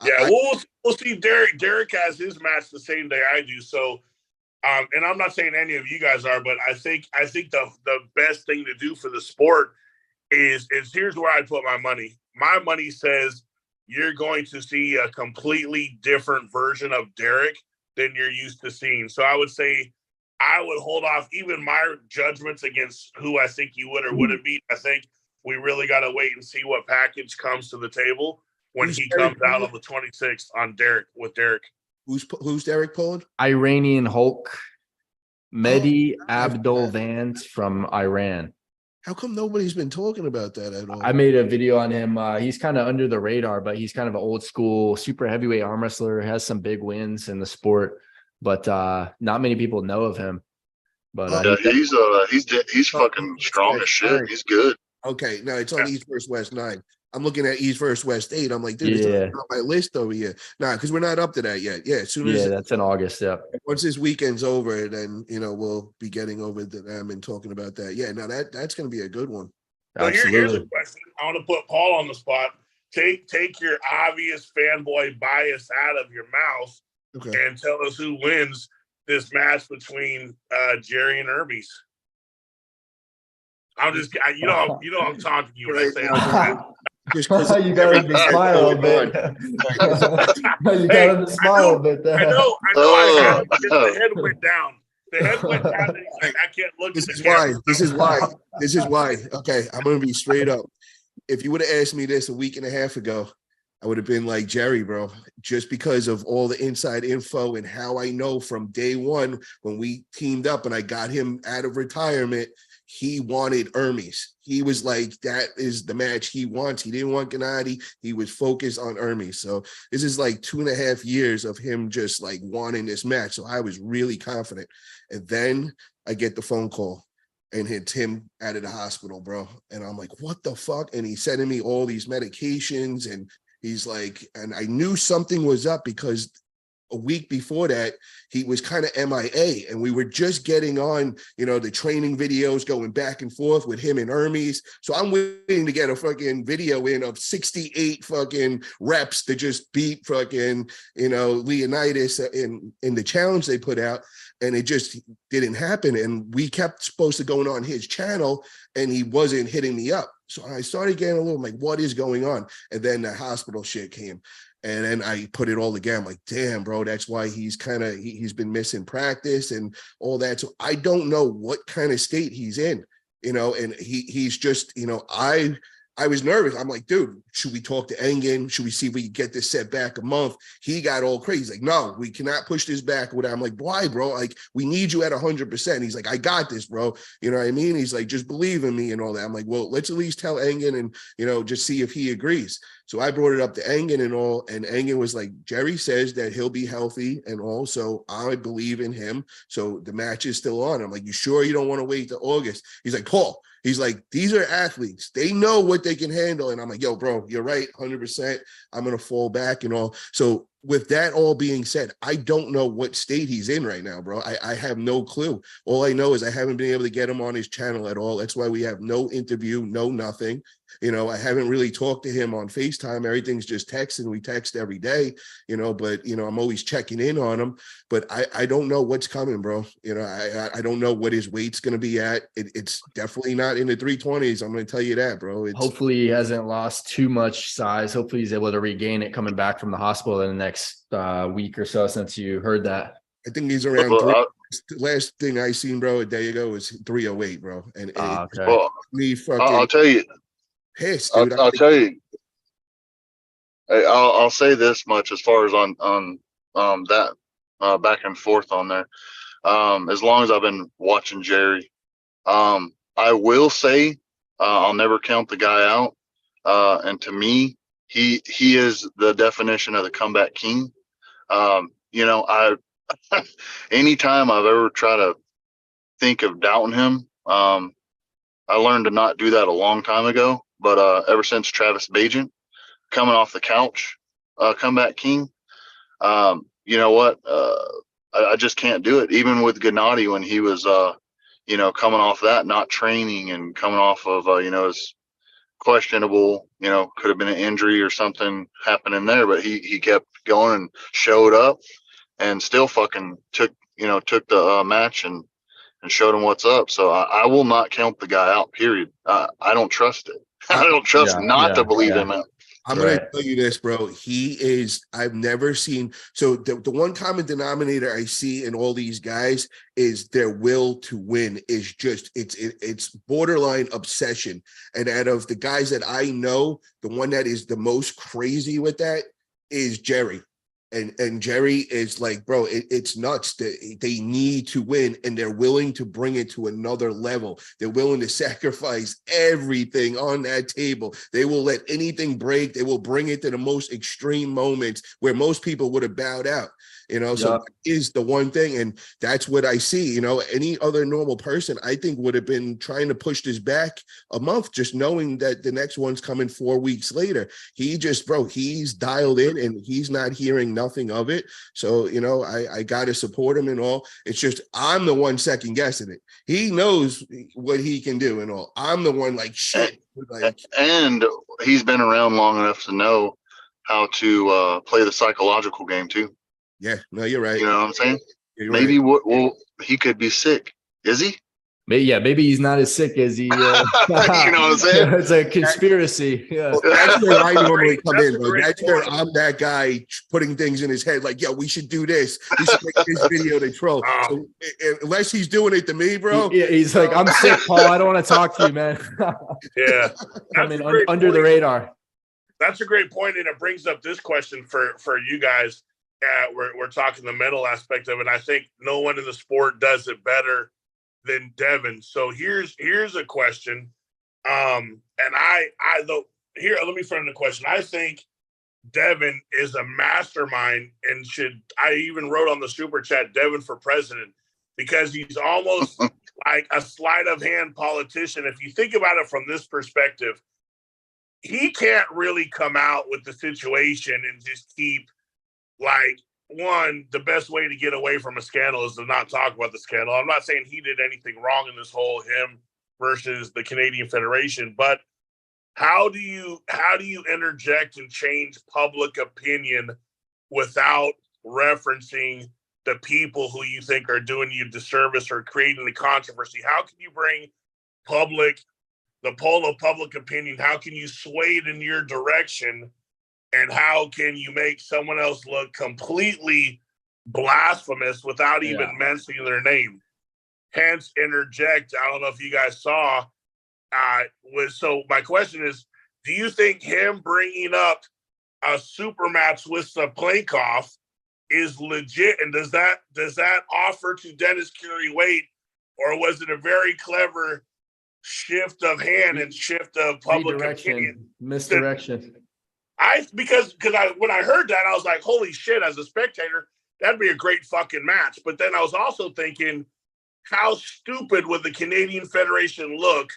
Yeah, we'll see. Derek has his match the same day I do. So, and I'm not saying any of you guys are, but I think the best thing to do for the sport is here's where I put my money. My money says you're going to see a completely different version of Derek than you're used to seeing. So I would say I would hold off even my judgments against who I think you would or wouldn't beat. I think we really got to wait and see what package comes to the table when he comes out on the 26th on Derek with Derek. Who's Derek pulling? Iranian Hulk, Mehdi Abdul Vance from Iran. How come nobody's been talking about that at all? I made a video on him. He's kind of under the radar, but he's kind of an old school super heavyweight arm wrestler, has some big wins in the sport, but not many people know of him. But he's fucking strong as shit. He's good. Okay, now it's on East vs. West 9. I'm looking at East vs. West 8. I'm like, dude, it's not on my list over here. Nah, because we're not up to that yet. Yeah, as soon as that's in August. Yeah. Once this weekend's over, then we'll be getting over to them and talking about that. Yeah, now that's going to be a good one. So here's a question. I want to put Paul on the spot. Take your obvious fanboy bias out of your mouth and tell us who wins this match between Jerry and Irby's. I'm just, I'm talking to you when I say that. You got him to smile a bit. You got him to smile a bit. I know. The head went down. The head went down. I can't look. This is why. Okay, I'm gonna be straight up. If you would have asked me this a week and a half ago, I would have been like Jerry, bro, just because of all the inside info and how I know from day one when we teamed up and I got him out of retirement. he wanted Hermes. He was like, that is the match he wants. He didn't want Gennady. He was focused on Hermes. So this is like 2.5 years of him just like wanting this match. So I was really confident. And then I get the phone call and it's him out of the hospital, bro. And I'm like, what the fuck? And he's sending me all these medications and he's like, and I knew something was up because a week before that, he was kind of MIA and we were just getting on, the training videos going back and forth with him and Hermes. So I'm waiting to get a fucking video in of 68 fucking reps to just beat fucking, Leonidas in the challenge they put out. And it just didn't happen. And we kept supposed to going on his channel and he wasn't hitting me up. So I started getting a little like, what is going on? And then the hospital shit came. And then I put it all together. I'm like, damn, bro, that's why he's he's been missing practice and all that. So I don't know what kind of state he's in, and he's just, I was nervous. I'm like, dude, should we talk to Engen? Should we see if we can get this set back a month? He got all crazy. He's like, no, we cannot push this back. I'm like, why, bro? Like, we need you at 100%. He's like, I got this, bro. You know what I mean? He's like, just believe in me and all that. I'm like, well, let's at least tell Engen and, just see if he agrees. So I brought it up to Engen and all, and Engen was like, Jerry says that he'll be healthy and all, so I believe in him. So the match is still on. I'm like, you sure you don't want to wait till August? He's like, Paul, he's like, these are athletes. They know what they can handle. And I'm like, yo, bro, you're right, 100%. I'm going to fall back and all. So with that all being said, I don't know what state he's in right now, bro. I have no clue. All I know is I haven't been able to get him on his channel at all. That's why we have no interview, no nothing. I haven't really talked to him on FaceTime. Everything's just texting. We text every day, but, I'm always checking in on him. But I don't know what's coming, bro. I don't know what his weight's going to be at. It's definitely not in the 320s. I'm going to tell you that, bro. Hopefully he hasn't lost too much size. Hopefully he's able to regain it coming back from the hospital in the next week or so since you heard that. I think he's around last thing I seen, bro, a day ago was 308, bro. And okay. Well, me fucking I'll tell you. pissed, dude. I'll tell you. I'll say this much as far as on that back and forth on there. As long as I've been watching Jerry, I will say I'll never count the guy out. And to me, he is the definition of the comeback king. I anytime I've ever tried to think of doubting him, I learned to not do that a long time ago. But ever since Travis Bajent coming off the couch, comeback king, you know what? I just can't do it. Even with Gennady when he was, coming off that, not training and coming off of, his questionable, could have been an injury or something happening there, but he kept going and showed up and still fucking took the match and showed him what's up. So I will not count the guy out, period. I don't trust it. I don't trust to believe him out. I'm going to tell you this, bro. I've never seen. So the one common denominator I see in all these guys is their will to win is just, it's borderline obsession. And out of the guys that I know, the one that is the most crazy with that is Jerry. And Jerry is like, bro, it's nuts that they need to win and they're willing to bring it to another level. They're willing to sacrifice everything on that table. They will let anything break. They will bring it to the most extreme moments where most people would have bowed out. So that is the one thing. And that's what I see. Any other normal person, I think, would have been trying to push this back a month, just knowing that the next one's coming 4 weeks later. He just, bro, he's dialed in and he's not hearing nothing of it. So, I got to support him and all. It's just, I'm the one second guessing it. He knows what he can do and all. I'm the one like, shit. And he's been around long enough to know how to play the psychological game too. Yeah, no, you're right. You know what I'm saying? You're maybe right. He could be sick. Is he? Maybe he's not as sick as he. You know what I'm saying? It's a conspiracy. Yeah, well, that's where I normally come in, bro. That's where I'm that guy putting things in his head, like, yo, we should do this. We should make this video to troll. So, unless he's doing it to me, bro. He's like, I'm sick, Paul. I don't want to talk to you, man. Yeah, I mean, under the radar. That's a great point, and it brings up this question for you guys. We're talking the mental aspect of it. I think no one in the sport does it better than Devin. So here's a question. And here, let me frame the question. I think Devin is a mastermind and I even wrote on the super chat, Devin for president, because he's almost like a sleight of hand politician. If you think about it from this perspective, he can't really come out with the situation and just keep like, one, the best way to get away from a scandal is to not talk about the scandal. I'm not saying he did anything wrong in this whole him versus the Canadian Federation, but how do you interject and change public opinion without referencing the people who you think are doing you a disservice or creating the controversy? How can you bring the poll of public opinion? How can you sway it in your direction? And how can you make someone else look completely blasphemous without even mentioning their name? Hence, interject. I don't know if you guys saw. So my question is, do you think him bringing up a super match with Saplenkoff is legit? And does that offer to Dennis carry weight, or was it a very clever shift of hand and shift of public opinion? Misdirection. Because when I heard that, I was like, holy shit, as a spectator, that'd be a great fucking match. But then I was also thinking, how stupid would the Canadian Federation look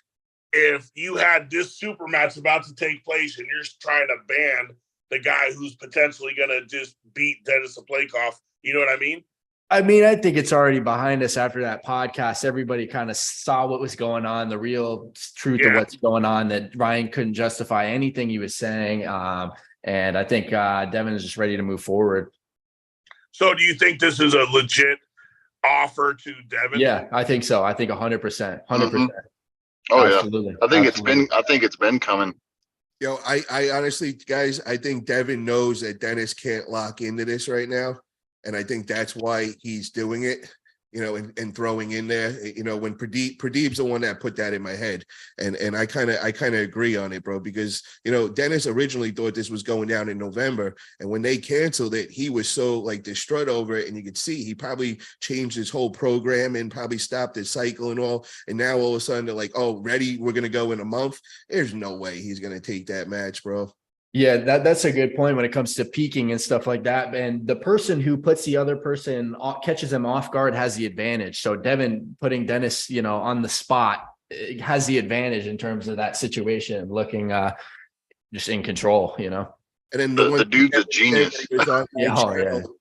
if you had this super match about to take place and you're trying to ban the guy who's potentially going to just beat Denis Saplenkoff? You know what I mean? I mean, I think it's already behind us after that podcast. Everybody kind of saw what was going on, the real truth of what's going on, that Ryan couldn't justify anything he was saying. And I think Devin is just ready to move forward. So do you think this is a legit offer to Devin? Yeah, I think so. I think 100%. 100%. Oh, absolutely. Yeah. I think it's been coming. Yo, I honestly, guys, I think Devin knows that Dennis can't lock into this right now. And I think that's why he's doing it, and throwing in there, when Pradeep's the one that put that in my head. And I kind of agree on it, bro, because, Dennis originally thought this was going down in November. And when they canceled it, he was so like distraught over it. And you could see he probably changed his whole program and probably stopped his cycle and all. And now all of a sudden they're like, oh, ready, we're going to go in a month. There's no way he's going to take that match, bro. Yeah, that's a good point when it comes to peaking and stuff like that. And the person who puts the other person, catches them off guard, has the advantage. So Devin putting Dennis, on the spot, has the advantage in terms of that situation, looking just in control, And then the dude's a genius.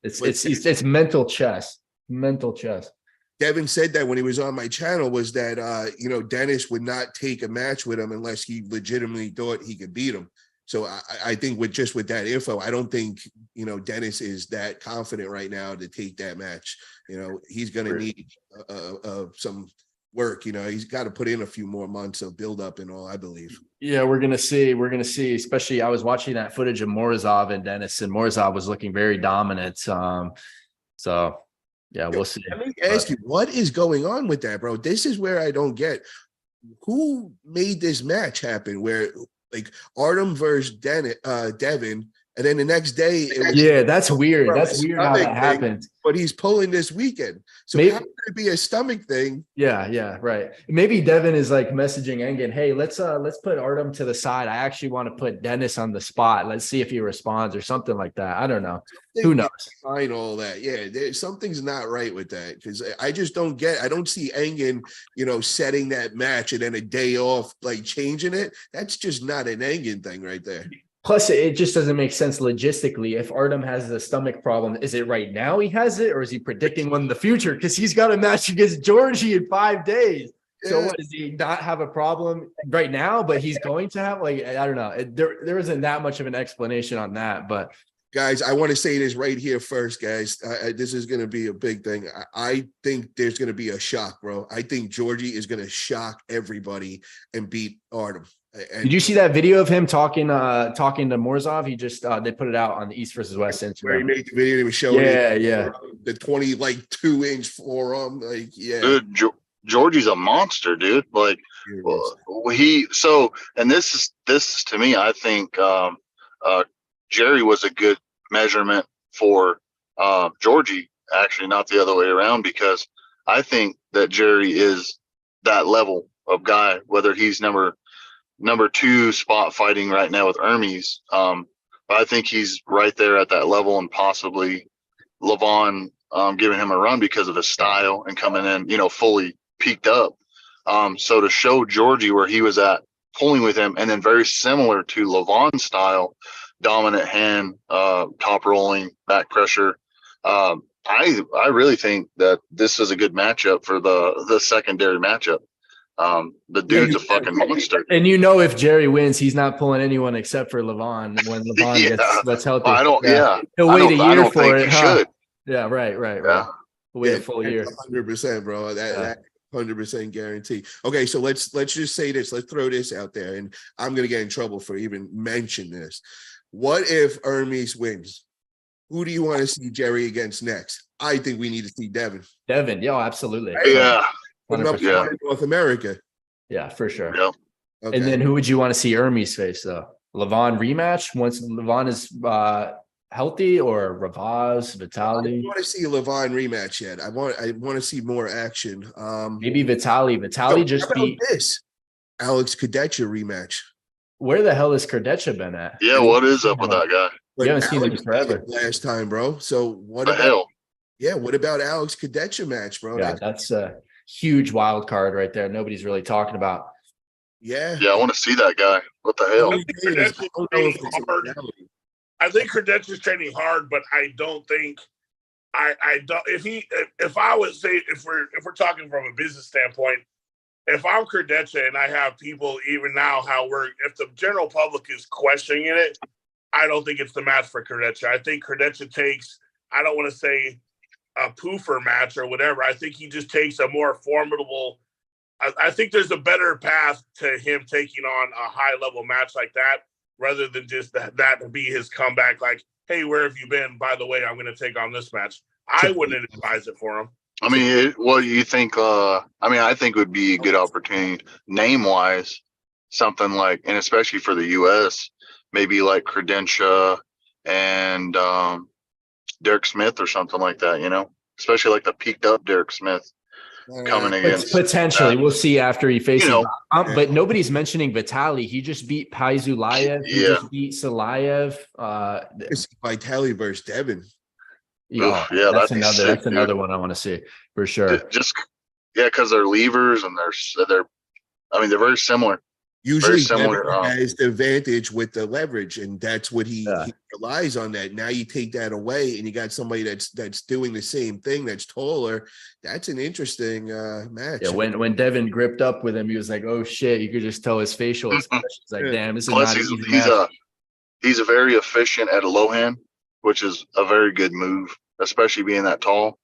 It's mental chess. Mental chess. Devin said that when he was on my channel was that, Dennis would not take a match with him unless he legitimately thought he could beat him. So I think with that info, I don't think, Dennis is that confident right now to take that match. He's going to need some work. He's got to put in a few more months of build up and all, I believe. Yeah, we're going to see, especially I was watching that footage of Morozov and Dennis, and Morozov was looking very dominant. So yeah, we'll see. Let me ask you, what is going on with that, bro? This is where I don't get who made this match happen where, like, Artem versus Devin, and then the next day it was that's weird. That's weird how that happened. But he's pulling this weekend. So how could it be a stomach thing? Yeah, right. Maybe Devin is like messaging Engen, hey, let's put Artem to the side. I actually want to put Dennis on the spot. Let's see if he responds or something like that. I don't know. Who knows? Find all that. Yeah, something's not right with that, because I just don't I don't see Engen, setting that match and then a day off, like changing it. That's just not an Engen thing right there. Plus, it just doesn't make sense logistically. If Artem has the stomach problem, is it right now he has it, or is he predicting one in the future? Because he's got a match against Georgie in 5 days. Yeah. So does he not have a problem right now, but he's going to have, like, I don't know. There isn't that much of an explanation on that. But guys, I want to say this right here first, guys. This is going to be a big thing. I think there's going to be a shock, bro. I think Georgie is going to shock everybody and beat Artem. Did you see that video of him talking to Morozov? He just they put it out on the East versus West Instagram. Where he made the video, he was showing the 22-inch forearm. Like, yeah, dude, Georgie's a monster, dude. Like, and this is to me, I think Jerry was a good measurement for Georgie, actually, not the other way around, because I think that Jerry is that level of guy, whether he's number 2 spot fighting right now with Hermes. But I think he's right there at that level, and possibly Levon giving him a run because of his style and coming in, fully peaked up. So to show Georgie where he was at, pulling with him, and then very similar to Levon's style, dominant hand, top rolling, back pressure. I really think that this is a good matchup for the secondary matchup. The dude's a fucking monster. And if Jerry wins, he's not pulling anyone except for Levon when Levon gets healthy. He'll wait a year for it. Should. Yeah, right. Yeah. Wait a full year. 100%, bro. That 100% guarantee. Okay, so let's just say this. Let's throw this out there, and I'm gonna get in trouble for even mention this. What if Hermes wins? Who do you want to see Jerry against next? I think we need to see Devin. Yeah, absolutely. Yeah. Yeah. North America. Yeah, for sure. Yep. Okay. And then who would you want to see Hermes face though? Levon rematch once Levon is healthy, or Ravaz, Vitali? I don't want to see a Levon rematch yet. I want to see more action. Maybe Vitali. Vitali just beat this Alex Kadecha rematch. Where the hell has Kardecha been at? Yeah, what is up with that guy? We haven't seen him forever. Last time, bro. So what the about hell? Yeah, what about Alex Kadecha match, bro? Yeah, that's a huge wild card right there. Nobody's really talking about. Yeah, I want to see that guy. What the hell? I think Kardecha's training hard, but I don't think I don't. If I would say, if we're talking from a business standpoint, if I'm Kardecha and I have people even now if the general public is questioning it, I don't think it's the match for Kardecha. I think Kardecha takes, I don't want to say a poofer match or whatever. I think he just takes a more formidable. I think there's a better path to him taking on a high level match like that, rather than just that be his comeback. Like, hey, where have you been? By the way, I'm going to take on this match. I wouldn't advise it for him. I mean, what do you think? I think it would be a good opportunity, name wise, something like, and especially for the U.S., maybe like Credentia and Derek Smith or something like that. Especially like the peaked up Derek Smith coming against. Potentially, we'll see after he faces. But nobody's mentioning Vitali. He just beat Paizulayev. He just beat Salayev. It's Vitali versus Devin. That's another one I want to see for sure. Because they're levers and they're very similar. Usually Devin has the advantage with the leverage, and that's what he relies on. That now you take that away, and you got somebody that's doing the same thing, that's taller. That's an interesting match. Yeah, when Devin gripped up with him, he was like, "Oh shit!" You could just tell his facial expressions. Like, damn, this is not an easy match. He's very efficient at a low hand, which is a very good move, especially being that tall.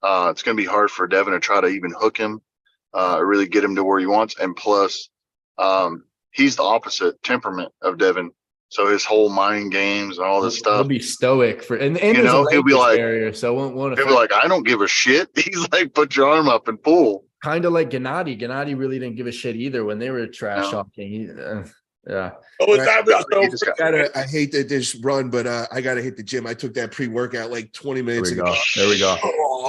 It's going to be hard for Devin to try to even hook him, really get him to where he wants. And plus, he's the opposite temperament of Devin. So his whole mind games and all this stuff. He'll be stoic and he'll be like, barrier, so won't he'll be like, I don't give a shit. He's like, put your arm up and pull. Kind of like Gennady. Gennady really didn't give a shit either when they were trash talking. Yeah. I hate that this run, but I gotta hit the gym. I took that pre-workout like 20 minutes ago. There we go.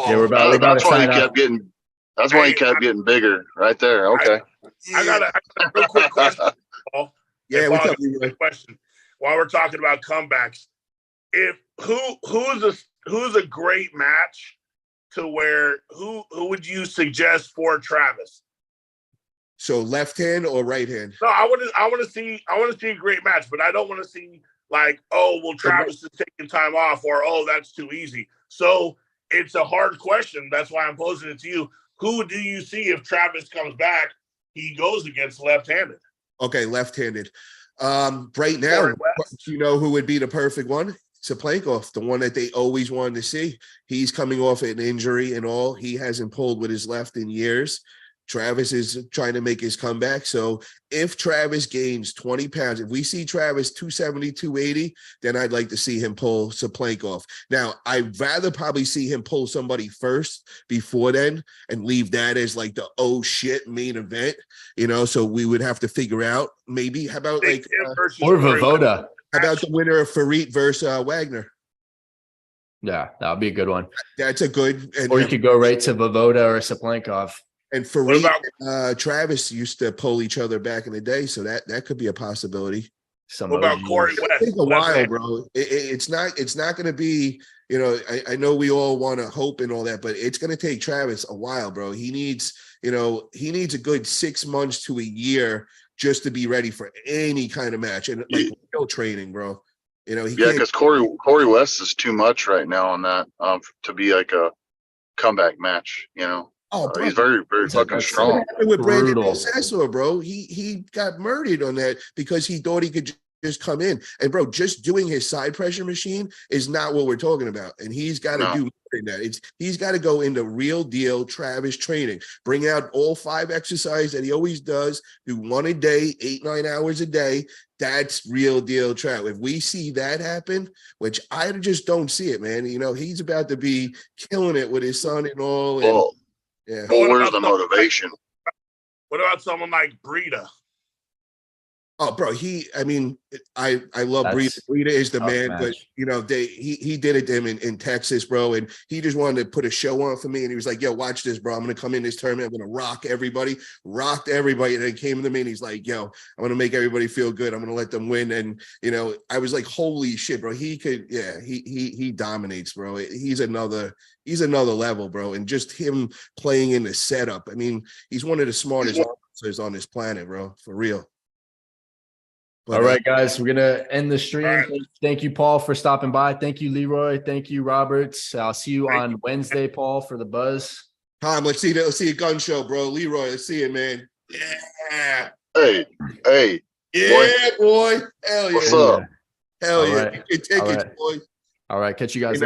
Yeah, we're about that's to why he sign kept getting. That's why he kept getting bigger right there. Okay. I got a real quick question, Paul. Yeah, question. While we're talking about comebacks, who's a great match to where who would you suggest for Travis? So left hand or right hand? No, I want to see a great match, but I don't want to see like, oh, well, Travis is taking time off, or oh, that's too easy. So it's a hard question. That's why I'm posing it to you. Who do you see if Travis comes back? He goes against left-handed. Okay, left-handed. Right now, you know who would be the perfect one? Saplankov, the one that they always wanted to see. He's coming off an injury and all. He hasn't pulled with his left in years. Travis is trying to make his comeback. So if Travis gains 20 pounds, if we see Travis 270, 280, then I'd like to see him pull Saplankov. Now, I'd rather probably see him pull somebody first before then and leave that as like the oh shit main event, so we would have to figure out maybe how about like or Vovoda. How about the winner of Farid versus Wagner? Yeah, that would be a good one. That's a good. Or you could go right to Vovoda or Saplankov. And What Fareed about and Travis used to pull each other back in the day, so that could be a possibility. Some what about OGs. Corey It'll West? take a Left while, hand. bro. It's not going to be. You know, I know we all want to hope and all that, but it's going to take Travis a while, bro. He needs a good 6 months to a year just to be ready for any kind of match and like real training, bro. You know, he Yeah, can't. because Corey West is too much right now on that to be like a comeback match. You know, Oh, bro. he's very fucking That's strong. Happened with Brandon brutal. Sessor, bro. He got murdered on that because he thought he could just come in. And bro, just doing his side pressure machine is not what we're talking about. And he's got to No. do that. He's got to go into real deal Travis training, bring out all 5 exercises that he always does, do 1 a day, 8-9 hours a day. That's real deal Travis. If we see that happen, which I just don't see it, man. You know, he's about to be killing it with his son and all. And Well, yeah. well, What where's about the motivation? What about someone like Breida? Oh, bro, I love Breida. That's Breida is the tough man, but match. you know, he did it to him in Texas, bro, and he just wanted to put a show on for me, and he was like, "Yo, watch this, bro. I'm gonna come in this tournament. I'm gonna rocked everybody, and then came to me, and he's like, "Yo, I'm gonna make everybody feel good. I'm gonna let them win." And you know, I was like, "Holy shit, bro! He dominates, bro. He's another level, bro. And just him playing in the setup. I mean, he's one of the smartest officers on this planet, bro, for real." But, All right, guys, we're gonna end the stream. All right. Thank you, Paul, for stopping by. Thank you, Leroy. Thank you, Roberts. I'll see you on Wednesday, Paul, for the buzz. Tom, let's see a gun show, bro. Leroy, let's see it, man. Yeah. Hey, Yeah, boy. Hell yeah. what's up? Hell All yeah. right. Get your tickets, right. boy. All right, catch you guys later.